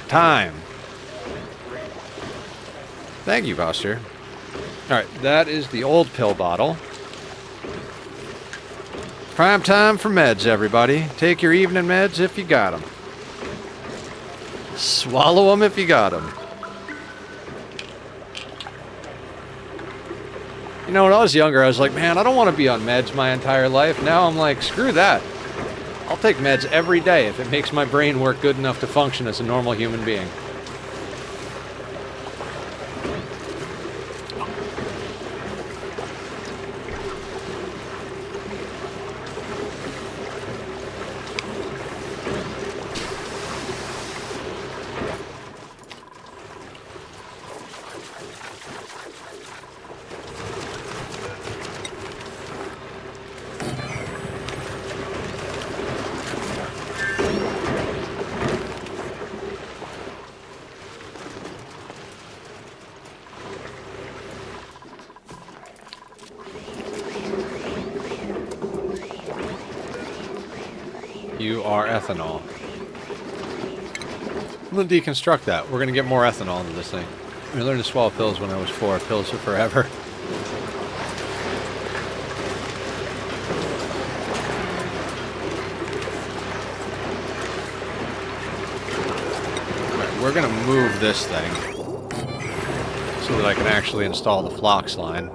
Time. Thank you, Buster. Alright, that is the old pill bottle. Prime time for meds, everybody. Take your evening meds if you got them. Swallow them if you got them. You know, when I was younger, I was like, man, I don't want to be on meds my entire life. Now I'm like, screw that. I'll take meds every day if it makes my brain work good enough to function as a normal human being. You are ethanol. I'm going to deconstruct that. We're going to get more ethanol into this thing. I learned to swallow pills when I was 4. Pills are forever. Right, we're going to move this thing so that I can actually install the Flox line.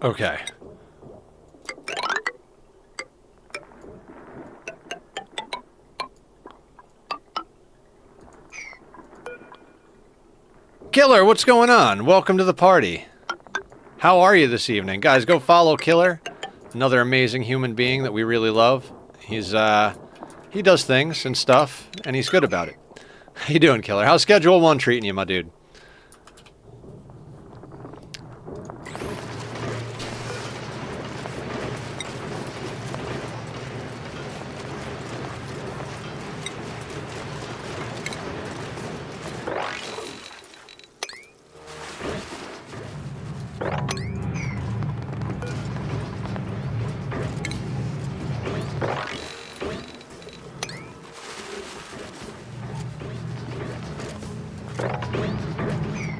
Okay. Killer, what's going on? Welcome to the party. How are you this evening? Guys, go follow Killer. Another amazing human being that we really love. He's, he does things and stuff, and he's good about it. How you doing, Killer? How's Schedule 1 treating you, my dude?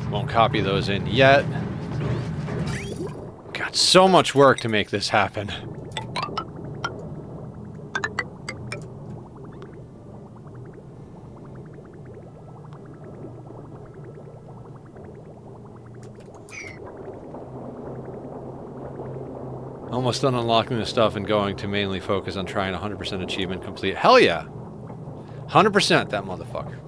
Won't copy those in yet. Got so much work to make this happen. Almost done unlocking the stuff and going to mainly focus on trying 100% achievement complete. Hell yeah! 100% that motherfucker.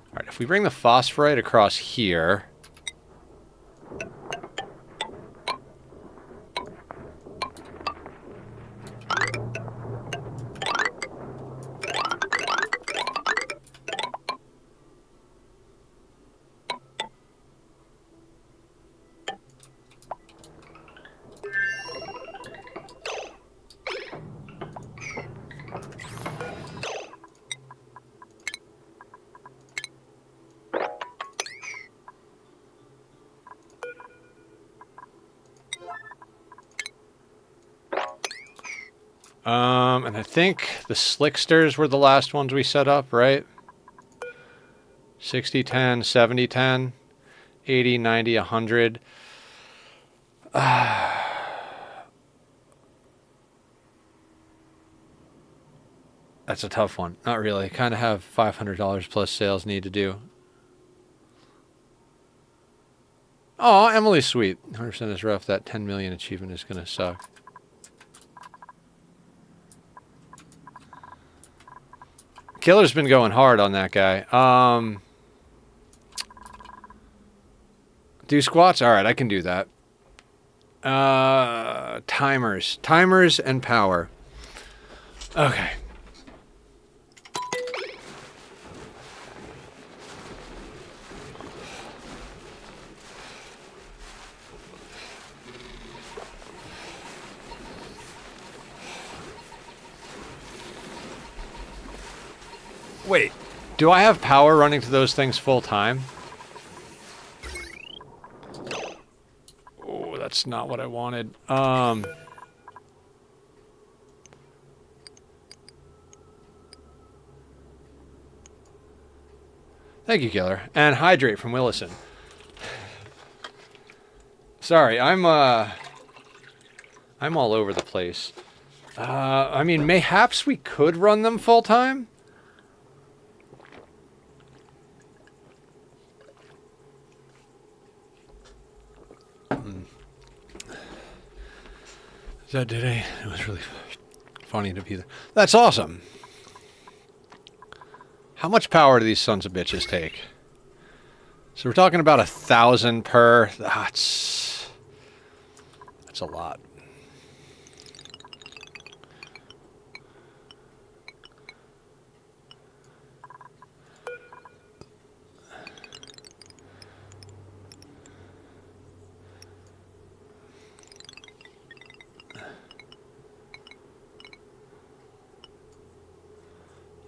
Alright, if we bring the phosphorite across here... And I think the Slicksters were the last ones we set up, right? 60, 10, 70, 10, 80, 90, 100. That's a tough one. Not really. Kind of have $500 plus sales need to do. Oh, Emily's sweet. 100% is rough. That 10 million achievement is going to suck. Killer's been going hard on that guy. Do squats? All right, I can do that. Timers. Timers and power. Okay. Wait, do I have power running to those things full time? Oh, that's not what I wanted. Thank you, Killer. And Hydrate from Willison. Sorry, I'm all over the place. I mean, mayhaps we could run them full time. Is that today? It was really funny to be there. That's awesome. How much power do these sons of bitches take? So we're talking about 1,000 per. That's a lot.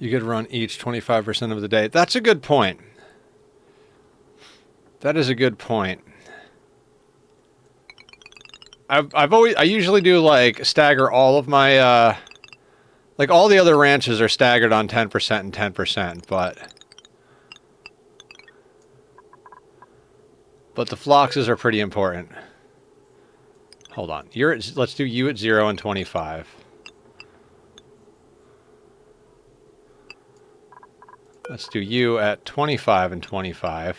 You could run each 25% of the day. That's a good point. That is a good point. I usually do like stagger all of my like all the other ranches are staggered on 10% and 10%, but the Floxes are pretty important. Hold on. Let's do you at 0 and 25. Let's do you at 25 and 25.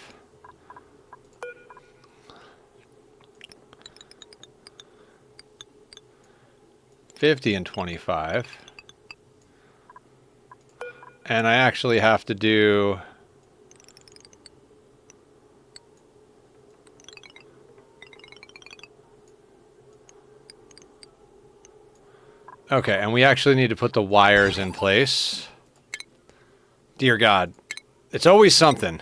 $50 and 25. And I actually have to do... Okay, and we actually need to put the wires in place. Dear God, it's always something.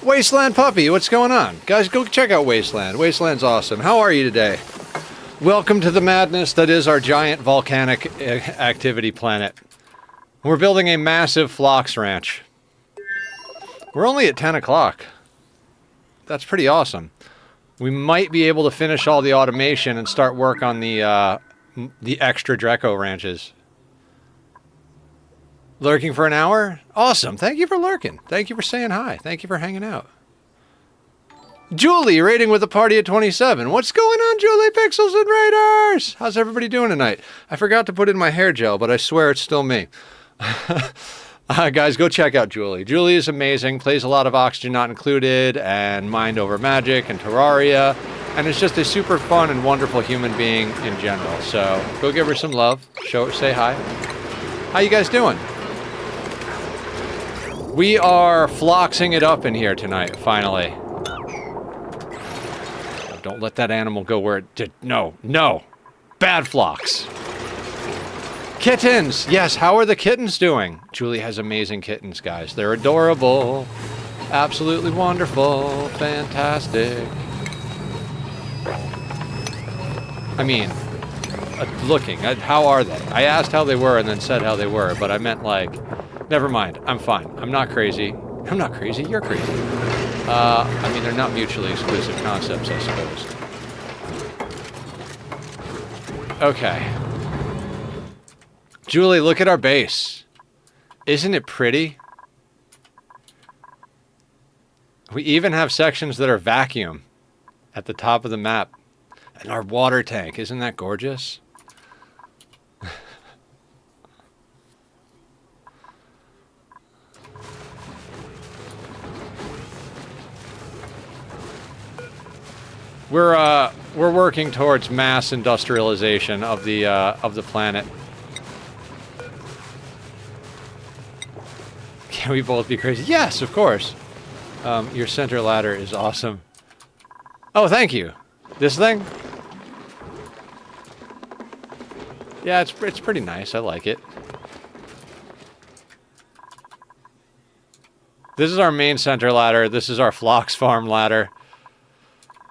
Wasteland Puppy, what's going on? Guys, go check out Wasteland. Wasteland's awesome. How are you today? Welcome to the madness that is our giant volcanic activity planet. We're building a massive Flox ranch. We're only at 10 o'clock. That's pretty awesome. We might be able to finish all the automation and start work on the extra Dreco ranches. Lurking for an hour? Awesome. Thank you for lurking. Thank you for saying hi. Thank you for hanging out. Julie, rating with a party at 27. What's going on, Julie? Pixels and Radars! How's everybody doing tonight? I forgot to put in my hair gel, but I swear it's still me. Guys, go check out Julie. Julie is amazing, plays a lot of Oxygen Not Included and Mind Over Magic and Terraria, and is just a super fun and wonderful human being in general. So go give her some love. Say hi. How you guys doing? We are floxing it up in here tonight, finally. Don't let that animal go where it did. No, no. Bad Flox. Kittens! Yes, how are the kittens doing? Julie has amazing kittens, guys. They're adorable. Absolutely wonderful. Fantastic. I mean, looking. How are they? I asked how they were and then said how they were, but I meant like, Never mind. I'm fine. I'm not crazy. I'm not crazy. You're crazy. I mean, they're not mutually exclusive concepts, I suppose. Okay. Julie, look at our base. Isn't it pretty? We even have sections that are vacuum at the top of the map. And our water tank. Isn't that gorgeous? We're working towards mass industrialization of the planet. Can we both be crazy? Yes, of course. Your center ladder is awesome. Oh, thank you. This thing? Yeah, it's pretty nice. I like it. This is our main center ladder. This is our Flox farm ladder.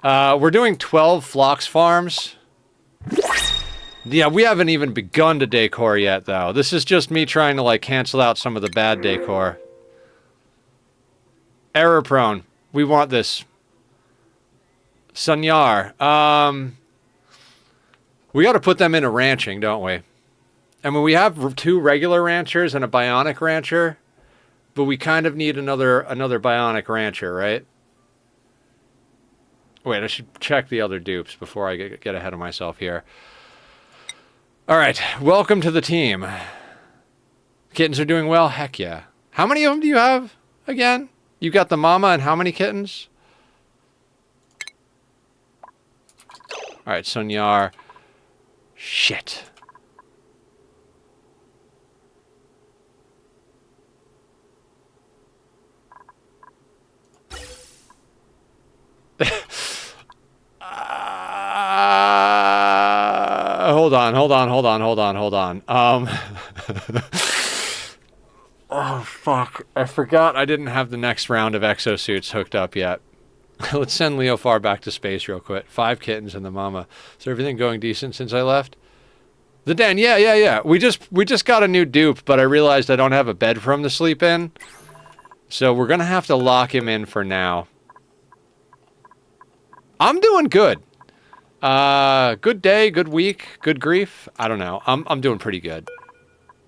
We're doing 12 Flox farms. Yeah, we haven't even begun to decor yet, though. This is just me trying to, like, cancel out some of the bad decor. Error prone. We want this. Sunyar. We got to put them into ranching, don't we? I mean, we have 2 regular ranchers and a bionic rancher, but we kind of need another bionic rancher, right? Wait, I should check the other dupes before I get ahead of myself here. All right, welcome to the team. Kittens are doing well? Heck yeah. How many of them do you have again? You got the mama and how many kittens? All right, Sunyar. Shit. Hold on. Oh, fuck. I forgot I didn't have the next round of exosuits hooked up yet. Let's send Leofar back to space real quick. 5 kittens and the mama. Is everything going decent since I left? The den, yeah. We just got a new dupe, but I realized I don't have a bed for him to sleep in. So we're gonna have to lock him in for now. I'm doing good. Good day, good week, good grief. I don't know. I'm doing pretty good.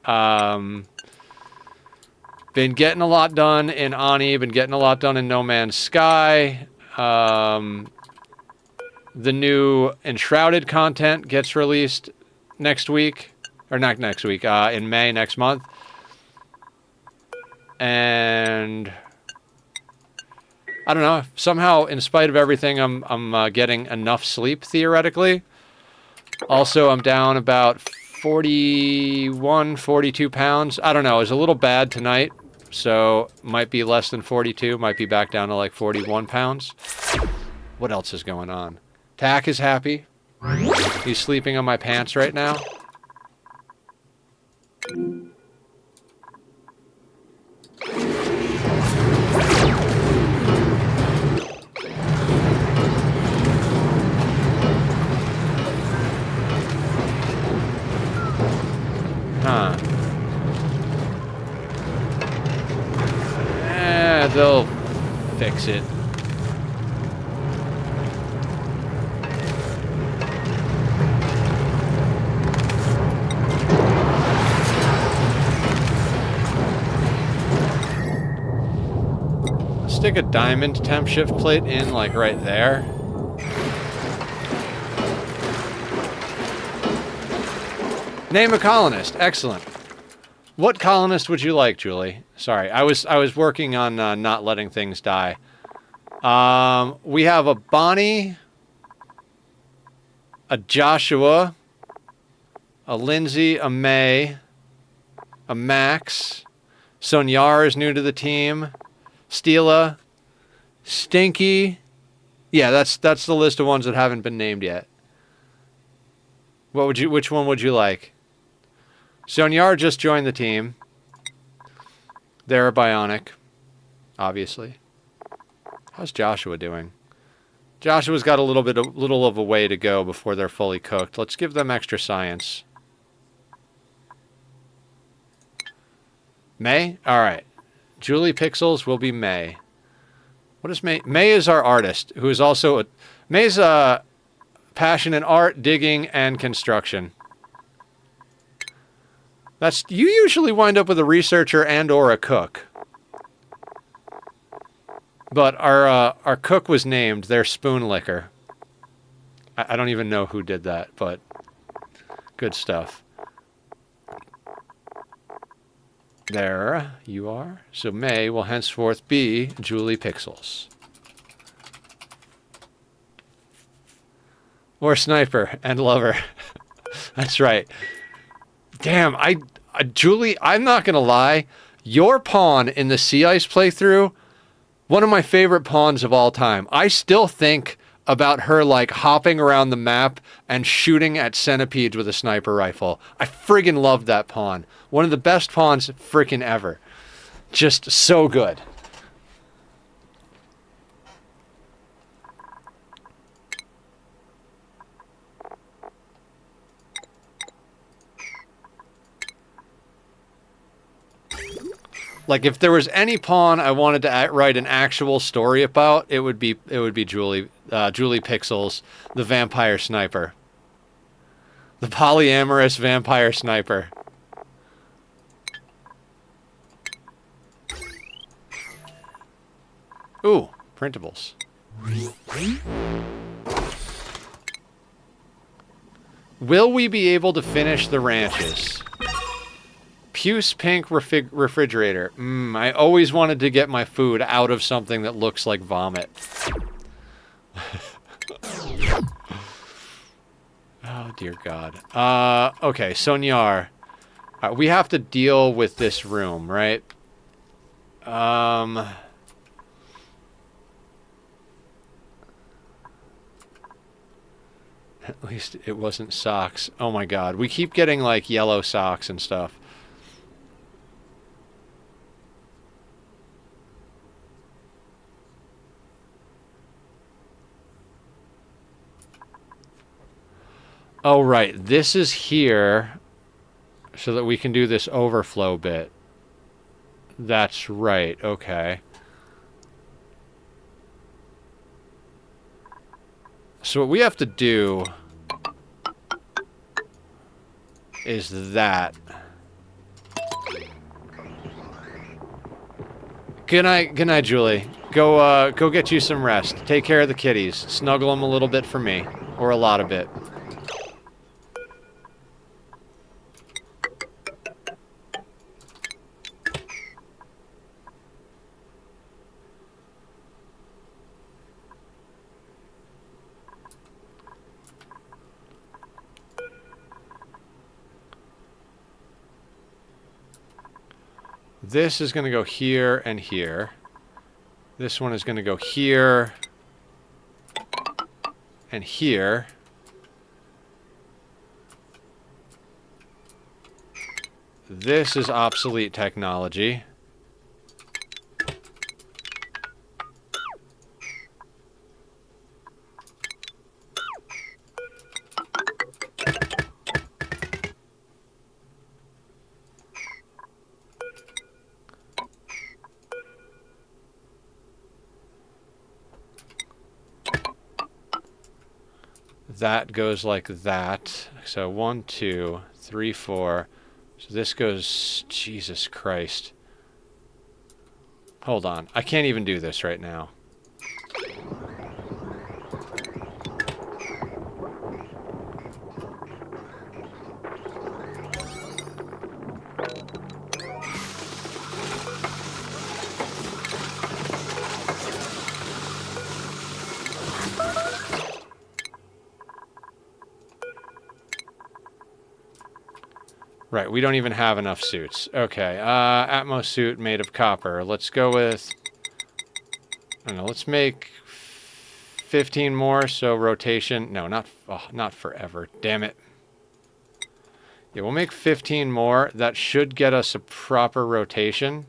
Been getting a lot done in Ani. Been getting a lot done in No Man's Sky. The new Enshrouded content gets released next week, or not next week. In May next month. And I don't know. Somehow, in spite of everything, I'm getting enough sleep theoretically. Also, I'm down about 41, 42 pounds. I don't know. It was a little bad tonight, so might be less than 42. Might be back down to like 41 pounds. What else is going on? Tack is happy. He's sleeping on my pants right now. Huh. They'll fix it. Stick a diamond temp shift plate in, like, right there. Name a colonist. Excellent. What colonist would you like, Julie? Sorry, I was working on not letting things die. We have a Bonnie, a Joshua, a Lindsay, a May, a Max. Sonyar is new to the team. Steela, Stinky. Yeah, that's the list of ones that haven't been named yet. Which one would you like? Sonyar just joined the team. They're a Bionic, obviously. How's Joshua doing? Joshua's got a little of a way to go before they're fully cooked. Let's give them extra science. May? All right. Julie Pixels will be May. What is May? May is our artist, who is also... May's passion in art, digging, and construction. You usually wind up with a researcher and or a cook. But our cook was named their spoon licker. I don't even know who did that, but good stuff. There you are. So May will henceforth be Julie Pixels. Or Sniper and Lover. That's right. Damn, Julie, I'm not going to lie. Your pawn in the Sea Ice playthrough, one of my favorite pawns of all time. I still think about her, like, hopping around the map and shooting at centipedes with a sniper rifle. I friggin' loved that pawn. One of the best pawns friggin' ever. Just so good. Like, if there was any pawn I wanted to write an actual story about, it would be Julie Pixels, the vampire sniper, the polyamorous vampire sniper. Ooh, printables. Will we be able to finish the ranches? Puce pink refrigerator. I always wanted to get my food out of something that looks like vomit. Oh, dear God. Okay, Sonyar. We have to deal with this room, right? At least it wasn't socks. Oh my God. We keep getting, like, yellow socks and stuff. Oh, right. This is here so that we can do this overflow bit. That's right. Okay. So what we have to do is that. Good night, Julie. Go get you some rest. Take care of the kitties. Snuggle them a little bit for me. Or a lot of it. This is going to go here and here. This one is going to go here and here. This is obsolete technology. That goes like that. So 1, 2, 3, 4. So this goes... Jesus Christ. Hold on. I can't even do this right now. Right, we don't even have enough suits. Okay, Atmos suit made of copper. Let's go with... I don't know, let's make 15 more, so rotation... No, not forever. Damn it. Yeah, we'll make 15 more. That should get us a proper rotation.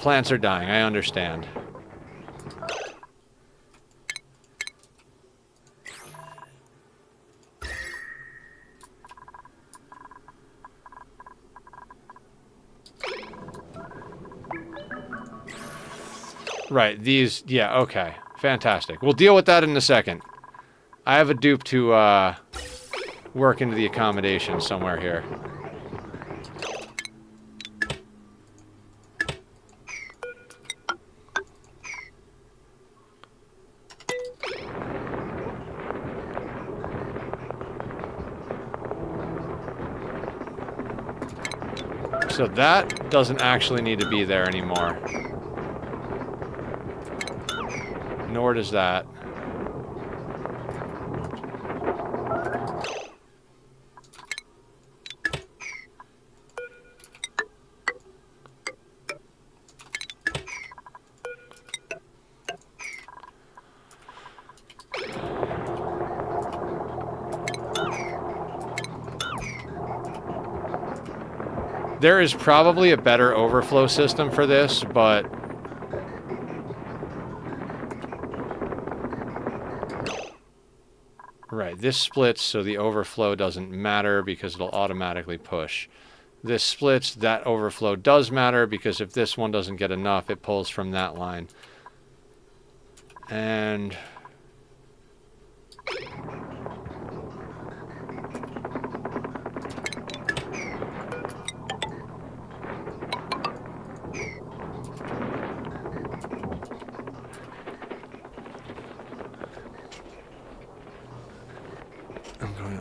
plants are dying. I understand. Right, these... Yeah, okay. Fantastic. We'll deal with that in a second. I have a dupe to work into the accommodation somewhere here. So that doesn't actually need to be there anymore. Nor does that. There is probably a better overflow system for this, but... Right, this splits so the overflow doesn't matter because it'll automatically push. This splits, that overflow does matter because if this one doesn't get enough, it pulls from that line. And...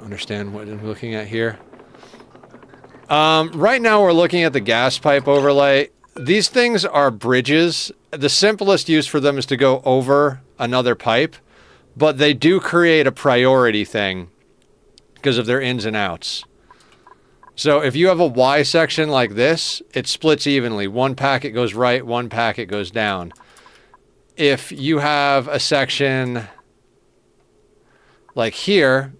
understand what I'm looking at here. Right now we're looking at the gas pipe overlay. These things are bridges. The simplest use for them is to go over another pipe, but they do create a priority thing because of their ins and outs. So if you have a Y section like this, it splits evenly. One packet goes right, one packet goes down. If you have a section like here,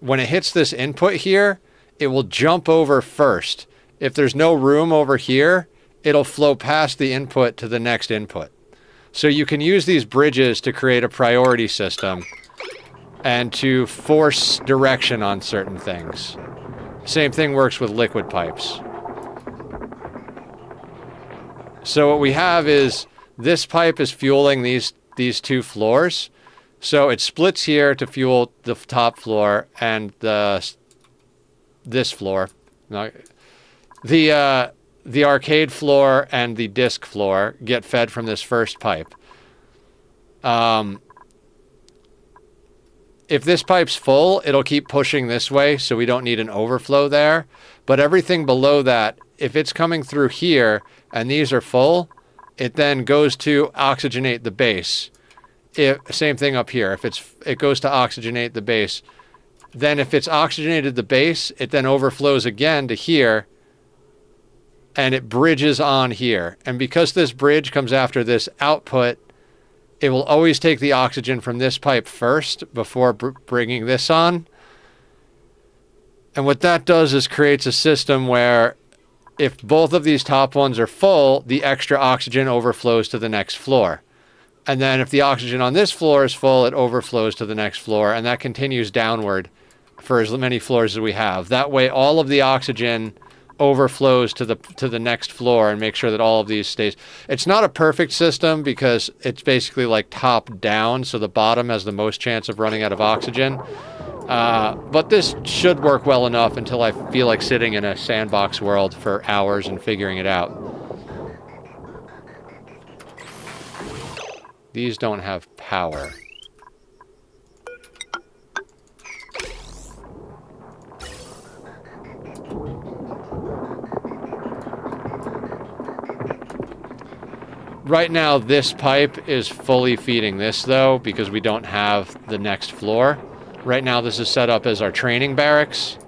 when it hits this input here, it will jump over first. If there's no room over here, it'll flow past the input to the next input. So you can use these bridges to create a priority system and to force direction on certain things. Same thing works with liquid pipes. So what we have is this pipe is fueling these two floors. So it splits here to fuel the top floor and this floor. The arcade floor and the disc floor get fed from this first pipe. If this pipe's full, it'll keep pushing this way, so we don't need an overflow there. But everything below that, if it's coming through here and these are full, it then goes to oxygenate the base. Same thing up here. If it goes to oxygenate the base, then if it's oxygenated the base, it then overflows again to here, and it bridges on here. And because this bridge comes after this output, it will always take the oxygen from this pipe first before bringing this on. And what that does is creates a system where if both of these top ones are full, the extra oxygen overflows to the next floor. And then if the oxygen on this floor is full, it overflows to the next floor, and that continues downward for as many floors as we have. That way, all of the oxygen overflows to the next floor and make sure that all of these stays. It's not a perfect system because it's basically like top down, so the bottom has the most chance of running out of oxygen. But this should work well enough until I feel like sitting in a sandbox world for hours and figuring it out. These don't have power. Right now, this pipe is fully feeding this, though, because we don't have the next floor. Right now, this is set up as our training barracks.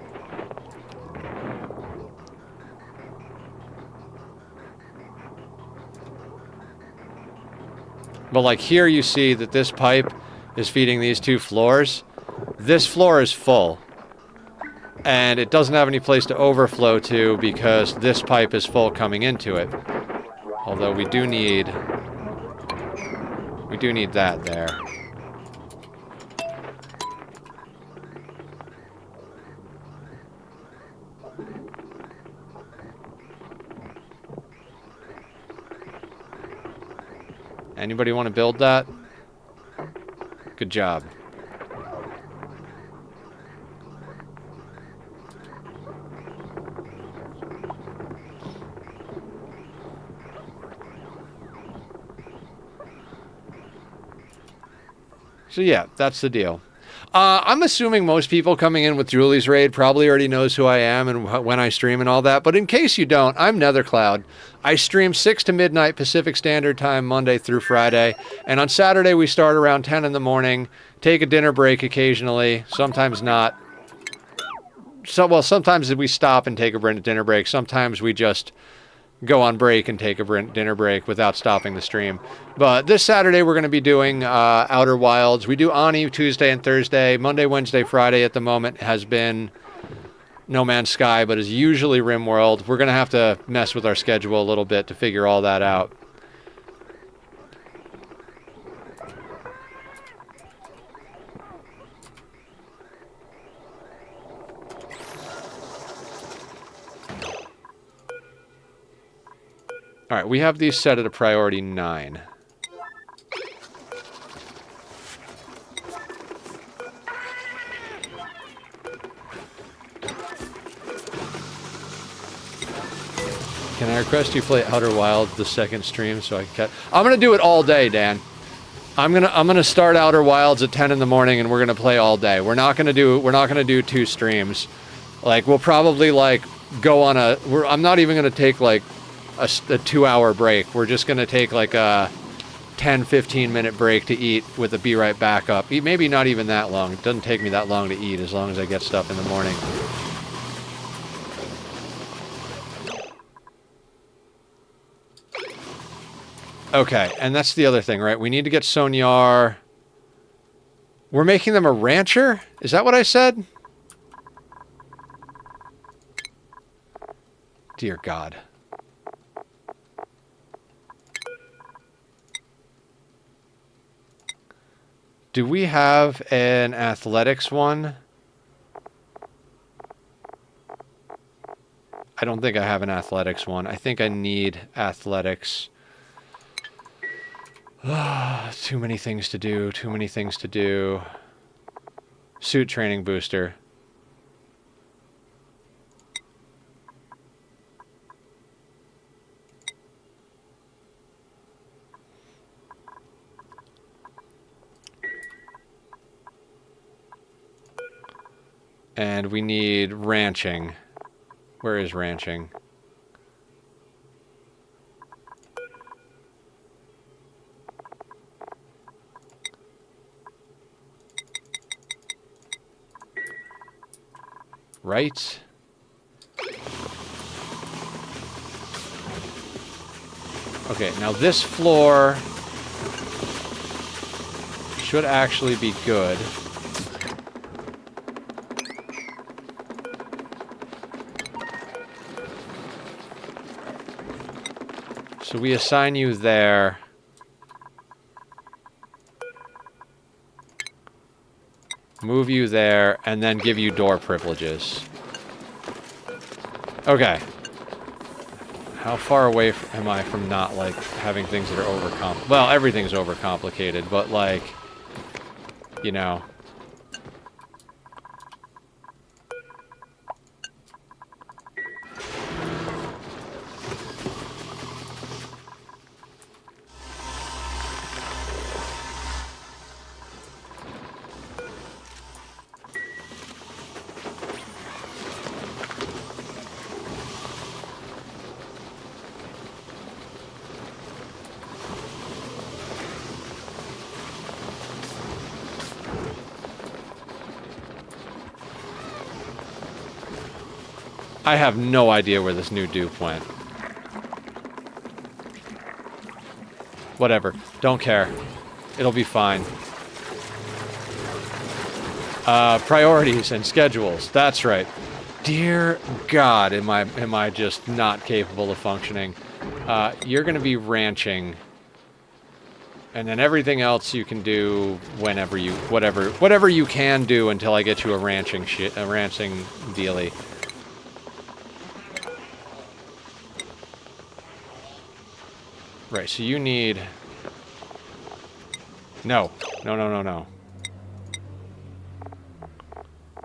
But like here you see that this pipe is feeding these two floors. This floor is full. And it doesn't have any place to overflow to because this pipe is full coming into it. Although we do need that there. Anybody want to build that? Good job. So yeah, that's the deal. I'm assuming most people coming in with Julie's raid probably already knows who I am and when I stream and all that. But in case you don't, I'm Nethercloud. I stream 6 to midnight Pacific Standard Time, Monday through Friday. And on Saturday, we start around 10 in the morning, take a dinner break occasionally, sometimes not. Well, sometimes we stop and take a dinner break. Sometimes we just go on break and take a dinner break without stopping the stream. But this Saturday, we're going to be doing Outer Wilds. We do Ani Tuesday and Thursday. Monday, Wednesday, Friday at the moment has been No Man's Sky, but is usually RimWorld. We're going to have to mess with our schedule a little bit to figure all that out. All right, we have these set at a priority 9. Can I request you play Outer Wilds the second stream so I can catch? I'm gonna do it all day, Dan. I'm gonna start Outer Wilds at 10 in the morning and we're gonna play all day. We're not gonna do 2 streams. Like we'll probably like go on I'm not even gonna take like a 2-hour break. We're just gonna take like a 10-15 minute break to eat with a be right back up. Maybe not even that long. It doesn't take me that long to eat as long as I get stuff in the morning. Okay, and that's the other thing, right? We need to get Sonyar. We're making them a rancher? Is that what I said? Dear God. Do we have an athletics one? I don't think I have an athletics one. I think I need athletics. Too many things to do. Too many things to do. Suit training booster. And we need ranching. Where is ranching? Right. Okay, now this floor should actually be good. So we assign you there. Move you there, and then give you door privileges. Okay. How far away am I from not, like, having things that are overcomplicated? Well, everything's overcomplicated, but, like, you know. I have no idea where this new dupe went. Whatever. Don't care. It'll be fine. Priorities and schedules. That's right. Dear God, am I just not capable of functioning. You're going to be ranching. And then everything else you can do whenever you... Whatever you can do until I get you a ranching dealie. Right, so you need... No. No.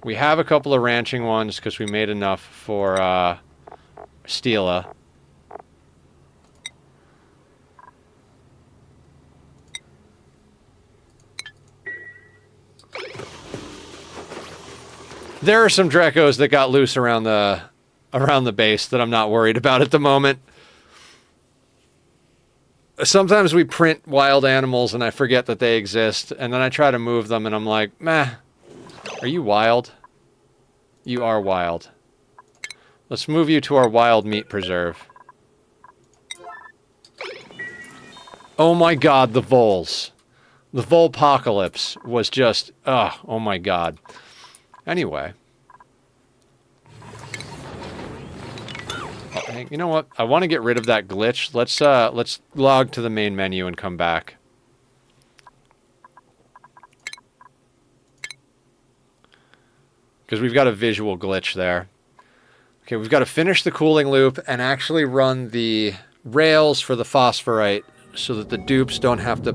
We have a couple of ranching ones because we made enough for Stela. There are some Drekos that got loose around the base that I'm not worried about at the moment. Sometimes we print wild animals and I forget that they exist, and then I try to move them and I'm like, meh, are you wild? You are wild. Let's move you to our wild meat preserve. Oh my god, the voles. The Volpocalypse was just, oh my god. Anyway. Oh, hey, you know what? I want to get rid of that glitch. Let's log to the main menu and come back. Because we've got a visual glitch there. Okay, we've got to finish the cooling loop and actually run the rails for the phosphorite so that the dupes don't have to...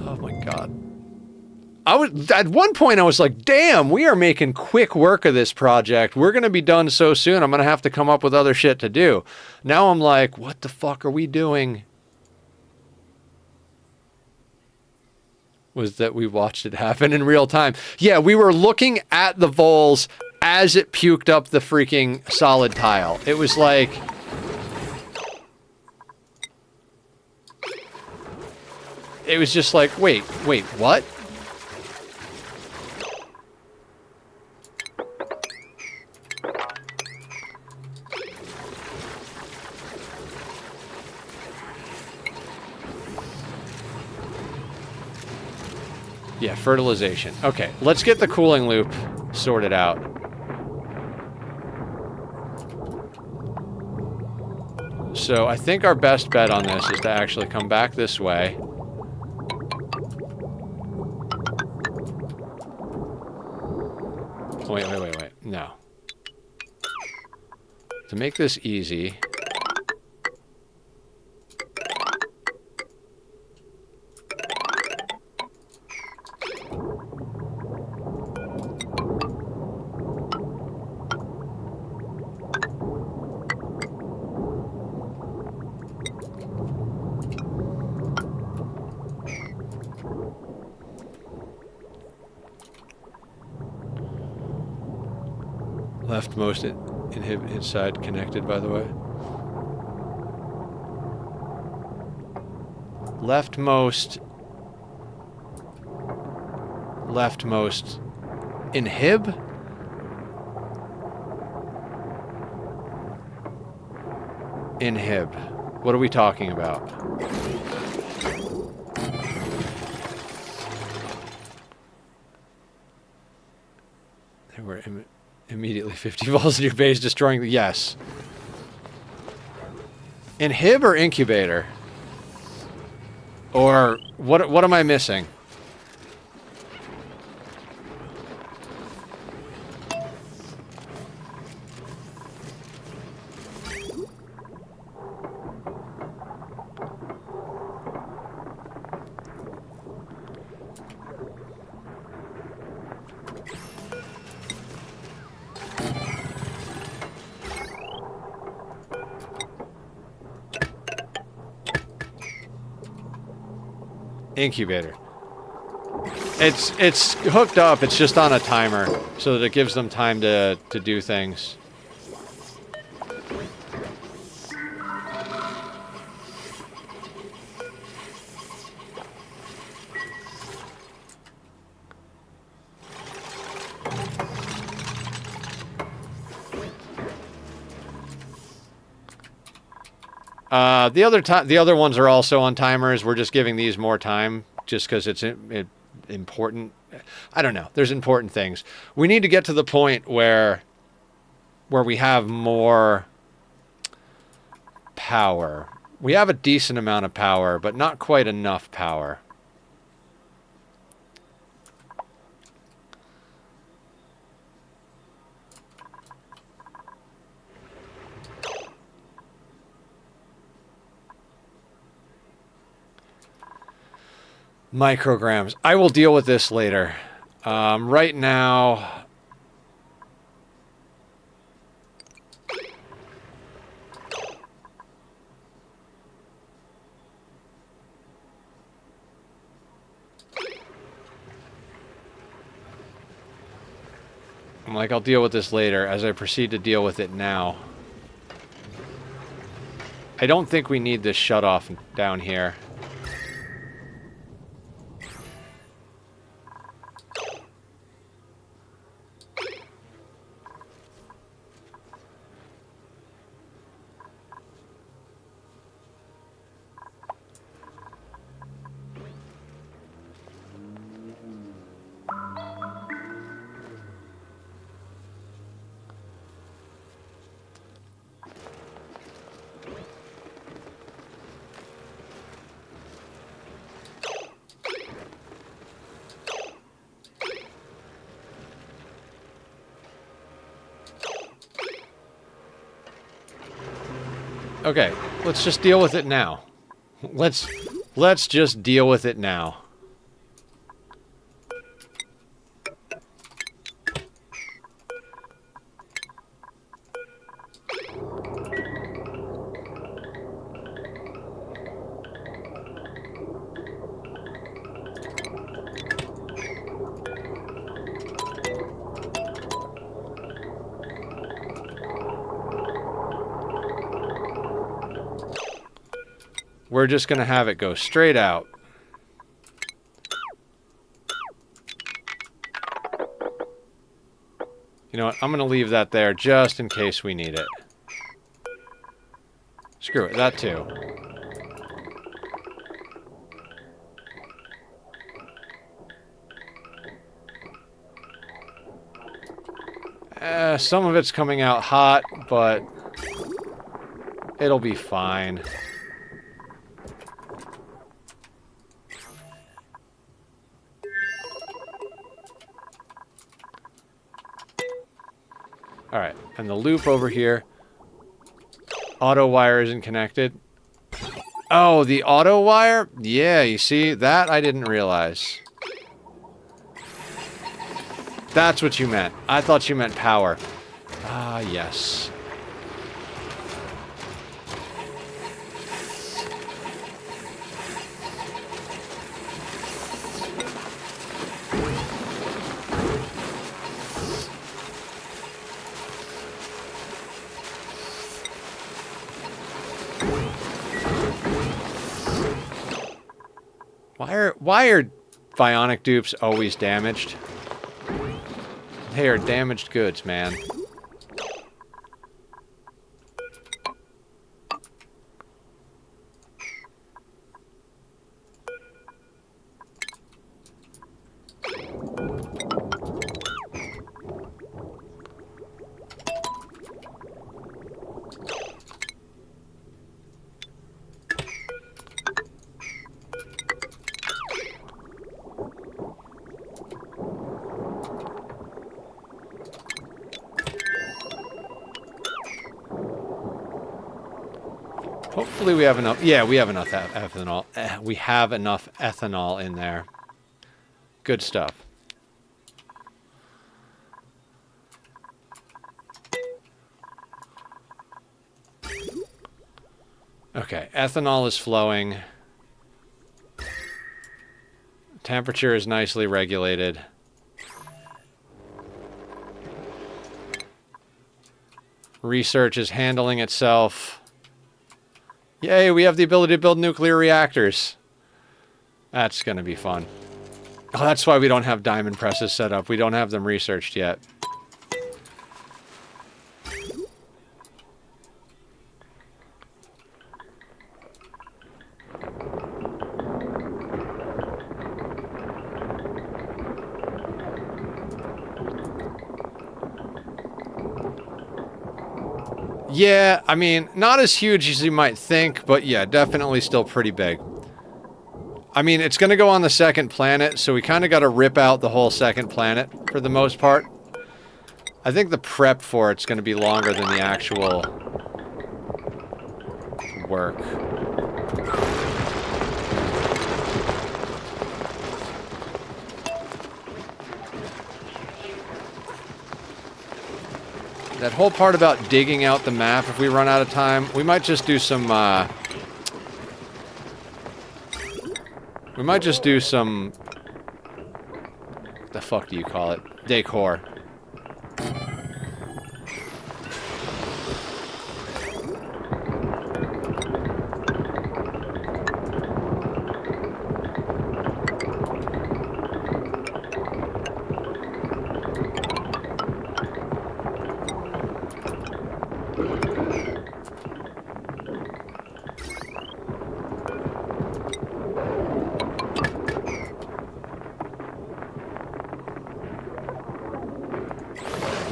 Oh my god. At one point I was like, damn, we are making quick work of this project. We're going to be done so soon. I'm going to have to come up with other shit to do. Now I'm like, what the fuck are we doing? Was that we watched it happen in real time. Yeah, we were looking at the voles as it puked up the freaking solid tile. It was like... It was just like, wait, what? Yeah, fertilization. Okay, let's get the cooling loop sorted out. So I think our best bet on this is to actually come back this way. Wait. No. To make this easy... Leftmost inside connected, by the way. Leftmost inhib? Inhib. What are we talking about? There were immediately 50 volts in your base destroying the... Yes. Inhib or incubator? Or what am I missing? Incubator. It's hooked up, it's just on a timer, so that it gives them time to do things. The other ones are also on timers. We're just giving these more time just because it's important. I don't know. There's important things. We need to get to the point where we have more power. We have a decent amount of power, but not quite enough power. Micrograms. I will deal with this later. Right now... I'm like, I'll deal with this later as I proceed to deal with it now. I don't think we need this shut-off down here. Okay, let's just deal with it now. Let's just deal with it now. We're just going to have it go straight out. You know what? I'm going to leave that there just in case we need it. Screw it, that too. Some of it's coming out hot, but it'll be fine. Alright, and the loop over here. Auto wire isn't connected. Oh, the auto wire? Yeah, you see, that I didn't realize. That's what you meant. I thought you meant power. Ah, yes. Why are Bionic dupes always damaged? They are damaged goods, man. Hopefully we have enough. Yeah, we have enough ethanol. We have enough ethanol in there. Good stuff. Okay, ethanol is flowing. Temperature is nicely regulated. Research is handling itself. Yay, we have the ability to build nuclear reactors. That's going to be fun. Oh, that's why we don't have diamond presses set up. We don't have them researched yet. Yeah, I mean, not as huge as you might think, but yeah, definitely still pretty big. I mean, it's going to go on the second planet, so we kind of got to rip out the whole second planet for the most part. I think the prep for it's going to be longer than the actual work. That whole part about digging out the map, if we run out of time, we might just do some, what the fuck do you call it? Decor.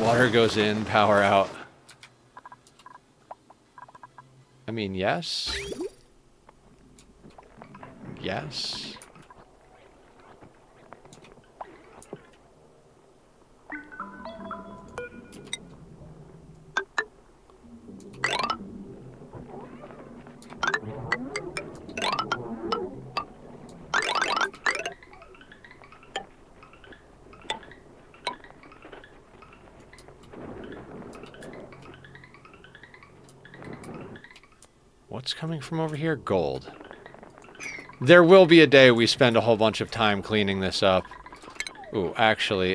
Water goes in, power out. I mean, yes. Yes. What's coming from over here? Gold. There will be a day we spend a whole bunch of time cleaning this up. Ooh, actually,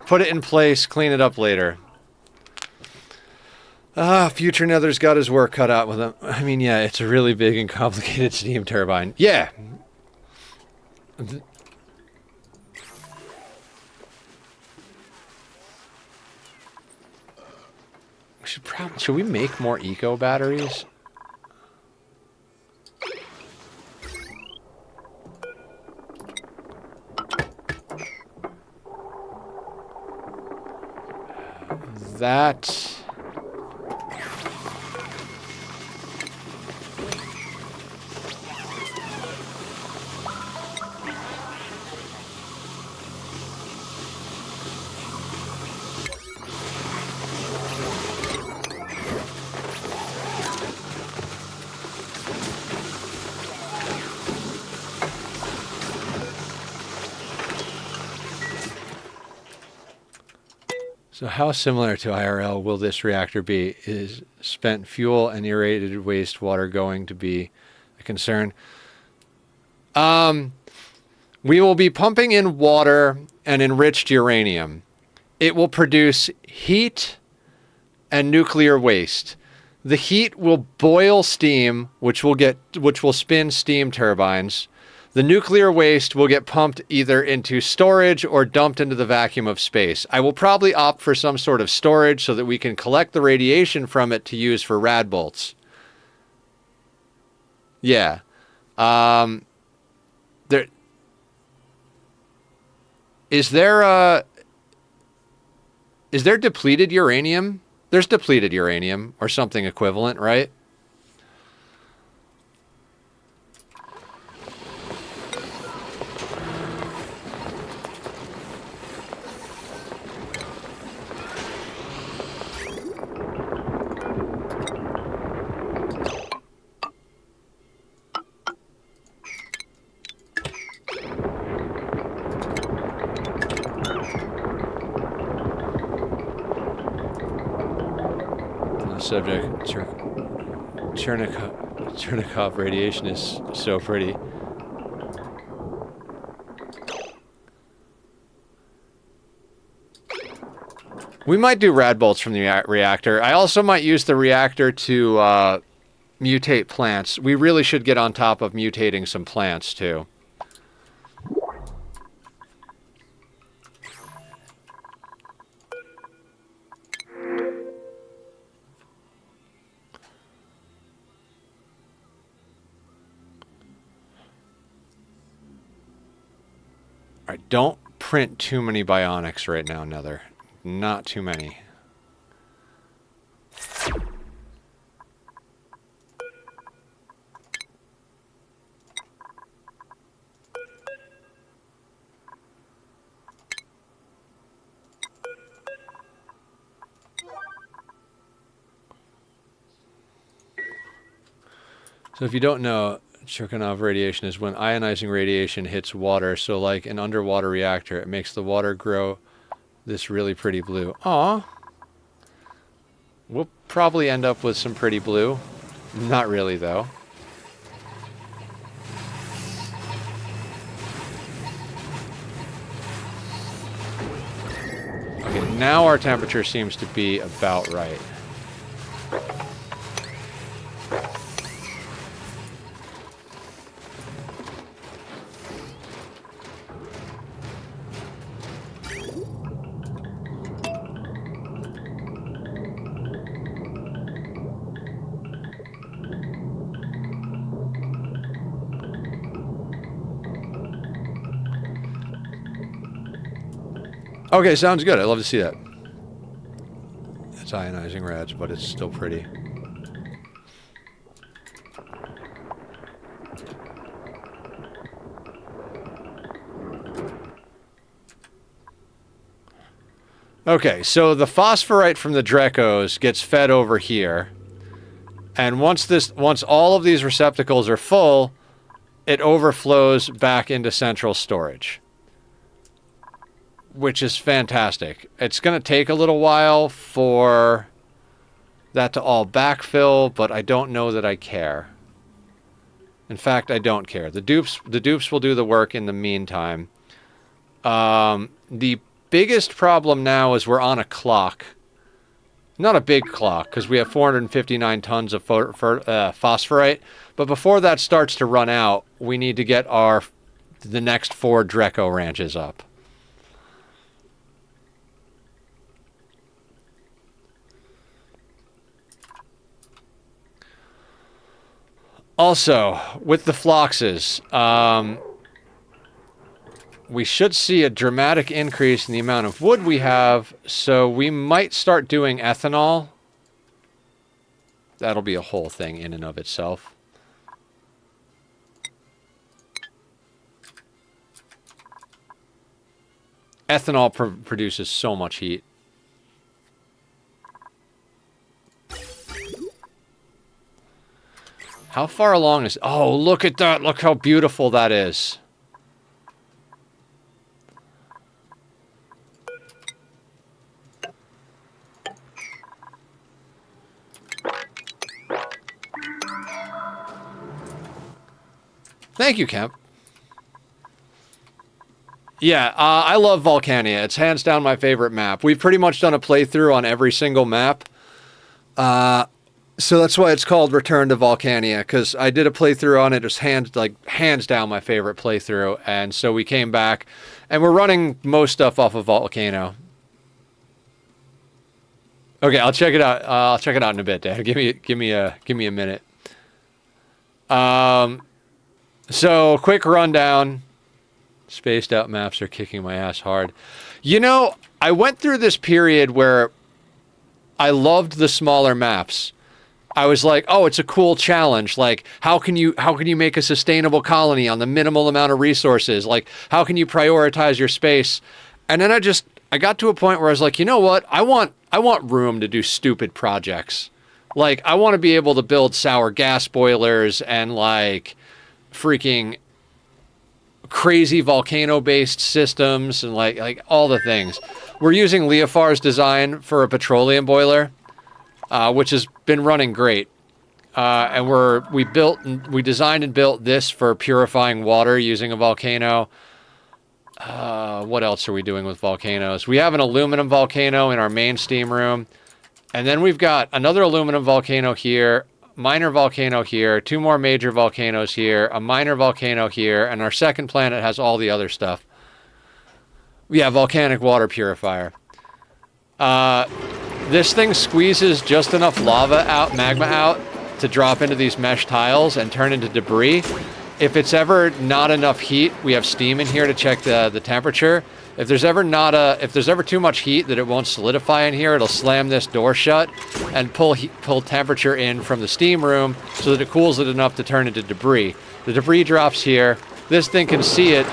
put it in place, clean it up later. Future Nether's got his work cut out with him. I mean, yeah, it's a really big and complicated steam turbine. Yeah! Should we make more eco batteries? That... So how similar to IRL will this reactor be? Is spent fuel and irradiated wastewater going to be a concern? We will be pumping in water and enriched uranium. It will produce heat and nuclear waste. The heat will boil steam, which will spin steam turbines. The nuclear waste will get pumped either into storage or dumped into the vacuum of space. I will probably opt for some sort of storage so that we can collect the radiation from it to use for rad bolts. Yeah. Is there depleted uranium? There's depleted uranium or something equivalent, right? Subject, Chernikov radiation is so pretty. We might do rad bolts from the reactor. I also might use the reactor to mutate plants. We really should get on top of mutating some plants too. Alright, don't print too many bionics right now, Nether. Not too many. So if you don't know, Cherkanov radiation is when ionizing radiation hits water. So like an underwater reactor, it makes the water grow this really pretty blue. Aw. We'll probably end up with some pretty blue. Not really, though. Okay, now our temperature seems to be about right. Okay, sounds good. I'd love to see that. It's ionizing rads, but it's still pretty. Okay, so the phosphorite from the Drecos gets fed over here. And once all of these receptacles are full, it overflows back into central storage. Which is fantastic. It's going to take a little while for that to all backfill, but I don't know that I care. In fact, I don't care. The dupes will do the work in the meantime. The biggest problem now is we're on a clock. Not a big clock, because we have 459 tons of phosphorite. But before that starts to run out, we need to get the next 4 Dreco ranches up. Also, with the Floxes, we should see a dramatic increase in the amount of wood we have, so we might start doing ethanol. That'll be a whole thing in and of itself. Ethanol produces so much heat. How far along is... Oh, look at that. Look how beautiful that is. Thank you, Kemp. Yeah, I love Volcanea. It's hands down my favorite map. We've pretty much done a playthrough on every single map. So that's why it's called Return to Volcanea, because I did a playthrough on it. It was hands down my favorite playthrough, and so we came back, and we're running most stuff off of Volcano. Okay, I'll check it out. I'll check it out in a bit, Dad. Give me a minute. So quick rundown. Spaced out maps are kicking my ass hard. You know, I went through this period where I loved the smaller maps. I was like, oh, it's a cool challenge. Like, how can you make a sustainable colony on the minimal amount of resources? Like, how can you prioritize your space? And then I got to a point where I was like, you know what? I want room to do stupid projects. Like, I want to be able to build sour gas boilers and like freaking crazy volcano-based systems and like all the things. We're using Leofar's design for a petroleum boiler. Which has been running great. And we designed and built this for purifying water using a volcano. What else are we doing with volcanoes? We have an aluminum volcano in our main steam room. And then we've got another aluminum volcano here, minor volcano here, 2 more major volcanoes here, a minor volcano here, and our second planet has all the other stuff. Yeah, volcanic water purifier. This thing squeezes just enough magma out, to drop into these mesh tiles and turn into debris. if it's ever not enough heat, we have steam in here to check the temperature. If there's ever too much heat that it won't solidify in here, it'll slam this door shut and pull temperature in from the steam room so that it cools it enough to turn into debris. The debris drops here. This thing can see it,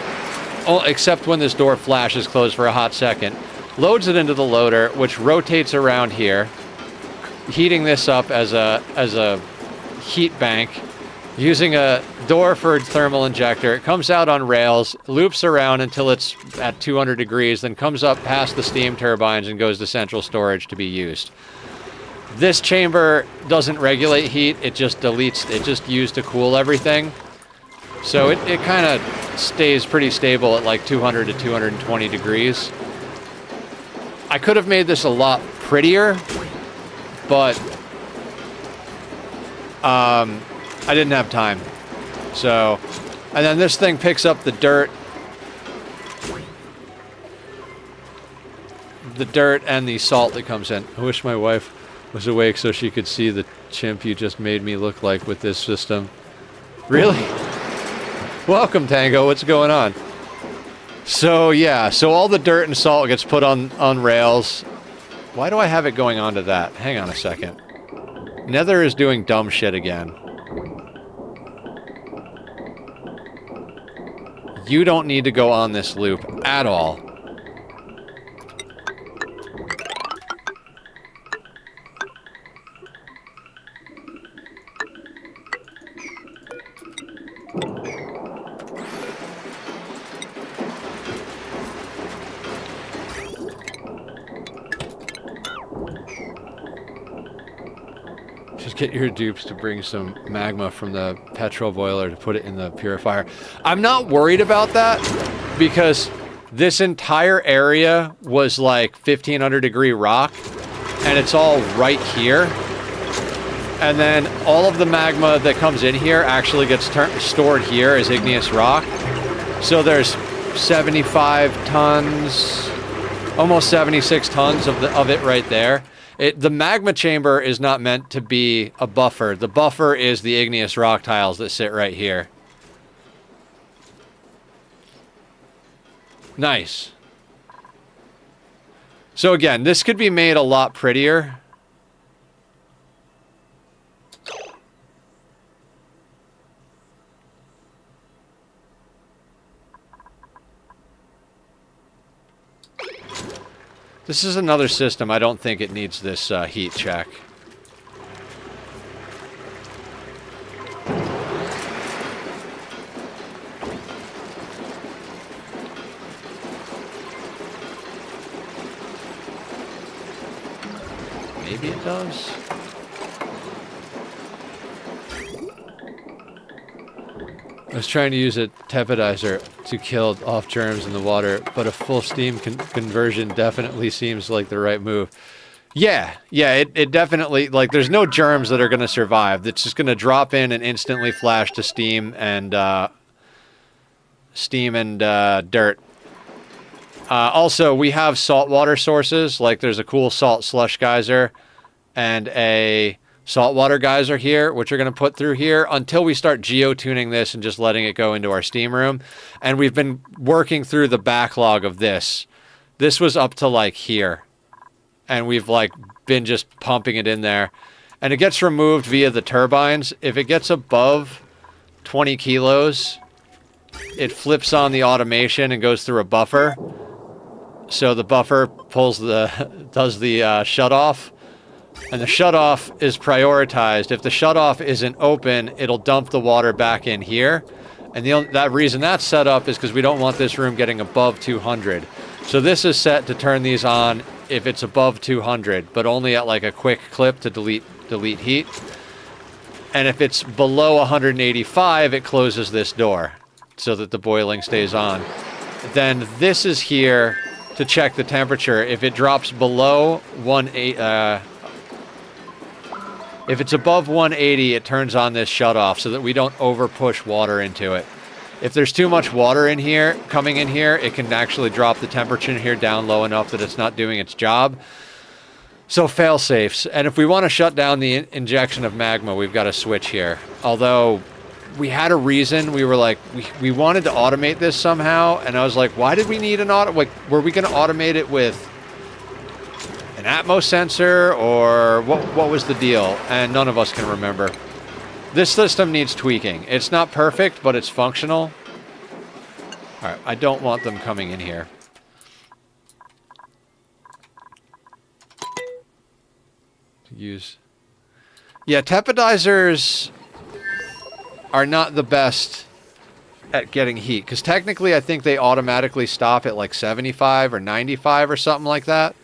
except when this door flashes closed for a hot second. Loads it into the loader, which rotates around here, heating this up as a heat bank. Using a door for thermal injector, it comes out on rails, loops around until it's at 200 degrees, then comes up past the steam turbines and goes to central storage to be used. This chamber doesn't regulate heat, it just deletes, it just used to cool everything. So it kind of stays pretty stable at like 200 to 220 degrees. I could have made this a lot prettier, but I didn't have time. So, and then this thing picks up the dirt and the salt that comes in. I wish my wife was awake so she could see the chimp you just made me look like with this system. Really? Welcome, Tango. What's going on? So, yeah. So all the dirt and salt gets put on rails. Why do I have it going on to that? Hang on a second. Nether is doing dumb shit again. You don't need to go on this loop at all. Just get your dupes to bring some magma from the petrol boiler to put it in the purifier. I'm not worried about that because this entire area was like 1500 degree rock and it's all right here. And then all of the magma that comes in here actually gets stored here as igneous rock. So there's 75 tons, almost 76 tons of it right there. The magma chamber is not meant to be a buffer. The buffer is the igneous rock tiles that sit right here. Nice. So again, this could be made a lot prettier. This is another system. I don't think it needs this heat check. Maybe it does. I was trying to use a tepidizer to kill off germs in the water, but a full steam conversion definitely seems like the right move. Yeah, it definitely, like, there's no germs that are going to survive. It's just going to drop in and instantly flash to steam and dirt. Also, we have saltwater sources, like there's a cool salt slush geyser and a saltwater geyser here, which are going to put through here until we start geotuning this and just letting it go into our steam room. And we've been working through the backlog of this. This was up to like here. And we've like been just pumping it in there. And it gets removed via the turbines. If it gets above 20 kilos, it flips on the automation and goes through a buffer. So the buffer does the shut off. And the shutoff is prioritized. If the shutoff isn't open, it'll dump the water back in here. And that reason that's set up is because we don't want this room getting above 200. So this is set to turn these on if it's above 200, but only at like a quick clip to delete heat. And if it's below 185, it closes this door so that the boiling stays on. Then this is here to check the temperature. If it drops below 180, if it's above 180, it turns on this shutoff so that we don't over push water into it. If there's too much water in here, coming in here, it can actually drop the temperature in here down low enough that it's not doing its job. So fail safes. And if we want to shut down the injection of magma, we've got a switch here. Although we had a reason. We were like, we wanted to automate this somehow, and I was like, why did we need an auto? Like, were we going to automate it with an Atmos sensor, or what was the deal? And none of us can remember. This system needs tweaking. It's not perfect, but it's functional. All right, I don't want them coming in here. Use. Yeah, tepidizers are not the best at getting heat, because technically I think they automatically stop at like 75 or 95 or something like that.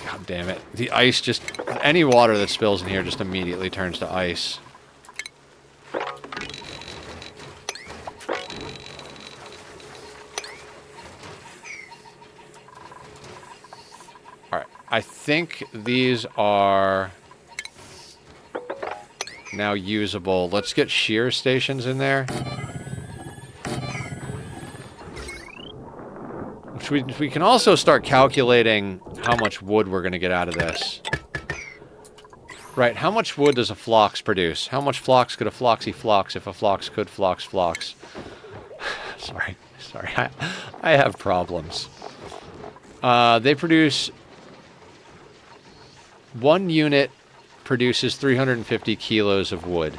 God damn it. The ice just... Any water that spills in here just immediately turns to ice. Alright. I think these are now usable. Let's get shear stations in there. We can also start calculating how much wood we're going to get out of this. Right, how much wood does a Flox produce? How much Flox could a Floxy Flox if a Flox could Flox? Sorry, I have problems. They produce... One unit produces 350 kilos of wood.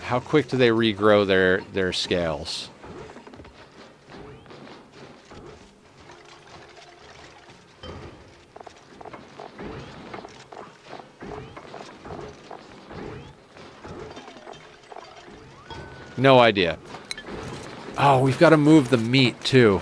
How quick do they regrow their scales? No idea. Oh, we've got to move the meat, too.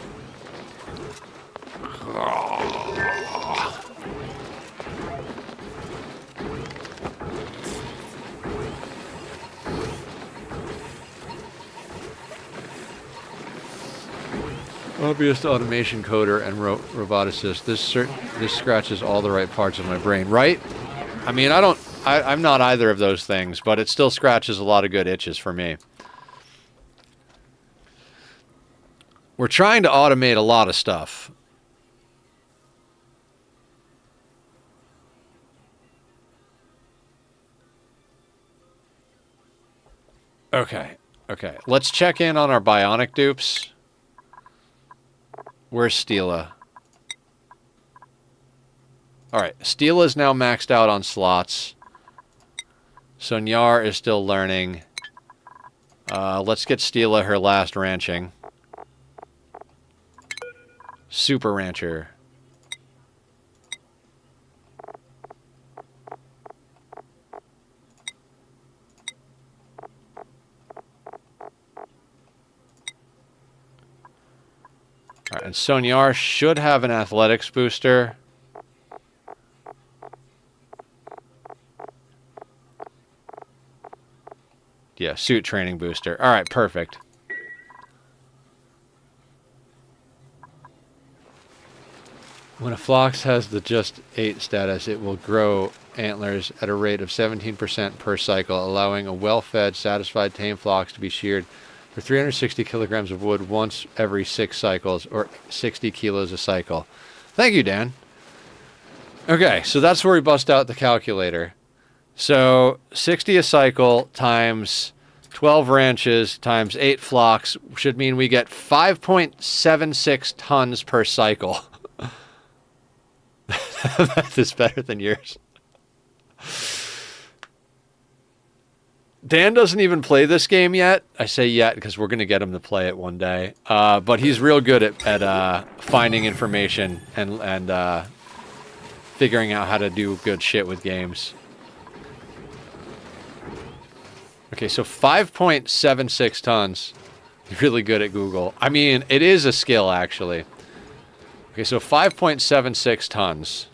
Hobbyist automation coder and roboticist. This scratches all the right parts of my brain, right? I mean, I'm not either of those things, but it still scratches a lot of good itches for me. We're trying to automate a lot of stuff. Okay. Let's check in on our Bionic dupes. Where's Stila? Alright, Stila is now maxed out on slots. Sonyar is still learning. Let's get Stila her last ranching. Super Rancher. Alright, and Sonyar should have an athletics booster. Yeah, suit training booster. Alright, perfect. When a Flox has the just 8 status, it will grow antlers at a rate of 17% per cycle, allowing a well-fed, satisfied tame Flox to be sheared for 360 kilograms of wood once every 6 cycles, or 60 kilos a cycle. Thank you, Dan. Okay, so that's where we bust out the calculator. So 60 a cycle times 12 ranches times 8 Flox should mean we get 5.76 tons per cycle. That is better than yours. Dan doesn't even play this game yet. I say yet because we're going to get him to play it one day. But he's real good at finding information and figuring out how to do good shit with games. Okay, so 5.76 tons. Really good at Google. I mean, it is a skill, actually. Okay, so 5.76 tons.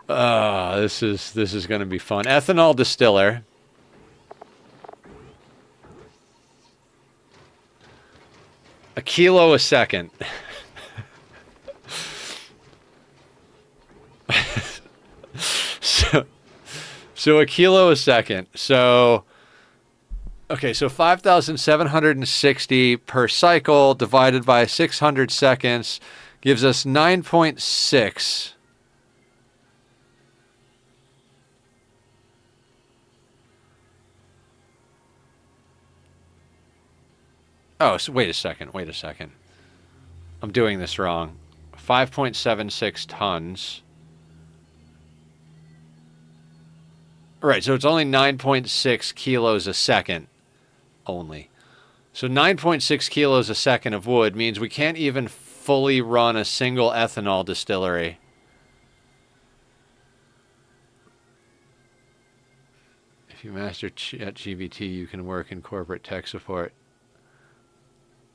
This is going to be fun. Ethanol distiller. A kilo a second. So a kilo a second. So Okay, so 5,760 per cycle divided by 600 seconds gives us 9.6. Oh, so wait a second. I'm doing this wrong. 5.76 tons. Right, so it's only 9.6 kilos a second only. So 9.6 kilos a second of wood means we can't even fully run a single ethanol distillery. If you master ChatGPT, you can work in corporate tech support.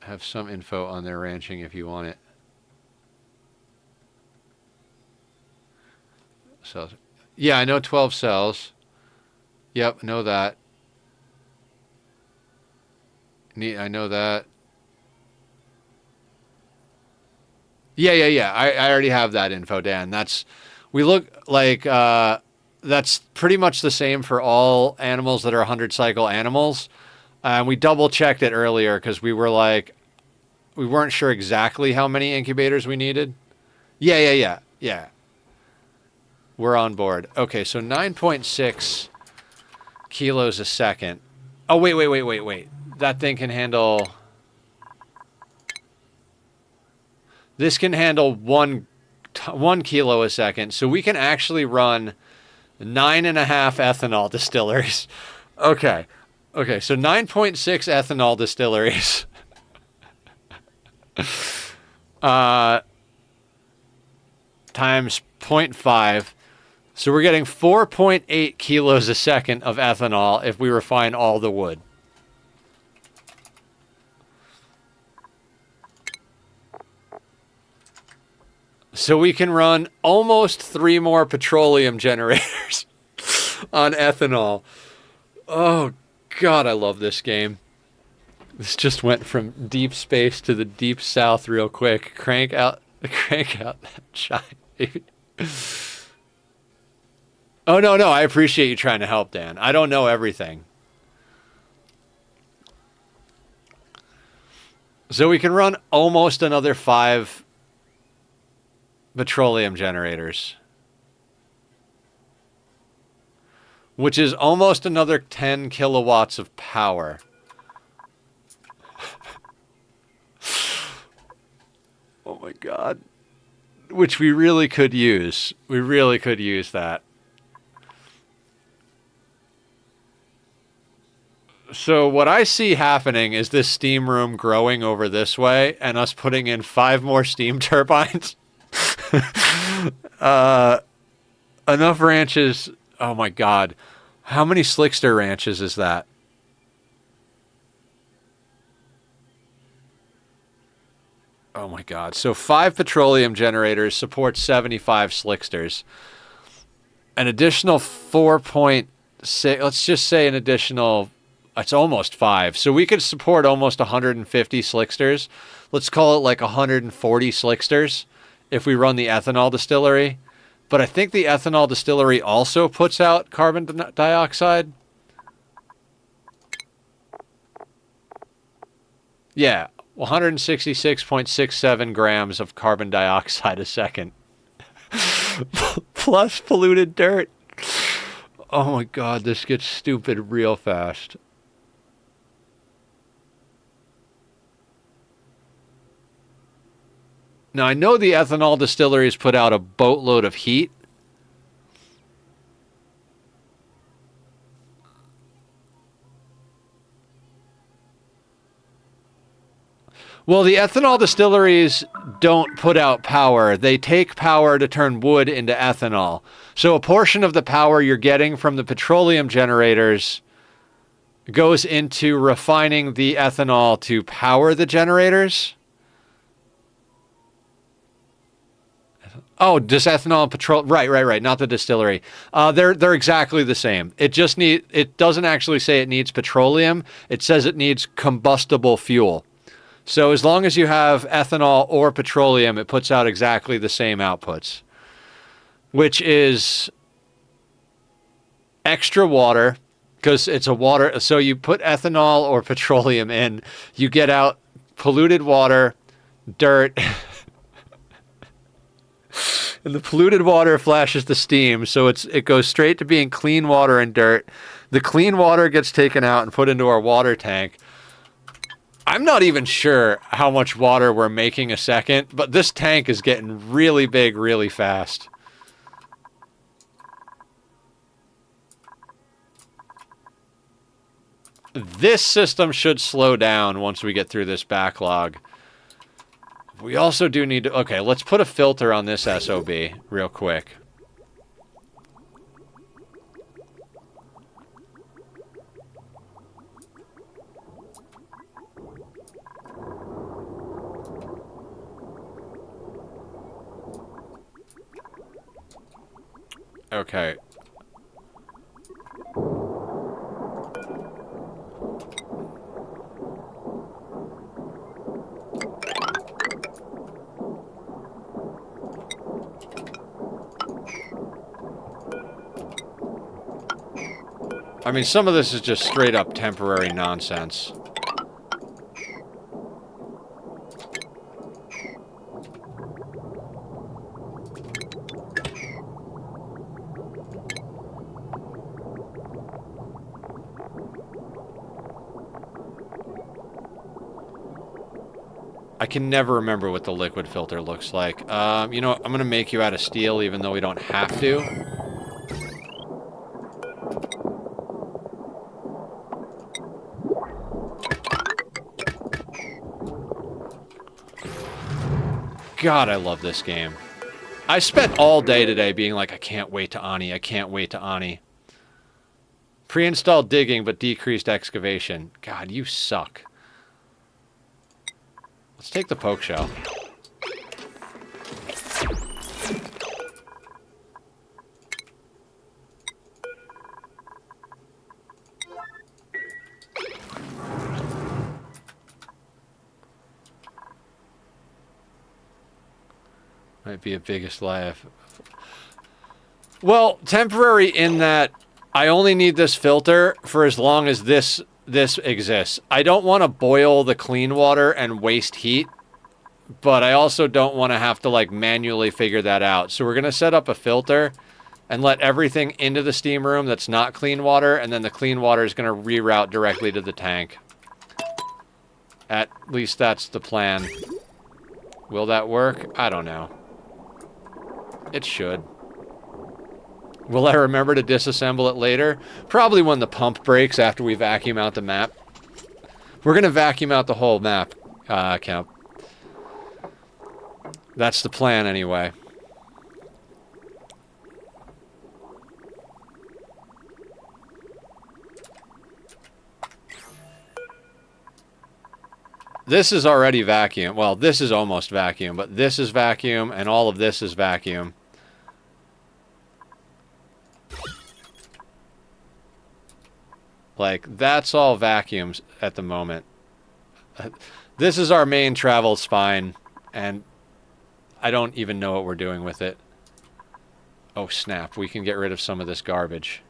Have some info on their ranching if you want it. Cells. Yeah, I know 12 cells. Yep, know that. I know that. Yeah. I already have that info, Dan. We look like, that's pretty much the same for all animals that are 100 cycle animals. We double checked it earlier because we weren't sure exactly how many incubators we needed. Yeah. We're on board. Okay, so 9.6 kilos a second. Oh, wait. That thing can handle... This can handle 1 kilo a second, so we can actually run 9.5 ethanol distilleries. Okay, so 9.6 ethanol distilleries. Times 0.5. So we're getting 4.8 kilos a second of ethanol if we refine all the wood. So we can run almost 3 more petroleum generators on ethanol. Oh, God, I love this game. This just went from deep space to the deep south real quick. Crank out that giant baby. Oh, no, I appreciate you trying to help, Dan. I don't know everything. So we can run almost another 5 petroleum generators, which is almost another 10 kilowatts of power. Oh my God. Which we really could use. We really could use that. So what I see happening is this steam room growing over this way and us putting in 5 more steam turbines. Enough ranches. Oh my God. How many Slickster ranches is that? Oh my God. So 5 petroleum generators support 75 Slicksters. An additional 4.6, let's just say an additional, it's almost 5. So we could support almost 150 Slicksters. Let's call it like 140 Slicksters if we run the ethanol distillery. But I think the ethanol distillery also puts out carbon dioxide. Yeah, 166.67 grams of carbon dioxide a second. Plus polluted dirt. Oh my God, this gets stupid real fast. Now, I know the ethanol distilleries put out a boatload of heat. Well, the ethanol distilleries don't put out power. They take power to turn wood into ethanol. So a portion of the power you're getting from the petroleum generators goes into refining the ethanol to power the generators. Oh, just ethanol and petroleum. Right. Not the distillery. They're exactly the same. It doesn't actually say it needs petroleum. It says it needs combustible fuel. So as long as you have ethanol or petroleum, it puts out exactly the same outputs, which is extra water, Because it's a water. So you put ethanol or petroleum in, you get out polluted water, dirt, and the polluted water flashes to steam. So it goes straight to being clean water and dirt. The clean water gets taken out and put into our water tank. I'm not even sure how much water we're making a second, but this tank is getting really big really fast. This system should slow down once we get through this backlog. We also do need to... Okay, let's put a filter on this SOB real quick. Okay. I mean, some of this is just straight up temporary nonsense. I can never remember what the liquid filter looks like. You know, I'm gonna make you out of steel even though we don't have to. God, I love this game. I spent all day today being like, I can't wait to Ani, I can't wait to Ani. Pre-installed digging, but decreased excavation. God, you suck. Let's take the poke shell. Might be a biggest laugh. Well, temporary in that I only need this filter for as long as this exists. I don't want to boil the clean water and waste heat, but I also don't want to have to like manually figure that out. So we're going to set up a filter and let everything into the steam room that's not clean water, and then the clean water is going to reroute directly to the tank. At least that's the plan. Will that work? I don't know. It should. Will I remember to disassemble it later? Probably when the pump breaks after we vacuum out the map. We're going to vacuum out the whole map, Kemp. That's the plan anyway. This is already vacuum. Well, this is almost vacuum, but this is vacuum and all of this is vacuum. Like, that's all vacuums at the moment. This is our main travel spine, and I don't even know what we're doing with it. Oh, snap. We can get rid of some of this garbage.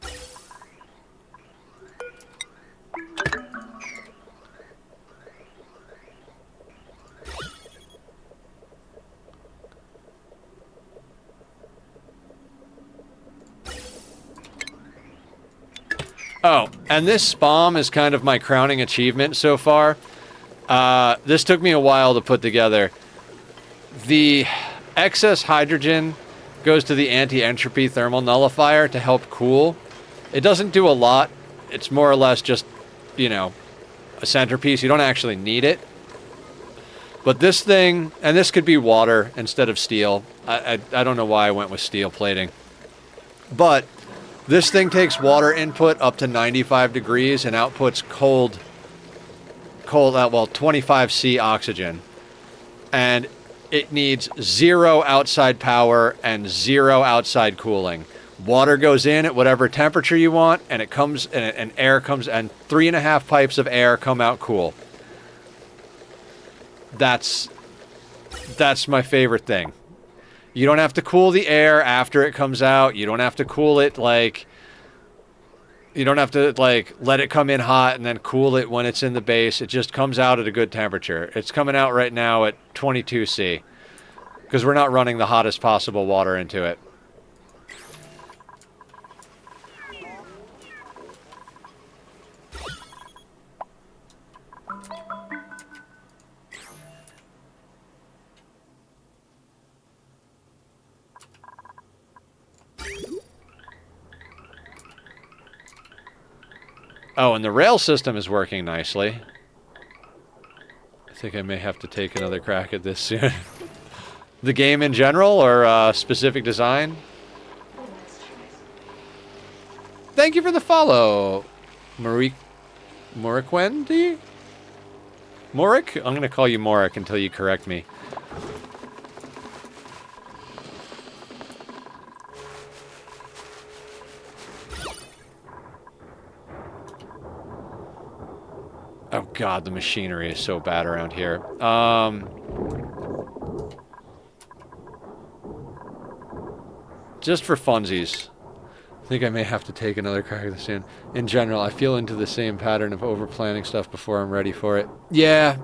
Oh, and this SPOM is kind of my crowning achievement so far. This took me a while to put together. The excess hydrogen goes to the anti-entropy thermal nullifier to help cool. It doesn't do a lot. It's more or less just, you know, a centerpiece. You don't actually need it. But this thing, and this could be water instead of steel. I don't know why I went with steel plating. But this thing takes water input up to 95 degrees and outputs cold, well, 25C oxygen. And it needs 0 outside power and 0 outside cooling. Water goes in at whatever temperature you want, and it comes, and air comes, and 3.5 pipes of air come out cool. That's my favorite thing. You don't have to cool the air after it comes out. You don't have to cool it, like, You don't have to, like, let it come in hot and then cool it when it's in the base. It just comes out at a good temperature. It's coming out right now at 22°C. Because we're not running the hottest possible water into it. Oh, and the rail system is working nicely. I think I may have to take another crack at this soon. The game in general, or specific design? Thank you for the follow, Morikwendi? Morik? I'm going to call you Morik until you correct me. Oh god, the machinery is so bad around here. Just for funsies. I think I may have to take another crack at this in. In general, I feel into the same pattern of over-planning stuff before I'm ready for it. Yeah.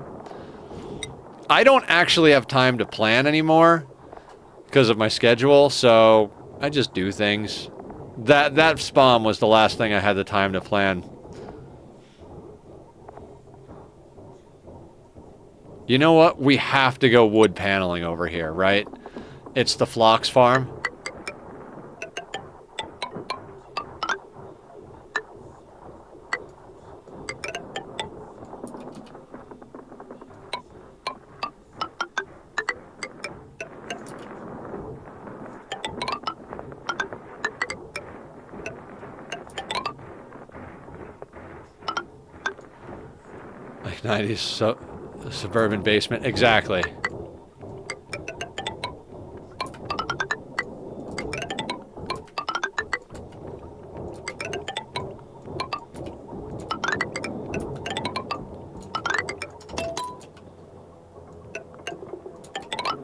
I don't actually have time to plan anymore because of my schedule, so I just do things. That spawn was the last thing I had the time to plan. You know what? We have to go wood paneling over here, right? It's the Flox farm. Like 90s suburban basement. Exactly.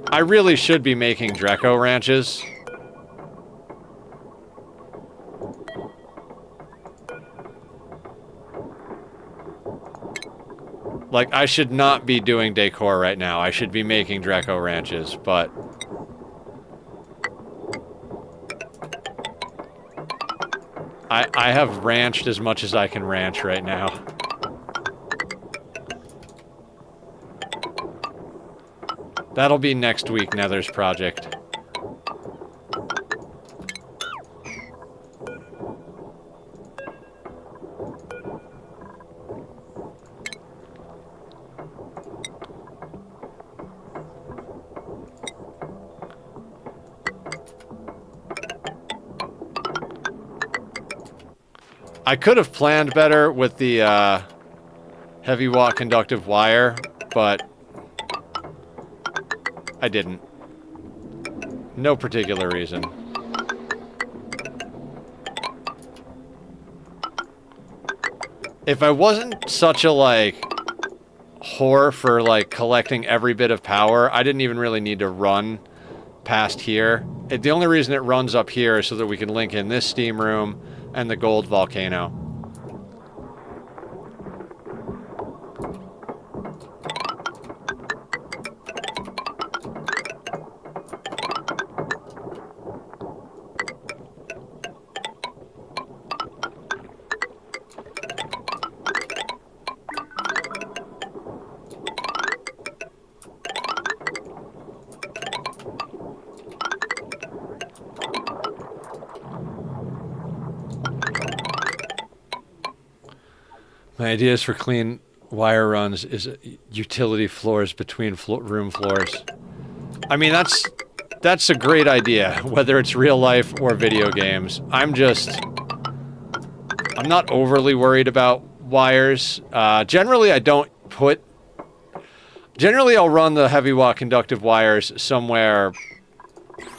I really should be making Dreco ranches. Like, I should not be doing decor right now. I should be making Dreco ranches, but... I have ranched as much as I can ranch right now. That'll be next week, Nether's project. I could have planned better with the heavy watt conductive wire, but I didn't. No particular reason. If I wasn't such a, like, whore for, like, collecting every bit of power, I didn't even really need to run past here. The only reason it runs up here is so that we can link in this steam room and the gold volcano. My ideas for clean wire runs is utility floors between room floors. I mean, that's a great idea, whether it's real life or video games. I'm not overly worried about wires. Generally, I don't put... Generally, I'll run the heavy watt conductive wires somewhere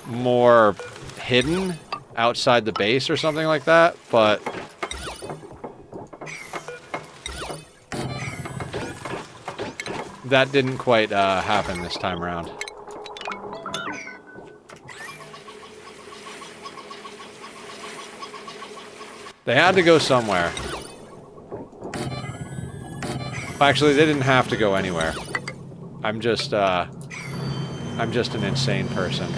more hidden, outside the base or something like that, but... that didn't quite happen this time around. They had to go somewhere. Actually, they didn't have to go anywhere. I'm just an insane person.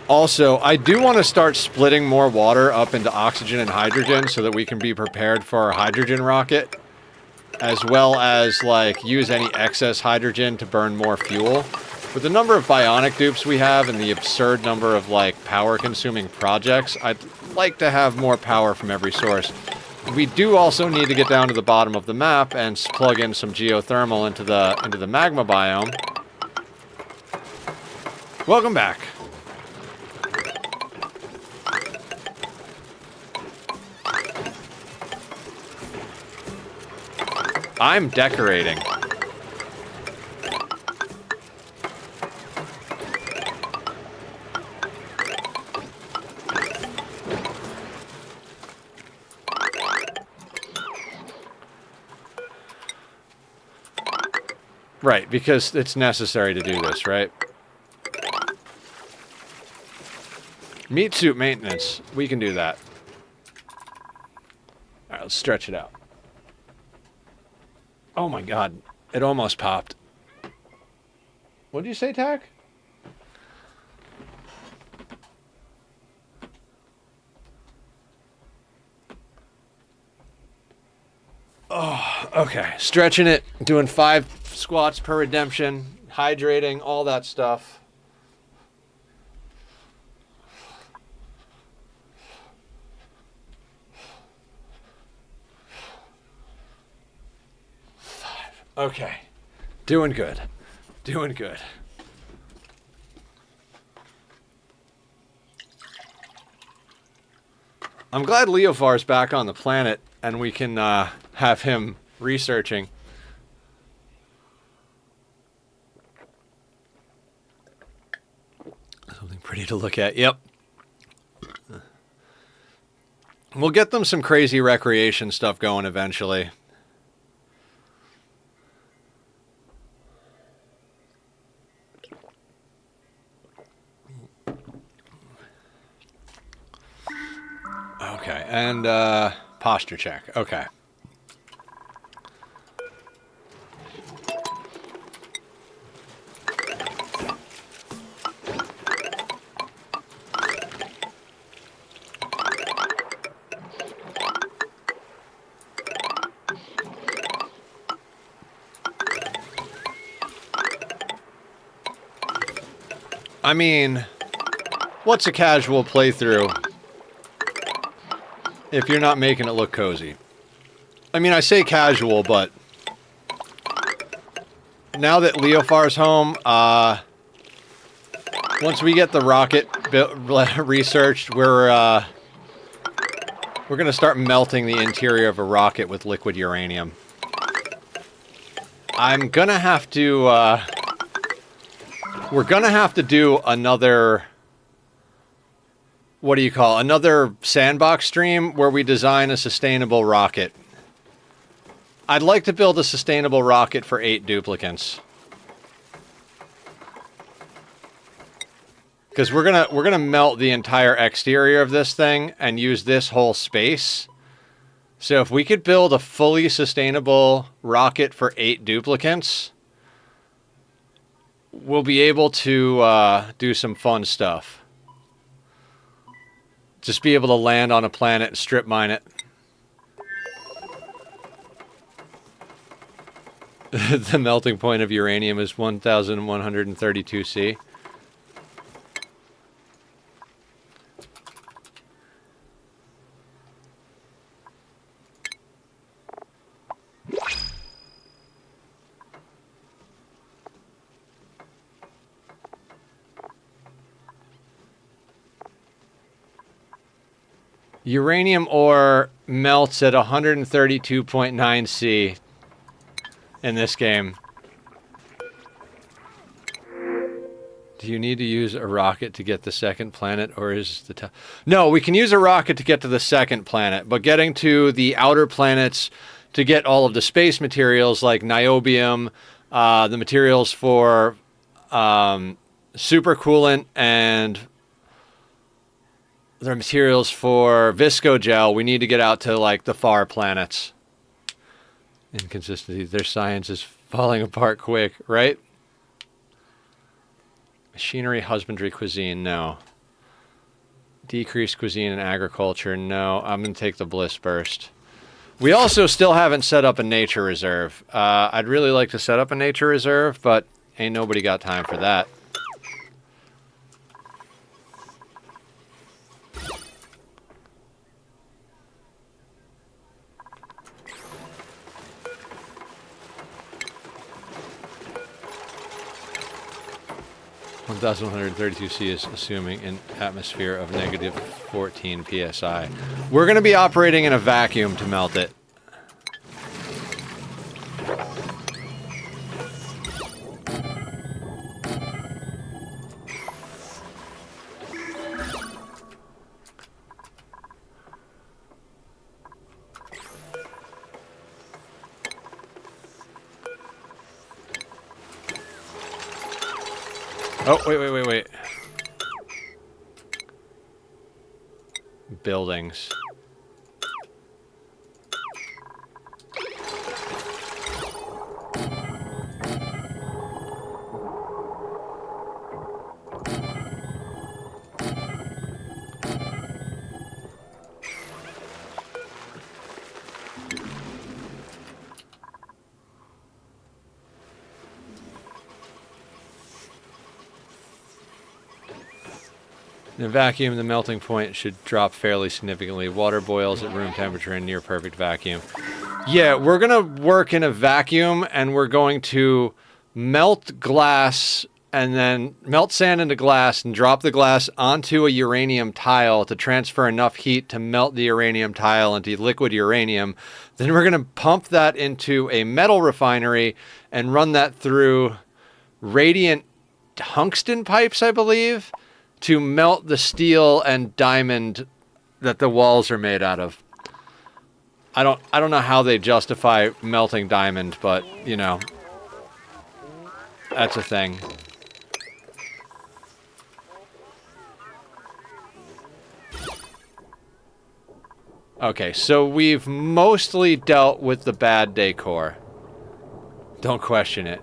Also, I do want to start splitting more water up into oxygen and hydrogen so that we can be prepared for our hydrogen rocket, as well as, like, use any excess hydrogen to burn more fuel. With the number of bionic dupes we have and the absurd number of, like, power-consuming projects, I'd like to have more power from every source. We do also need to get down to the bottom of the map and plug in some geothermal into the magma biome. Welcome back. I'm decorating. Right, because it's necessary to do this, right? Meat suit maintenance. We can do that. Alright, let's stretch it out. Oh my god. It almost popped. What did you say, Tack? Oh, okay. Stretching it, doing 5 squats per redemption, hydrating, all that stuff. Okay. Doing good. Doing good. I'm glad Leofar's back on the planet and we can have him researching. Something pretty to look at. Yep. We'll get them some crazy recreation stuff going eventually. Okay, and posture check. Okay. I mean, what's a casual playthrough if you're not making it look cozy? I mean, I say casual, but now that Leofar's home, once we get the rocket researched, we're gonna start melting the interior of a rocket with liquid uranium. I'm gonna have to, we're gonna have to do another, what do you call, another sandbox stream where we design a sustainable rocket. I'd like to build a sustainable rocket for 8 duplicants. Because we're gonna melt the entire exterior of this thing and use this whole space. So if we could build a fully sustainable rocket for 8 duplicants, we'll be able to do some fun stuff. Just be able to land on a planet and strip mine it. The melting point of uranium is 1132 C. Uranium ore melts at 132.9 C in this game. Do you need to use a rocket to get the second planet, or is the No, we can use a rocket to get to the second planet, but getting to the outer planets to get all of the space materials like niobium, the materials for supercoolant, and the materials for viscogel, we need to get out to like the far planets. Inconsistencies. Their science is falling apart quick, right? Machinery, husbandry, cuisine, no. Decreased cuisine and agriculture, no. I'm going to take the bliss burst. We also still haven't set up a nature reserve. I'd really like to set up a nature reserve, but ain't nobody got time for that. (1,132C) is assuming an atmosphere of negative 14 psi. We're going to be operating in a vacuum to melt it. Oh, wait. Buildings. In a vacuum, the melting point should drop fairly significantly. Water boils at room temperature in near perfect vacuum. Yeah, we're going to work in a vacuum, and we're going to melt glass and then melt sand into glass and drop the glass onto a uranium tile to transfer enough heat to melt the uranium tile into liquid uranium. Then we're going to pump that into a metal refinery and run that through radiant tungsten pipes, I believe, to melt the steel and diamond that the walls are made out of. I don't know how they justify melting diamond, but you know, that's a thing. Okay, so we've mostly dealt with the bad decor. Don't question it.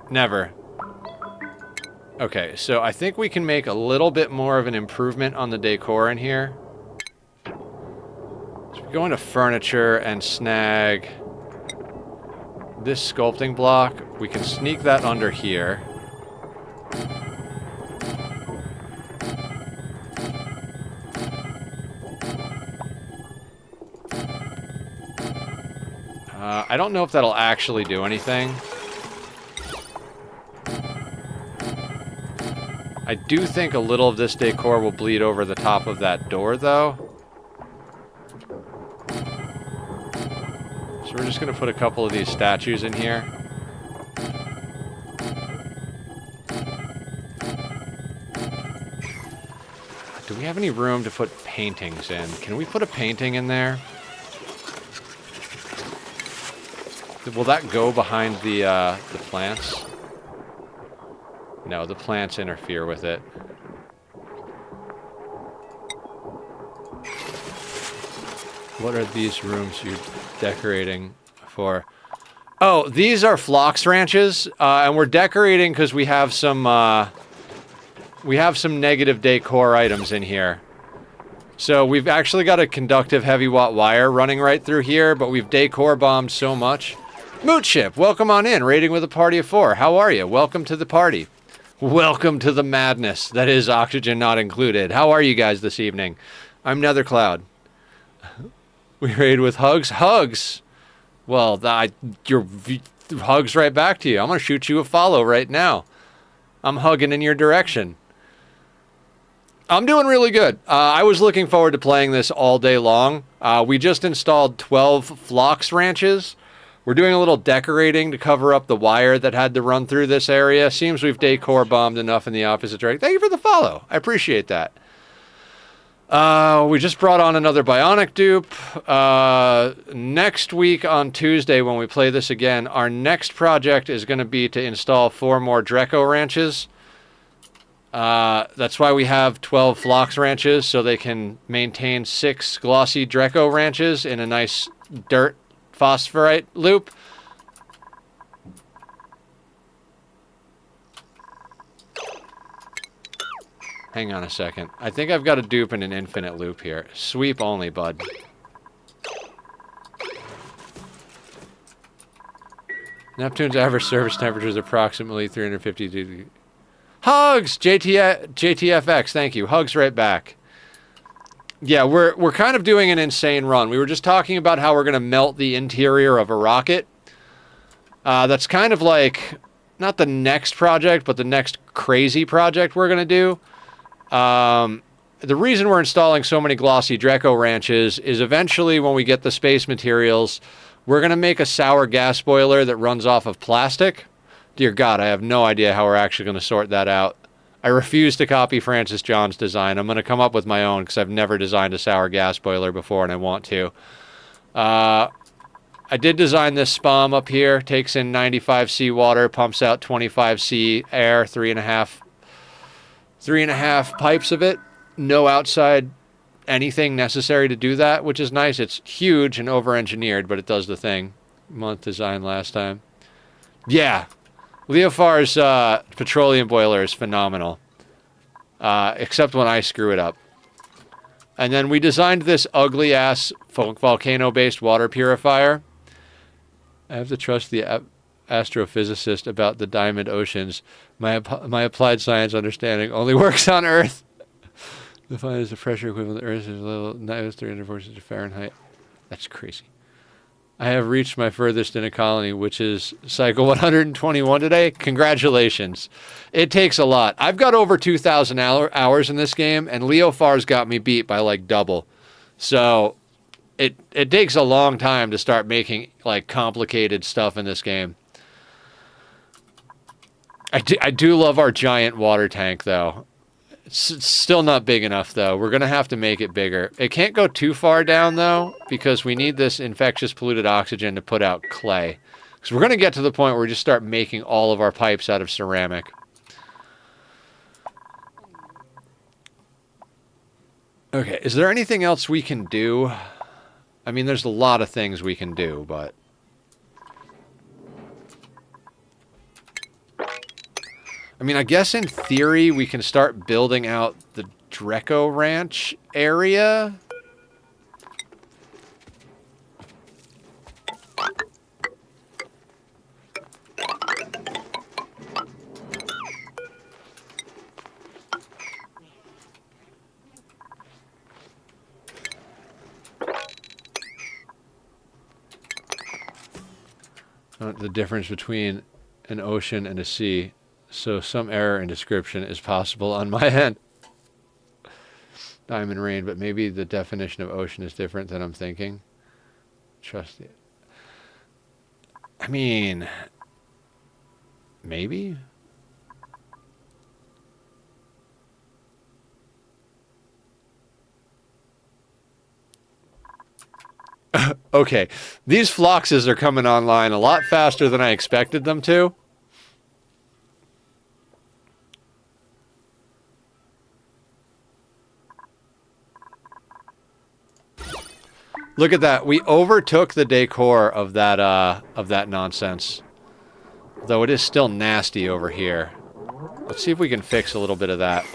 Never. Okay, so I think we can make a little bit more of an improvement on the decor in here. So we go into furniture and snag this sculpting block. We can sneak that under here. I don't know if that'll actually do anything. I do think a little of this decor will bleed over the top of that door, though. So we're just going to put a couple of these statues in here. Do we have any room to put paintings in? Can we put a painting in there? Will that go behind the plants? No, the plants interfere with it. What are these rooms you're decorating for? Oh, these are Flox ranches, and we're decorating because we have some negative decor items in here. So we've actually got a conductive heavy watt wire running right through here, but we've decor bombed so much. Moot Ship, welcome on in, raiding with a party of 4. How are you? Welcome to the party. Welcome to the madness that is oxygen not included. How are you guys this evening? I'm Nethercloud. We raid with hugs? Hugs! Well, your hugs right back to you. I'm going to shoot you a follow right now. I'm hugging in your direction. I'm doing really good. I was looking forward to playing this all day long. We just installed 12 Flox ranches. We're doing a little decorating to cover up the wire that had to run through this area. Seems we've decor bombed enough in the opposite direction. Thank you for the follow. I appreciate that. We just brought on another Bionic dupe. Next week on Tuesday when we play this again, our next project is going to be to install 4 more Draco ranches. That's why we have 12 Flox ranches, so they can maintain 6 glossy Draco ranches in a nice dirt phosphorite loop. Hang on a second. I think I've got a dupe in an infinite loop here. Sweep only, bud. Neptune's average surface temperature is approximately 350 degrees. Hugs! JTFX, thank you. Hugs right back. Yeah, we're kind of doing an insane run. We were just talking about how we're going to melt the interior of a rocket. That's kind of like, not the next project, but the next crazy project we're going to do. The reason we're installing so many glossy Draco ranches is eventually when we get the space materials, we're going to make a sour gas boiler that runs off of plastic. Dear God, I have no idea how we're actually going to sort that out. I refuse to copy Francis John's design. I'm going to come up with my own because I've never designed a sour gas boiler before and I want to. I did design this spam up here. Takes in 95 seawater, pumps out 25 sea air, 3.5 pipes of it. No outside anything necessary to do that, which is nice. It's huge and over-engineered, but it does the thing. Month design last time. Yeah. Leofar's petroleum boiler is phenomenal. Except when I screw it up. And then we designed this ugly-ass volcano-based water purifier. I have to trust the astrophysicist about the diamond oceans. My applied science understanding only works on Earth. Defined as the pressure equivalent to Earth is a little minus 340 Fahrenheit. That's crazy. I have reached my furthest in a colony, which is cycle 121 today. Congratulations. It takes a lot. I've got over 2,000 hours in this game, and Leofar's got me beat by like double. So it takes a long time to start making like complicated stuff in this game. I do love our giant water tank, though. It's still not big enough, though. We're going to have to make it bigger. It can't go too far down, though, because we need this infectious polluted oxygen to put out clay. Because we're going to get to the point where we just start making all of our pipes out of ceramic. Okay, is there anything else we can do? I mean, there's a lot of things we can do, but... I mean, I guess in theory we can start building out the Draco Ranch area. The difference between an ocean and a sea. So some error in description is possible on my end. Diamond rain, but maybe the definition of ocean is different than I'm thinking. Trust it. I mean, maybe? Okay, these Floxes are coming online a lot faster than I expected them to. Look at that. We overtook the decor of that nonsense. Though it is still nasty over here. Let's see if we can fix a little bit of that.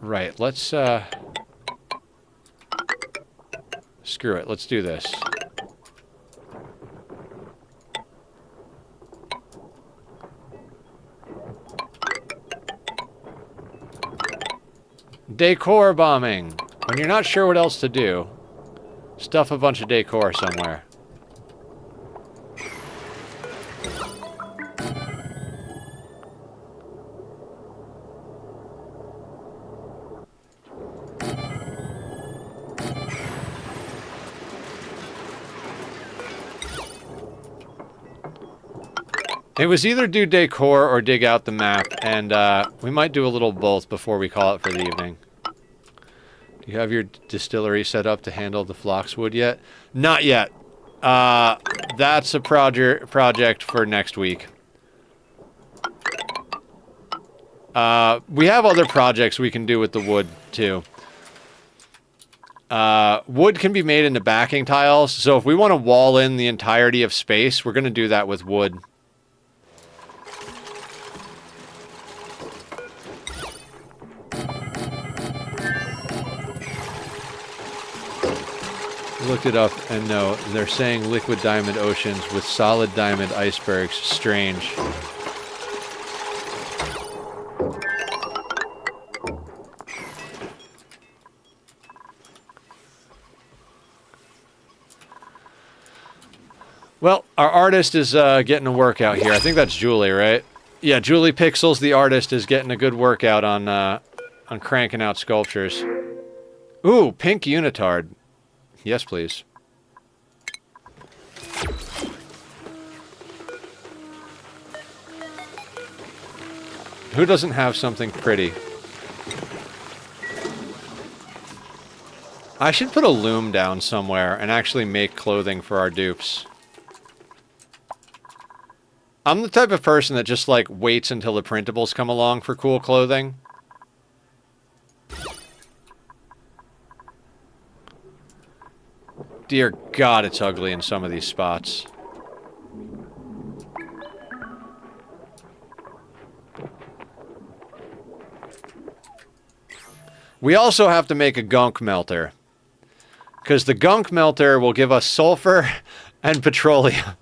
Right, let's screw it. Let's do this. Decor bombing. When you're not sure what else to do, stuff a bunch of decor somewhere. It was either do decor or dig out the map, and we might do a little both before we call it for the evening. Do you have your distillery set up to handle the Flox wood yet? Not yet. That's a project for next week. We have other projects we can do with the wood, too. Wood can be made into backing tiles, so if we want to wall in the entirety of space, we're going to do that with wood. Looked it up, and no, they're saying liquid diamond oceans with solid diamond icebergs. Strange. Well, our artist is getting a workout here. I think that's Julie, right? Yeah, Julie Pixels, the artist, is getting a good workout on cranking out sculptures. Ooh, pink unitard. Yes, please. Who doesn't have something pretty? I should put a loom down somewhere and actually make clothing for our dupes. I'm the type of person that just, like, waits until the printables come along for cool clothing. Dear God, it's ugly in some of these spots. We also have to make a gunk melter. Because the gunk melter will give us sulfur and petroleum.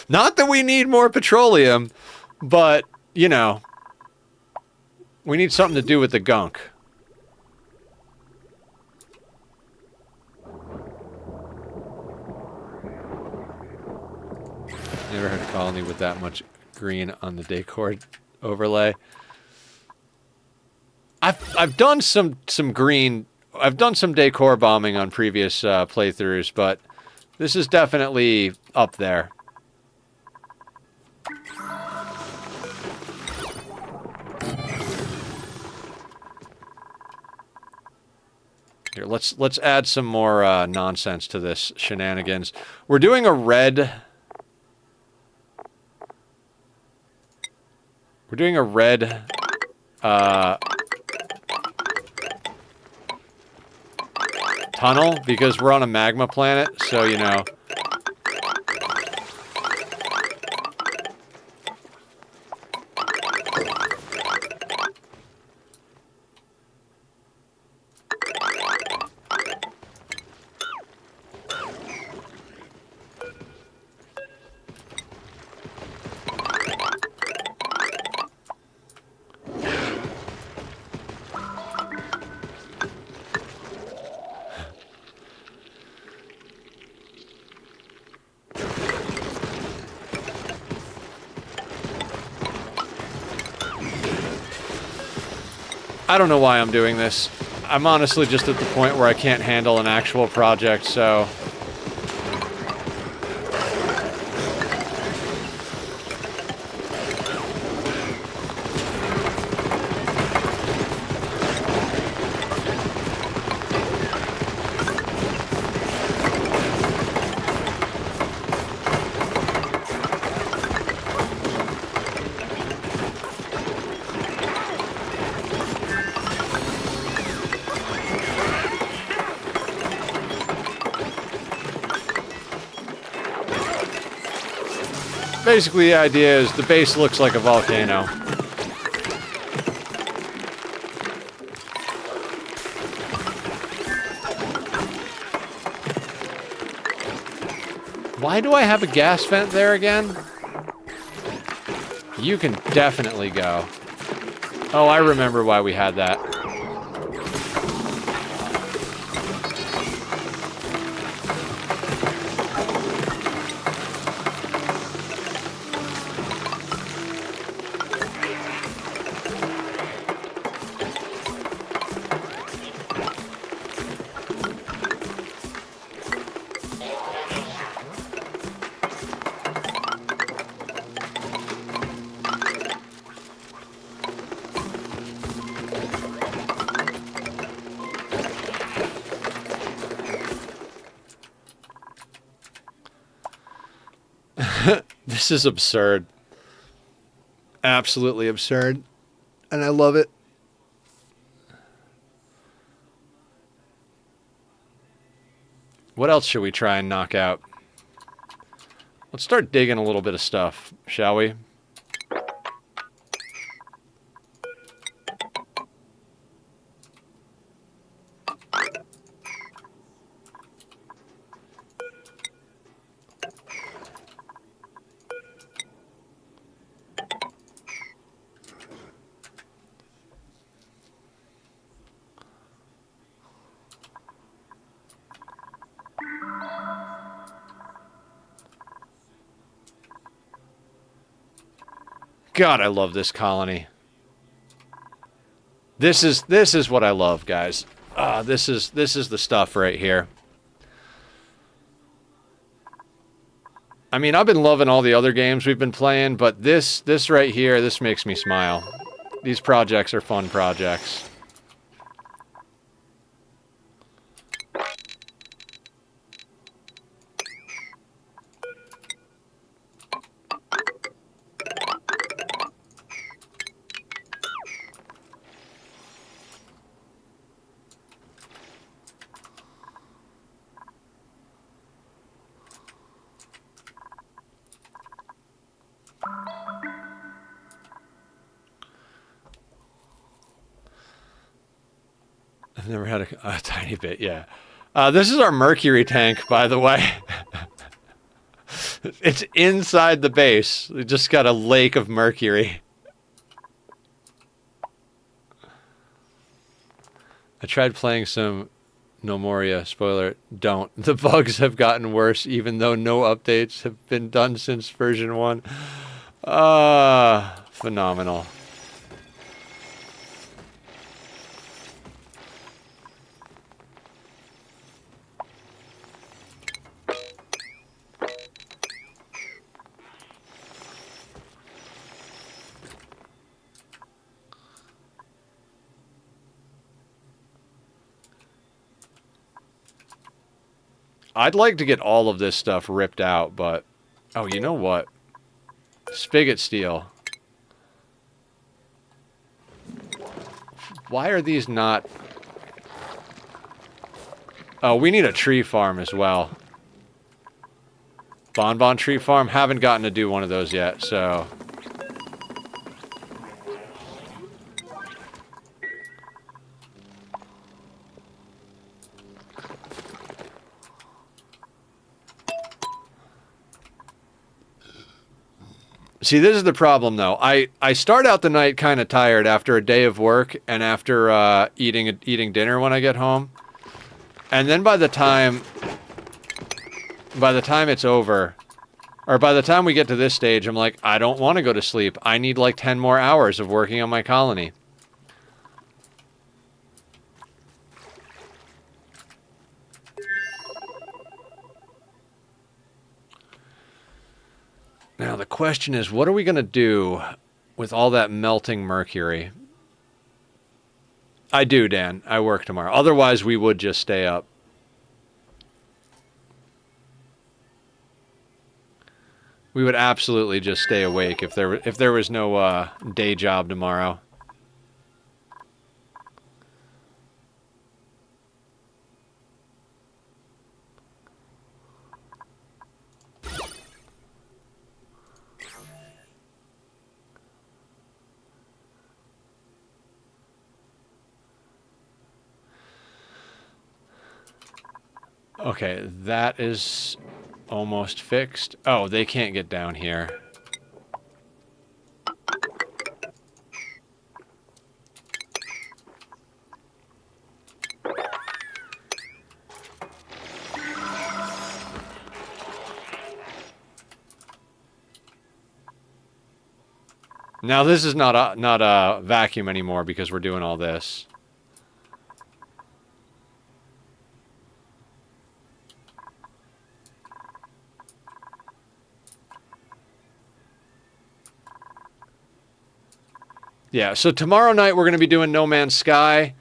Not that we need more petroleum, but, you know, we need something to do with the gunk. Never had a colony with that much green on the decor overlay. I've done some green. I've done some decor bombing on previous playthroughs, but this is definitely up there. Here, let's add some more nonsense to this shenanigans. We're doing a red. We're doing a red tunnel because we're on a magma planet, so, you know. I don't know why I'm doing this. I'm honestly just at the point where I can't handle an actual project, so... Basically, the idea is the base looks like a volcano. Why do I have a gas vent there again? You can definitely go. Oh, I remember why we had that. This is absurd. Absolutely absurd. And I love it. What else should we try and knock out? Let's start digging a little bit of stuff, shall we? God, I love this colony. This is what I love, guys. This is the stuff right here. I mean, I've been loving all the other games we've been playing, but this right here, this makes me smile. These projects are fun projects. I've never had a tiny bit, yeah. This is our mercury tank, by the way. It's inside the base. We just got a lake of mercury. I tried playing some Nomoria. Spoiler, don't. The bugs have gotten worse, even though no updates have been done since version 1. Phenomenal. I'd like to get all of this stuff ripped out, but... Oh, you know what? Spigot steel. Why are these not... Oh, we need a tree farm as well. Bonbon tree farm? Haven't gotten to do one of those yet, so... See, this is the problem, though. I start out the night kind of tired after a day of work and after eating dinner when I get home. And then by the time it's over, or by the time we get to this stage, I'm like, I don't want to go to sleep. I need like 10 more hours of working on my colony. Now, the question is, what are we going to do with all that melting mercury? I do, Dan. I work tomorrow. Otherwise, we would just stay up. We would absolutely just stay awake if there was no day job tomorrow. Okay, that is almost fixed. Oh, they can't get down here. Now this is not a vacuum anymore because we're doing all this. Yeah, so tomorrow night we're going to be doing No Man's Sky.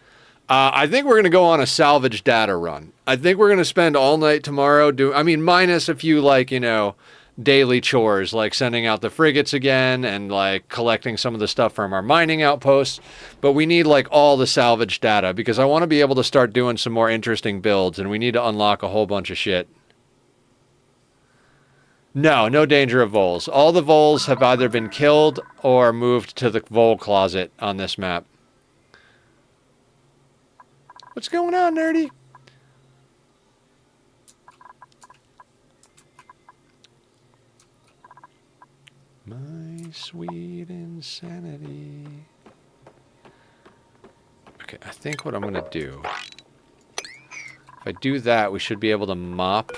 I think we're going to go on a salvage data run. I think we're going to spend all night tomorrow I mean, minus a few, like, you know, daily chores, like sending out the frigates again and like collecting some of the stuff from our mining outposts. But we need like all the salvage data because I want to be able to start doing some more interesting builds, and we need to unlock a whole bunch of shit. No, no danger of voles. All the voles have either been killed or moved to the vole closet on this map. What's going on, nerdy? My sweet insanity. Okay, I think what I'm going to do... If I do that, we should be able to mop...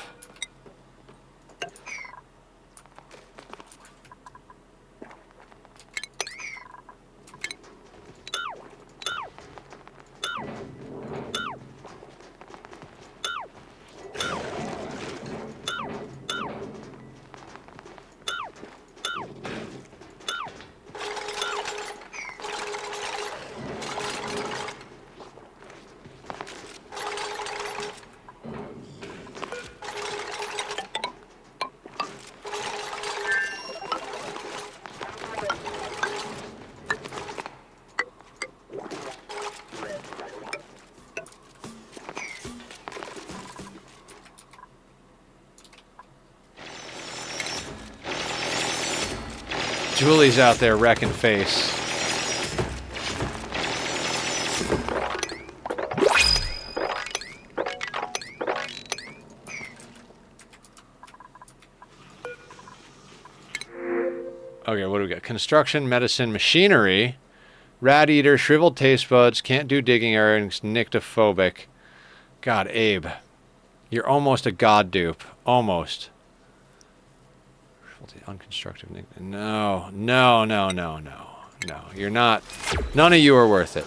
Julie's out there wrecking face. Okay, what do we got? Construction, medicine, machinery, rat eater, shriveled taste buds, can't do digging errands, nyctophobic. God, Abe, you're almost a god dupe. Almost. Unconstructive. No, no, no, no, no. No, you're not. None of you are worth it.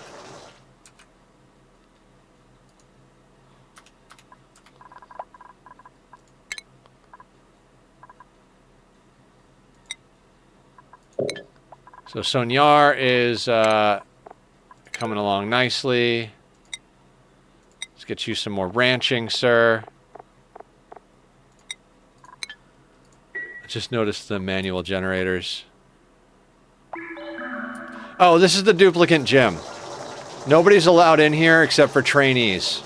So Sonyar is coming along nicely. Let's get you some more ranching, sir. Just noticed the manual generators. Oh, this is the duplicate gym. Nobody's allowed in here except for trainees.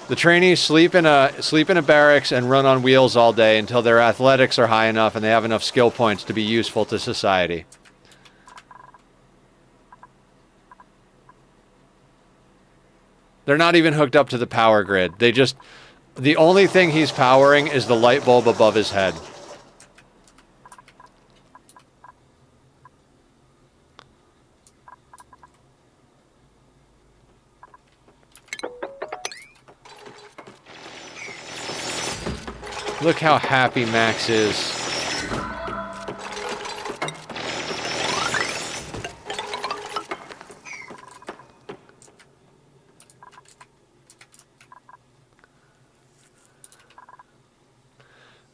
The trainees sleep in a barracks and run on wheels all day until their athletics are high enough and they have enough skill points to be useful to society. They're not even hooked up to the power grid. The only thing he's powering is the light bulb above his head. Look how happy Max is.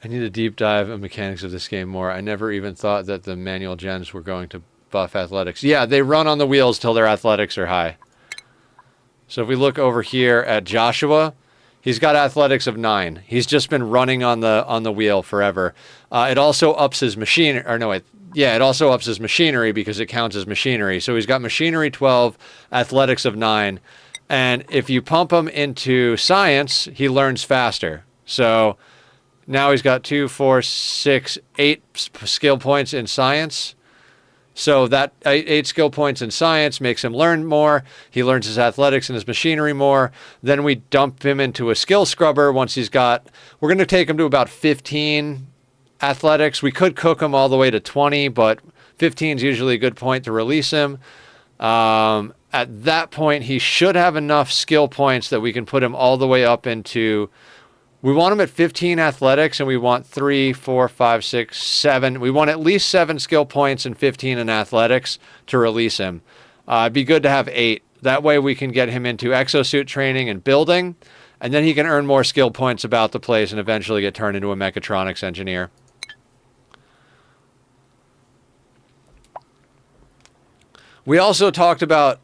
I need a deep dive of mechanics of this game more. I never even thought that the manual gens were going to buff athletics. Yeah, they run on the wheels till their athletics are high. So if we look over here at Joshua, he's got athletics of 9. He's just been running on the wheel forever. It also ups his machinery, or no, it also ups his machinery because it counts as machinery. So he's got machinery 12, athletics of 9, and if you pump him into science, he learns faster. So now he's got 2, 4, 6, 8 skill points in science. So that 8 skill points in science makes him learn more. He learns his athletics and his machinery more. Then we dump him into a skill scrubber once he's got... We're going to take him to about 15 athletics. We could cook him all the way to 20, but 15 is usually a good point to release him. At that point, he should have enough skill points that we can put him all the way up into... We want him at 15 athletics, and we want 3, 4, 5, 6, 7. We want at least 7 skill points and 15 in athletics to release him. It'd be good to have 8. That way we can get him into exosuit training and building, and then he can earn more skill points about the place and eventually get turned into a mechatronics engineer. We also talked about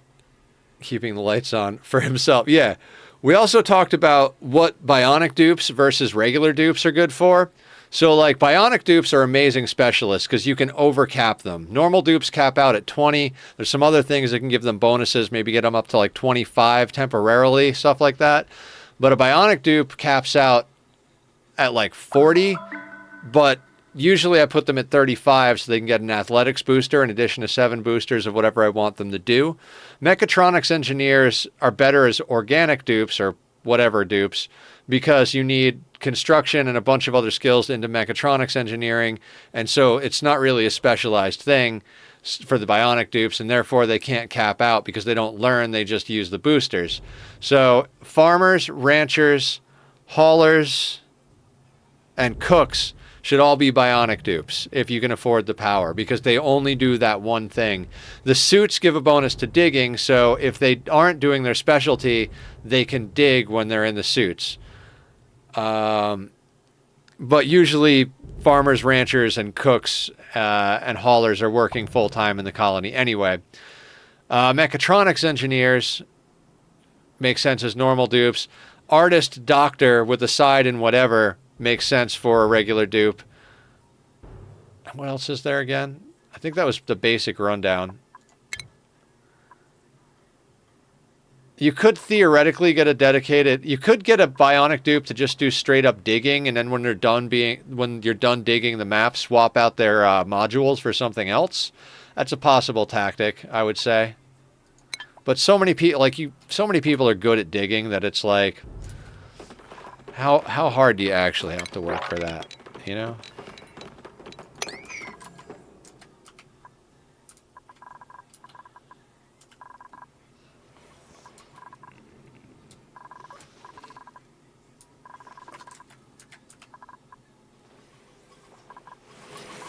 keeping the lights on for himself. Yeah. We also talked about what bionic dupes versus regular dupes are good for. So, like, bionic dupes are amazing specialists because you can overcap them. Normal dupes cap out at 20. There's some other things that can give them bonuses, maybe get them up to like 25 temporarily, stuff like that. But a bionic dupe caps out at like 40, but usually I put them at 35 so they can get an athletics booster in addition to 7 boosters of whatever I want them to do. Mechatronics engineers are better as organic dupes or whatever dupes because you need construction and a bunch of other skills into mechatronics engineering, and so it's not really a specialized thing for the bionic dupes, and therefore they can't cap out because they don't learn, they just use the boosters. So farmers, ranchers, haulers, and cooks should all be bionic dupes if you can afford the power, because they only do that one thing. The suits give a bonus to digging, so if they aren't doing their specialty, they can dig when they're in the suits. But usually farmers, ranchers, and cooks and haulers are working full-time in the colony anyway. Mechatronics engineers make sense as normal dupes. Artist, doctor with a side in whatever makes sense for a regular dupe. What else is there again? I think that was the basic rundown. You could theoretically get a dedicated... You could get a bionic dupe to just do straight up digging, and then when you're done digging the map, swap out their modules for something else. That's a possible tactic, I would say. But so many people are good at digging that it's like, how hard do you actually have to work for that? You know?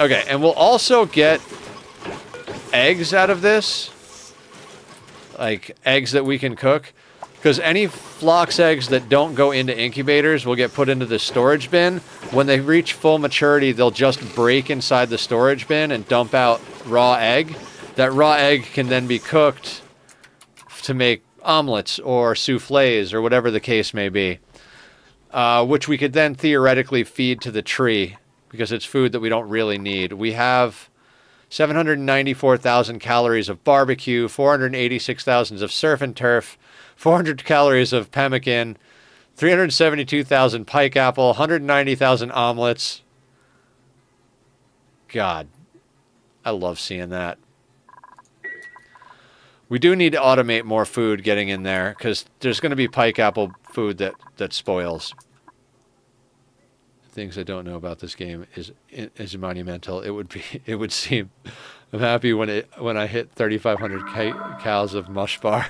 Okay, and we'll also get eggs out of this. Like, eggs that we can cook. Because any Flox eggs that don't go into incubators will get put into the storage bin. When they reach full maturity, they'll just break inside the storage bin and dump out raw egg. That raw egg can then be cooked to make omelets or souffles or whatever the case may be. Which we could then theoretically feed to the tree, because it's food that we don't really need. We have 794,000 calories of barbecue, 486,000 of surf and turf, 400 calories of pemmican, 372,000 pike apple, 190,000 omelets. God, I love seeing that. We do need to automate more food getting in there, because there's going to be pike apple food that spoils. Things I don't know about this game is monumental. It would seem. I'm happy when I hit 3,500 cows of mush bar.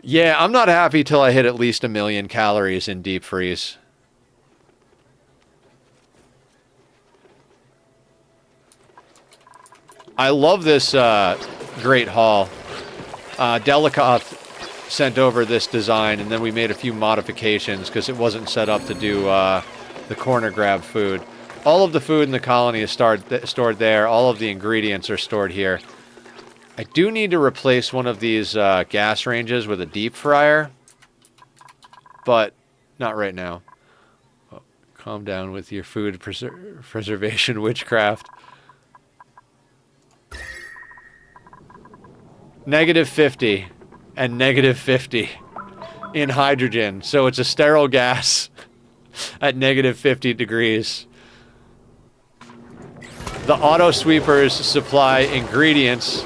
Yeah, I'm not happy till I hit at least 1 million calories in deep freeze. I love this great haul. Delicath sent over this design, and then we made a few modifications because it wasn't set up to do the corner grab food. All of the food in the colony is stored there. All of the ingredients are stored here. I do need to replace one of these gas ranges with a deep fryer, but not right now. Oh, calm down with your food preservation witchcraft. -50 and -50 in hydrogen, so it's a sterile gas at -50 degrees. The auto sweepers supply ingredients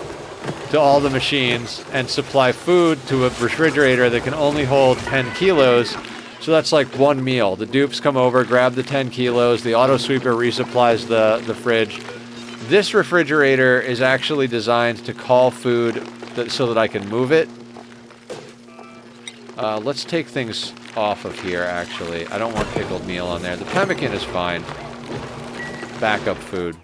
to all the machines and supply food to a refrigerator that can only hold 10 kilos, so that's like one meal. The dupes come over, grab the 10 kilos, the auto sweeper resupplies the fridge. This refrigerator is actually designed to call food so that I can move it. Let's take things off of here, actually. I don't want pickled meal on there. The pemmican is fine. Backup food.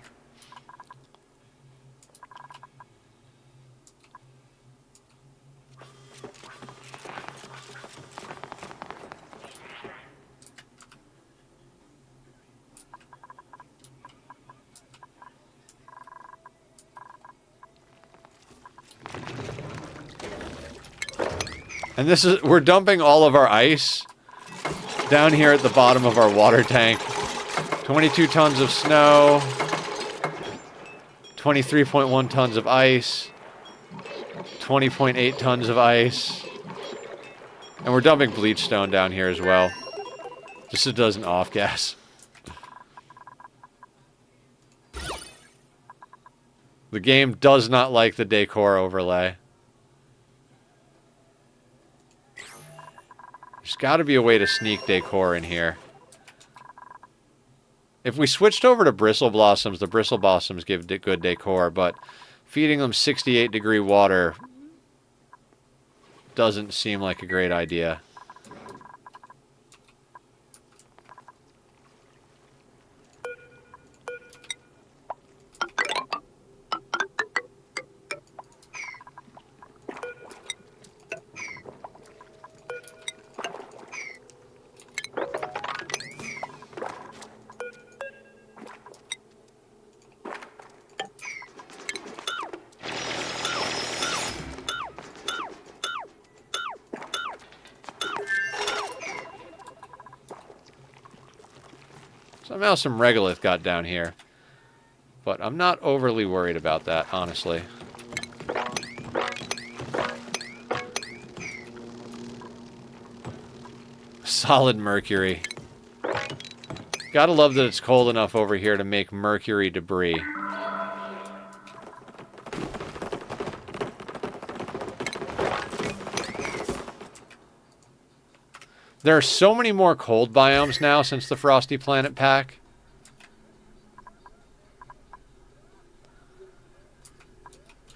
And we're dumping all of our ice Down here at the bottom of our water tank, 22 tons of snow, 23.1 tons of ice, 20.8 tons of ice, and we're dumping bleach stone down here as well. Just so it doesn't off-gas. The game does not like the decor overlay. There's got to be a way to sneak decor in here. If we switched over to bristle blossoms, the bristle blossoms give good decor, but feeding them 68-degree water doesn't seem like a great idea. Somehow some regolith got down here. But I'm not overly worried about that, honestly. Solid mercury. Gotta love that it's cold enough over here to make mercury debris. There are so many more cold biomes now since the Frosty Planet pack.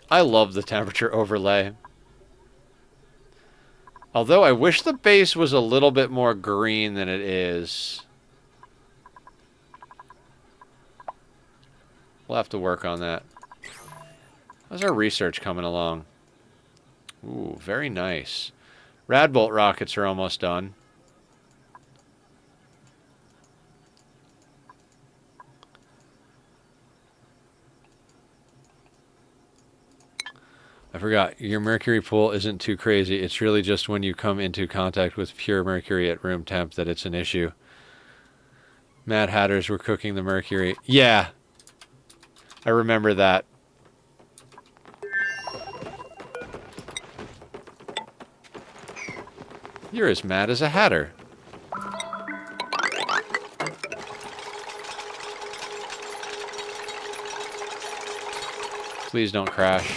I love the temperature overlay. Although I wish the base was a little bit more green than it is. We'll have to work on that. How's our research coming along? Ooh, very nice. Radbolt rockets are almost done. I forgot, your mercury pool isn't too crazy. It's really just when you come into contact with pure mercury at room temp that it's an issue. Mad Hatters were cooking the mercury. Yeah, I remember that. You're as mad as a hatter. Please don't crash.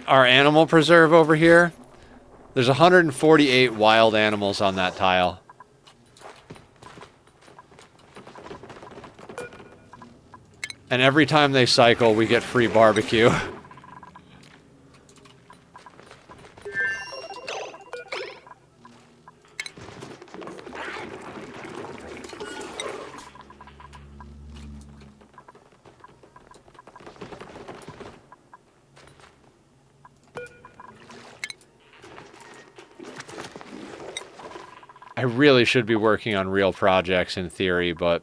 Our animal preserve over here, there's 148 wild animals on that tile. And every time they cycle, we get free barbecue. I really should be working on real projects in theory, but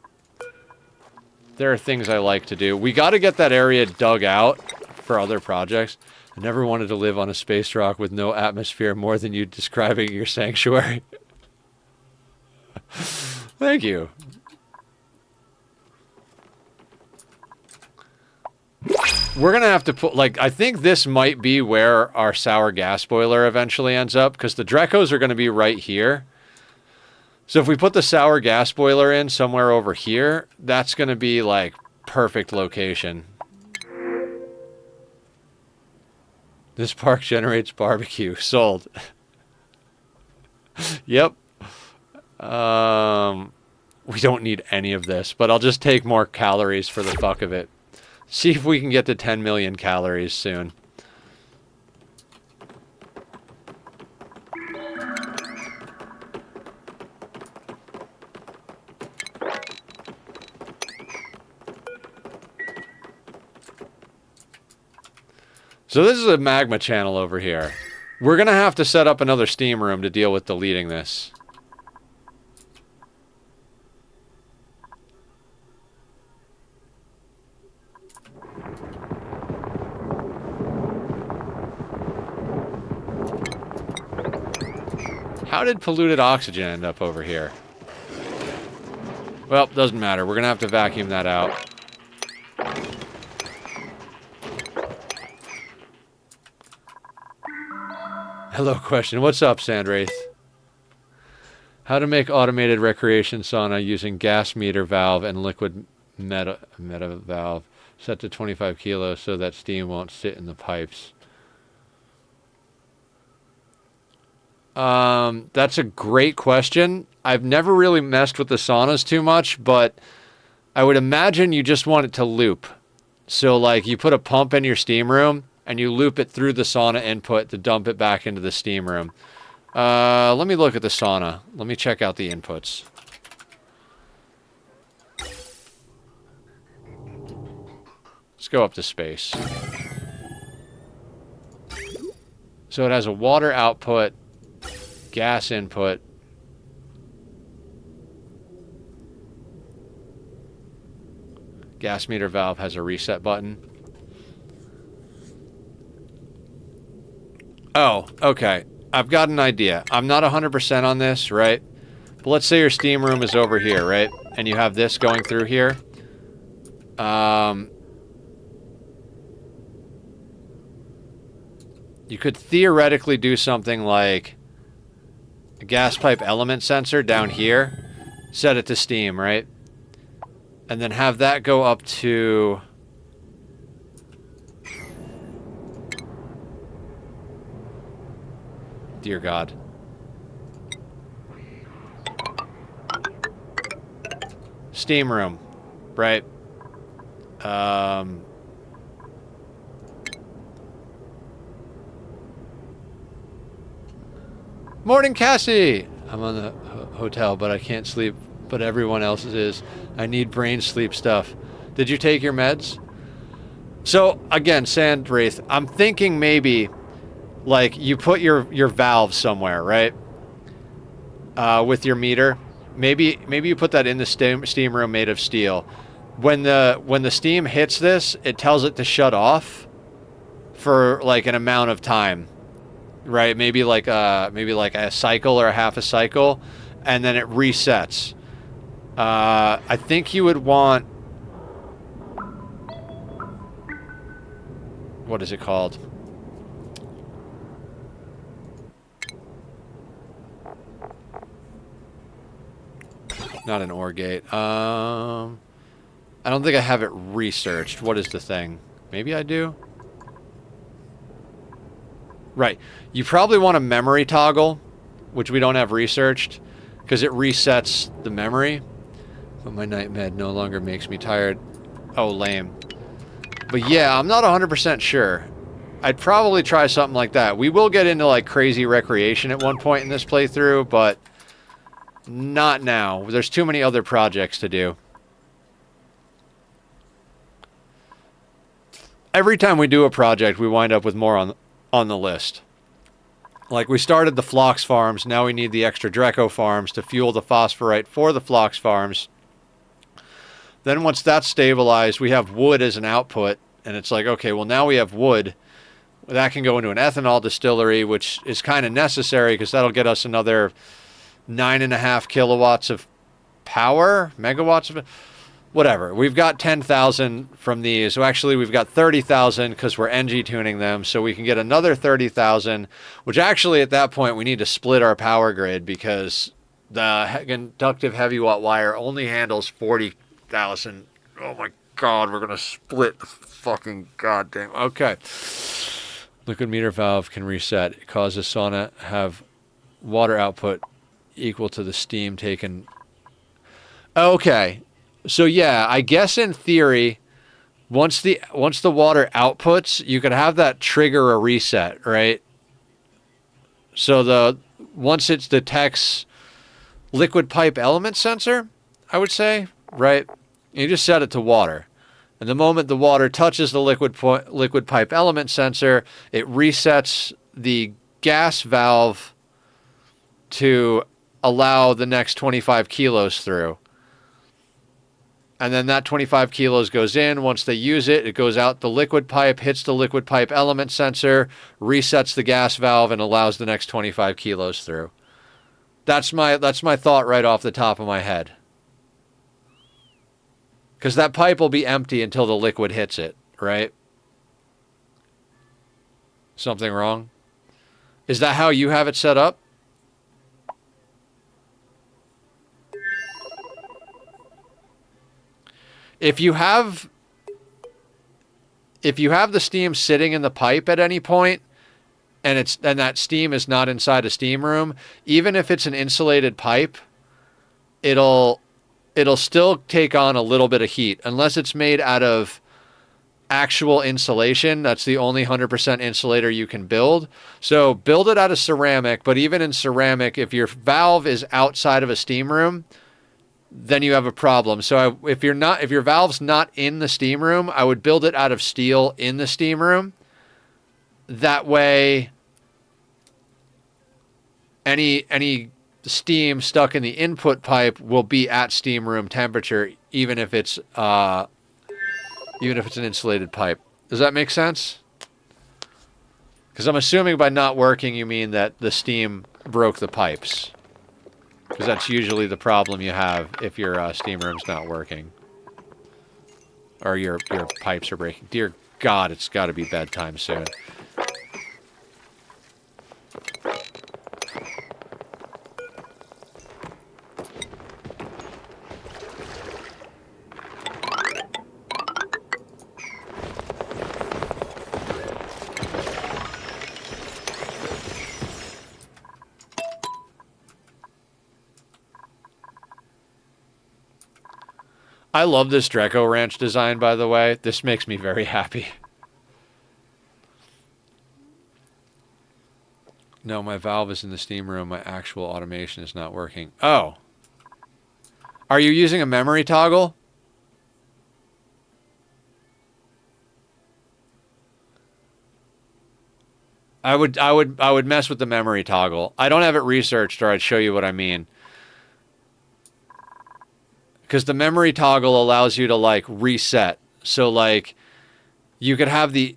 there are things I like to do. We got to get that area dug out for other projects. I never wanted to live on a space rock with no atmosphere more than you describing your sanctuary. Thank you. We're going to have to put, like, I think this might be where our sour gas boiler eventually ends up, because the Drecos are going to be right here. So if we put the sour gas boiler in somewhere over here, that's going to be, like, perfect location. This park generates barbecue. Sold. Yep. We don't need any of this, but I'll just take more calories for the fuck of it. See if we can get to 10 million calories soon. So this is a magma channel over here. We're going to have to set up another steam room to deal with deleting this. How did polluted oxygen end up over here? Well, doesn't matter. We're going to have to vacuum that out. Hello, question. What's up, Sandwraith? How to make automated recreation sauna using gas meter valve and liquid meta valve set to 25 kilos so that steam won't sit in the pipes. That's a great question. I've never really messed with the saunas too much, but I would imagine you just want it to loop. So like you put a pump in your steam room and you loop it through the sauna input to dump it back into the steam room. Let me look at the sauna. Let me check out the inputs. Let's go up to space. So it has a water output, gas input, gas meter valve has a reset button. Oh, okay. I've got an idea. I'm not 100% on this, right? But let's say your steam room is over here, right? And you have this going through here. You could theoretically do something like a gas pipe element sensor down here, set it to steam, right? And then have that go up to... Dear God. Steam room, right? Morning, Cassie! I'm on the hotel, but I can't sleep, but everyone else is. I need brain sleep stuff. Did you take your meds? So, again, Sandwraith, I'm thinking maybe, like, you put your valve somewhere, right? With your meter. Maybe you put that in the steam room made of steel. When the steam hits this, it tells it to shut off for, like, an amount of time. Right, maybe like a cycle or a half a cycle, and then it resets. I think you would want, what is it called? Not an OR gate. I don't think I have it researched. What is the thing? Maybe I do. Right. You probably want a memory toggle, which we don't have researched, because it resets the memory. But my night med no longer makes me tired. Oh, lame. But yeah, I'm not 100% sure. I'd probably try something like that. We will get into like crazy recreation at one point in this playthrough, but not now. There's too many other projects to do. Every time we do a project, we wind up with more on the list. Like we started the Flox farms, now we need the extra Dreco farms to fuel the phosphorite for the Flox farms. Then once that's stabilized, we have wood as an output, and it's like, okay, well now we have wood. That can go into an ethanol distillery, which is kind of necessary because that'll get us another 9.5 kilowatts of power, megawatts of... Whatever. We've got 10,000 from these. So actually, we've got 30,000 because we're NG tuning them. So we can get another 30,000, which actually at that point we need to split our power grid because the conductive heavy watt wire only handles 40,000. Oh my God, we're going to split the fucking goddamn. Okay. Liquid meter valve can reset. It causes sauna have water output equal to the steam taken. Okay. So yeah, I guess in theory, once the water outputs, you could have that trigger a reset, right? So once it detects liquid pipe element sensor, I would say, right? You just set it to water, And the moment the water touches the liquid pipe element sensor, it resets the gas valve to allow the next 25 kilos through. And then that 25 kilos goes in. Once they use it, it goes out the liquid pipe, hits the liquid pipe element sensor, resets the gas valve, and allows the next 25 kilos through. That's my thought right off the top of my head. Because that pipe will be empty until the liquid hits it, right? Something wrong? Is that how you have it set up? If you have the steam sitting in the pipe at any point, and that steam is not inside a steam room, even if it's an insulated pipe, it'll still take on a little bit of heat unless it's made out of actual insulation. That's the only 100% insulator you can build. So build it out of ceramic, but even in ceramic, if your valve is outside of a steam room, then you have a problem. So if your valve's not in the steam room, I would build it out of steel in the steam room. That way, any steam stuck in the input pipe will be at steam room temperature, even if it's an insulated pipe. Does that make sense? Because I'm assuming by not working, you mean that the steam broke the pipes. Because that's usually the problem you have if your steam room's not working. Or your pipes are breaking. Dear God, it's got to be bedtime soon. I love this Dreco Ranch design, by the way. This makes me very happy. No, my valve is in the steam room. My actual automation is not working. Oh. Are you using a memory toggle? I would mess with the memory toggle. I don't have it researched, or I'd show you what I mean. Because the memory toggle allows you to, like, reset. So, like, you could have the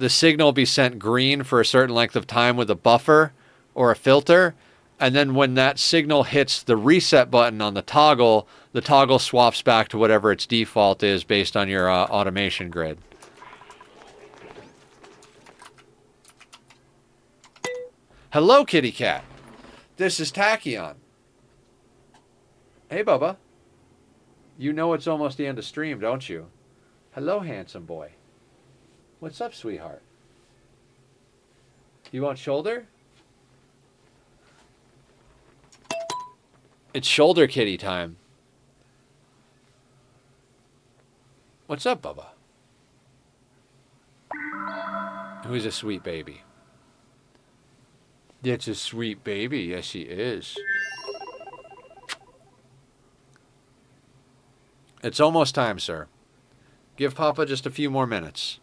signal be sent green for a certain length of time with a buffer or a filter. And then when that signal hits the reset button on the toggle swaps back to whatever its default is based on your automation grid. Hello, kitty cat. This is Tachyon. Hey, Bubba. You know it's almost the end of stream, don't you? Hello, handsome boy. What's up, sweetheart? You want shoulder? It's shoulder kitty time. What's up, Bubba? Who's a sweet baby? It's a sweet baby. Yes, she is. It's almost time, sir. Give Papa just a few more minutes.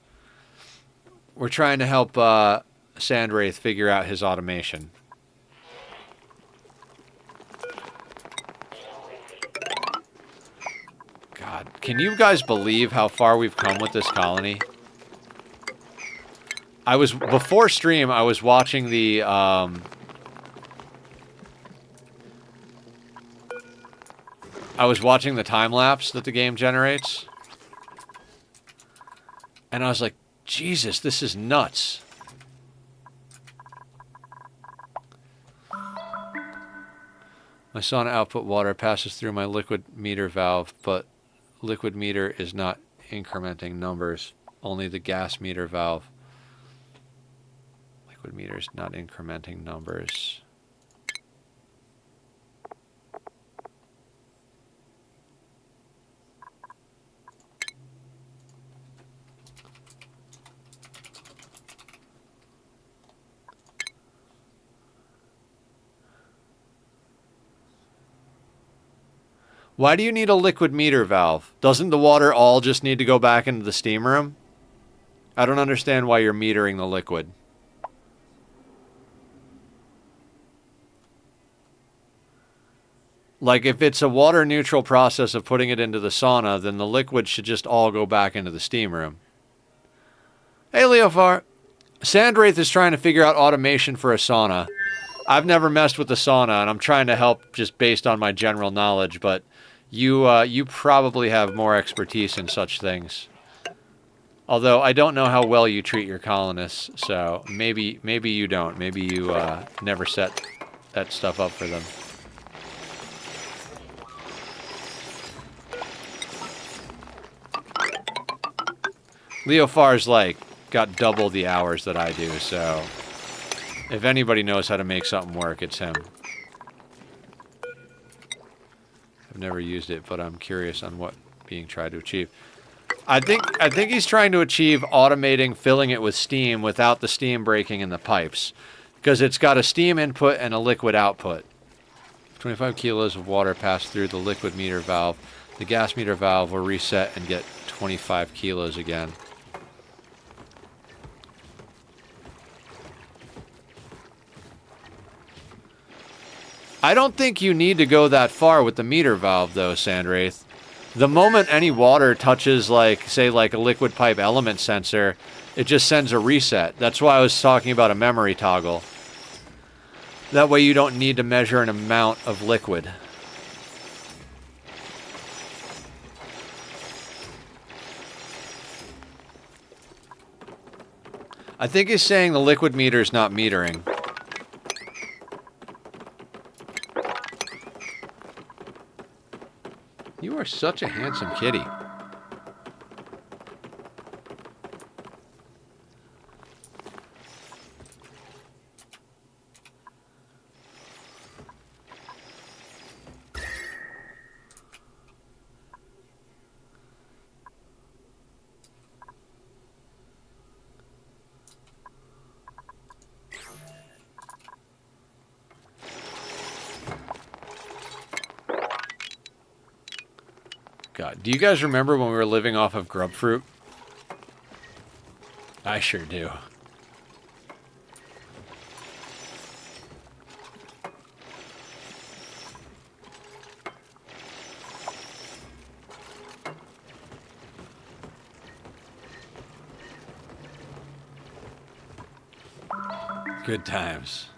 We're trying to help Sandwraith figure out his automation. God, can you guys believe how far we've come with this colony? Before stream, I was watching the time lapse that the game generates. And I was like, Jesus, this is nuts. My sauna output water passes through my liquid meter valve, but liquid meter is not incrementing numbers, only the gas meter valve. Liquid meter is not incrementing numbers. Why do you need a liquid meter valve? Doesn't the water all just need to go back into the steam room? I don't understand why you're metering the liquid. Like, if it's a water-neutral process of putting it into the sauna, then the liquid should just all go back into the steam room. Hey, Leofar. Sandwraith is trying to figure out automation for a sauna. I've never messed with the sauna, and I'm trying to help just based on my general knowledge, but you probably have more expertise in such things. Although, I don't know how well you treat your colonists, so maybe you don't. Maybe you never set that stuff up for them. Leofar's, like, got double the hours that I do, so if anybody knows how to make something work, it's him. I've never used it, but I'm curious on what being tried to achieve. I think he's trying to achieve automating filling it with steam without the steam breaking in the pipes, because it's got a steam input and a liquid output. 25 kilos of water pass through the liquid meter valve. The gas meter valve will reset and get 25 kilos again. I don't think you need to go that far with the meter valve, though, Sandwraith. The moment any water touches, like, say, like a liquid pipe element sensor, it just sends a reset. That's why I was talking about a memory toggle. That way you don't need to measure an amount of liquid. I think he's saying the liquid meter is not metering. You are such a handsome kitty. God, do you guys remember when we were living off of grub fruit? I sure do. Good times.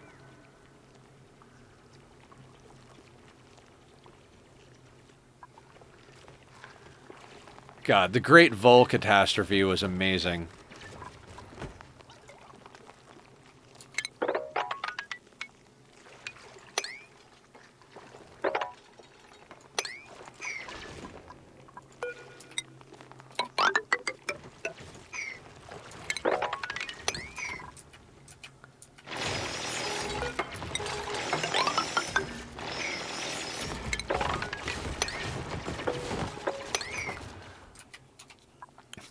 God, the Great Vol catastrophe was amazing.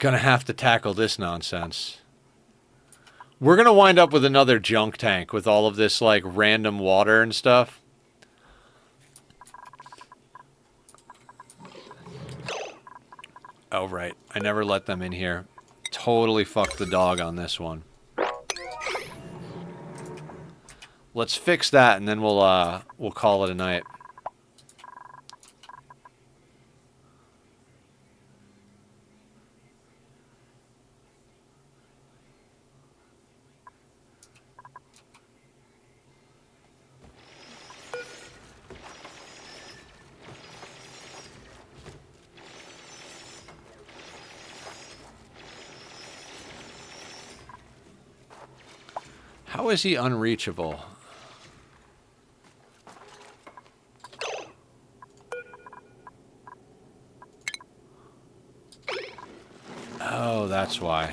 Gonna have to tackle this nonsense. We're gonna wind up with another junk tank with all of this, like, random water and stuff. Oh, right. I never let them in here. Totally fucked the dog on this one. Let's fix that, and then we'll call it a night. How is he unreachable? Oh, that's why.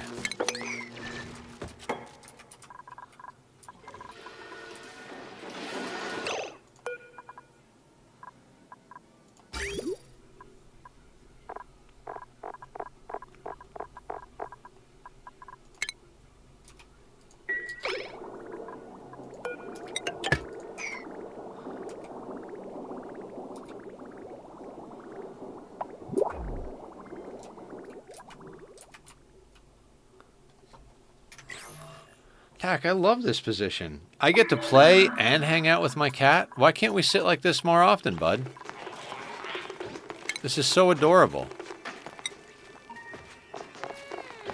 Heck, I love this position. I get to play and hang out with my cat. Why can't we sit like this more often, bud? This is so adorable.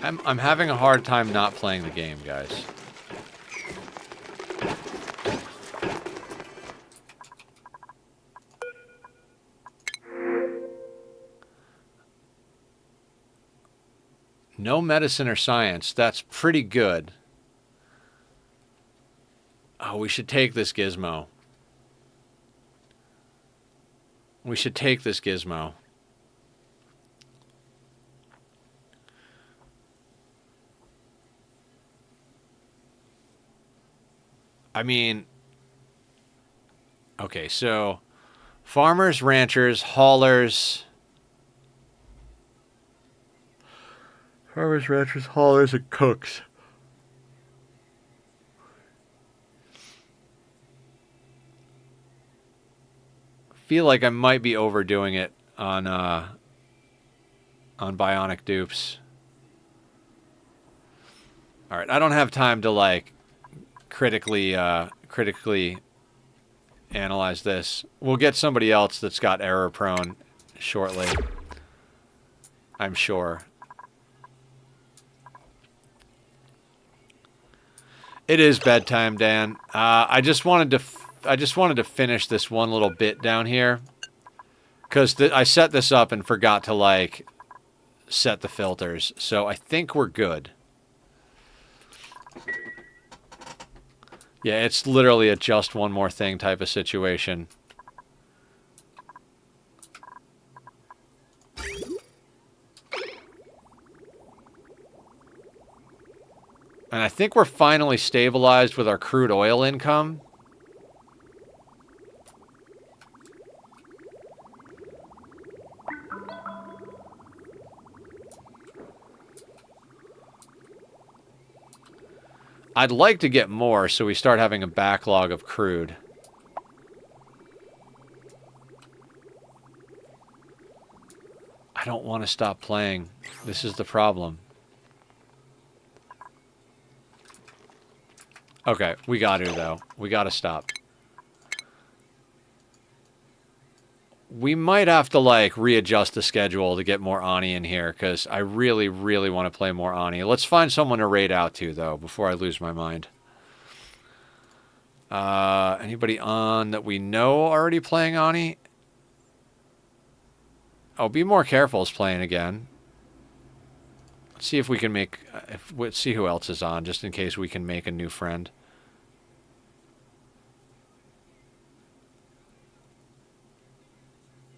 I'm having a hard time not playing the game, guys. No medicine or science. That's pretty good. Oh, we should take this gizmo. We should take this gizmo. I mean, okay, so farmers, ranchers, haulers. Farmers, ranchers, haulers, and cooks. Feel like I might be overdoing it on Bionic dupes. All right, I don't have time to like critically analyze this. We'll get somebody else that's got error prone shortly, I'm sure. It is bedtime, Dan. I just wanted to finish this one little bit down here because I set this up and forgot to like set the filters. So I think we're good. Yeah, it's literally a just one more thing type of situation. And I think we're finally stabilized with our crude oil income. I'd like to get more so we start having a backlog of crude. I don't want to stop playing. This is the problem. Okay, we got to, though. We got to stop. We might have to, like, readjust the schedule to get more Ani in here, because I really, really want to play more Ani. Let's find someone to raid out to, though, before I lose my mind. Anybody on that we know already playing Ani? Oh, Be More Careful is playing again. Let's see if we can make... let's see who else is on, just in case we can make a new friend.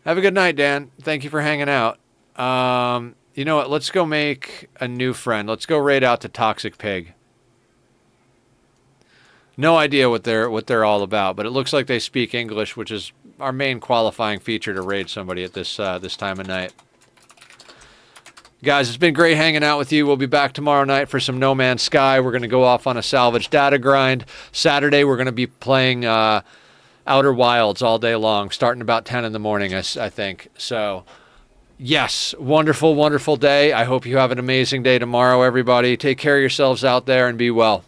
Have a good night, Dan. Thank you for hanging out. You know what? Let's go make a new friend. Let's go raid out to Toxic Pig. No idea what they're all about, but it looks like they speak English, which is our main qualifying feature to raid somebody at this time of night. Guys, it's been great hanging out with you. We'll be back tomorrow night for some No Man's Sky. We're going to go off on a salvage data grind. Saturday, we're going to be playing Outer Wilds all day long, starting about 10 in the morning, I think. So, yes, wonderful, wonderful day. I hope you have an amazing day tomorrow, everybody. Take care of yourselves out there and be well.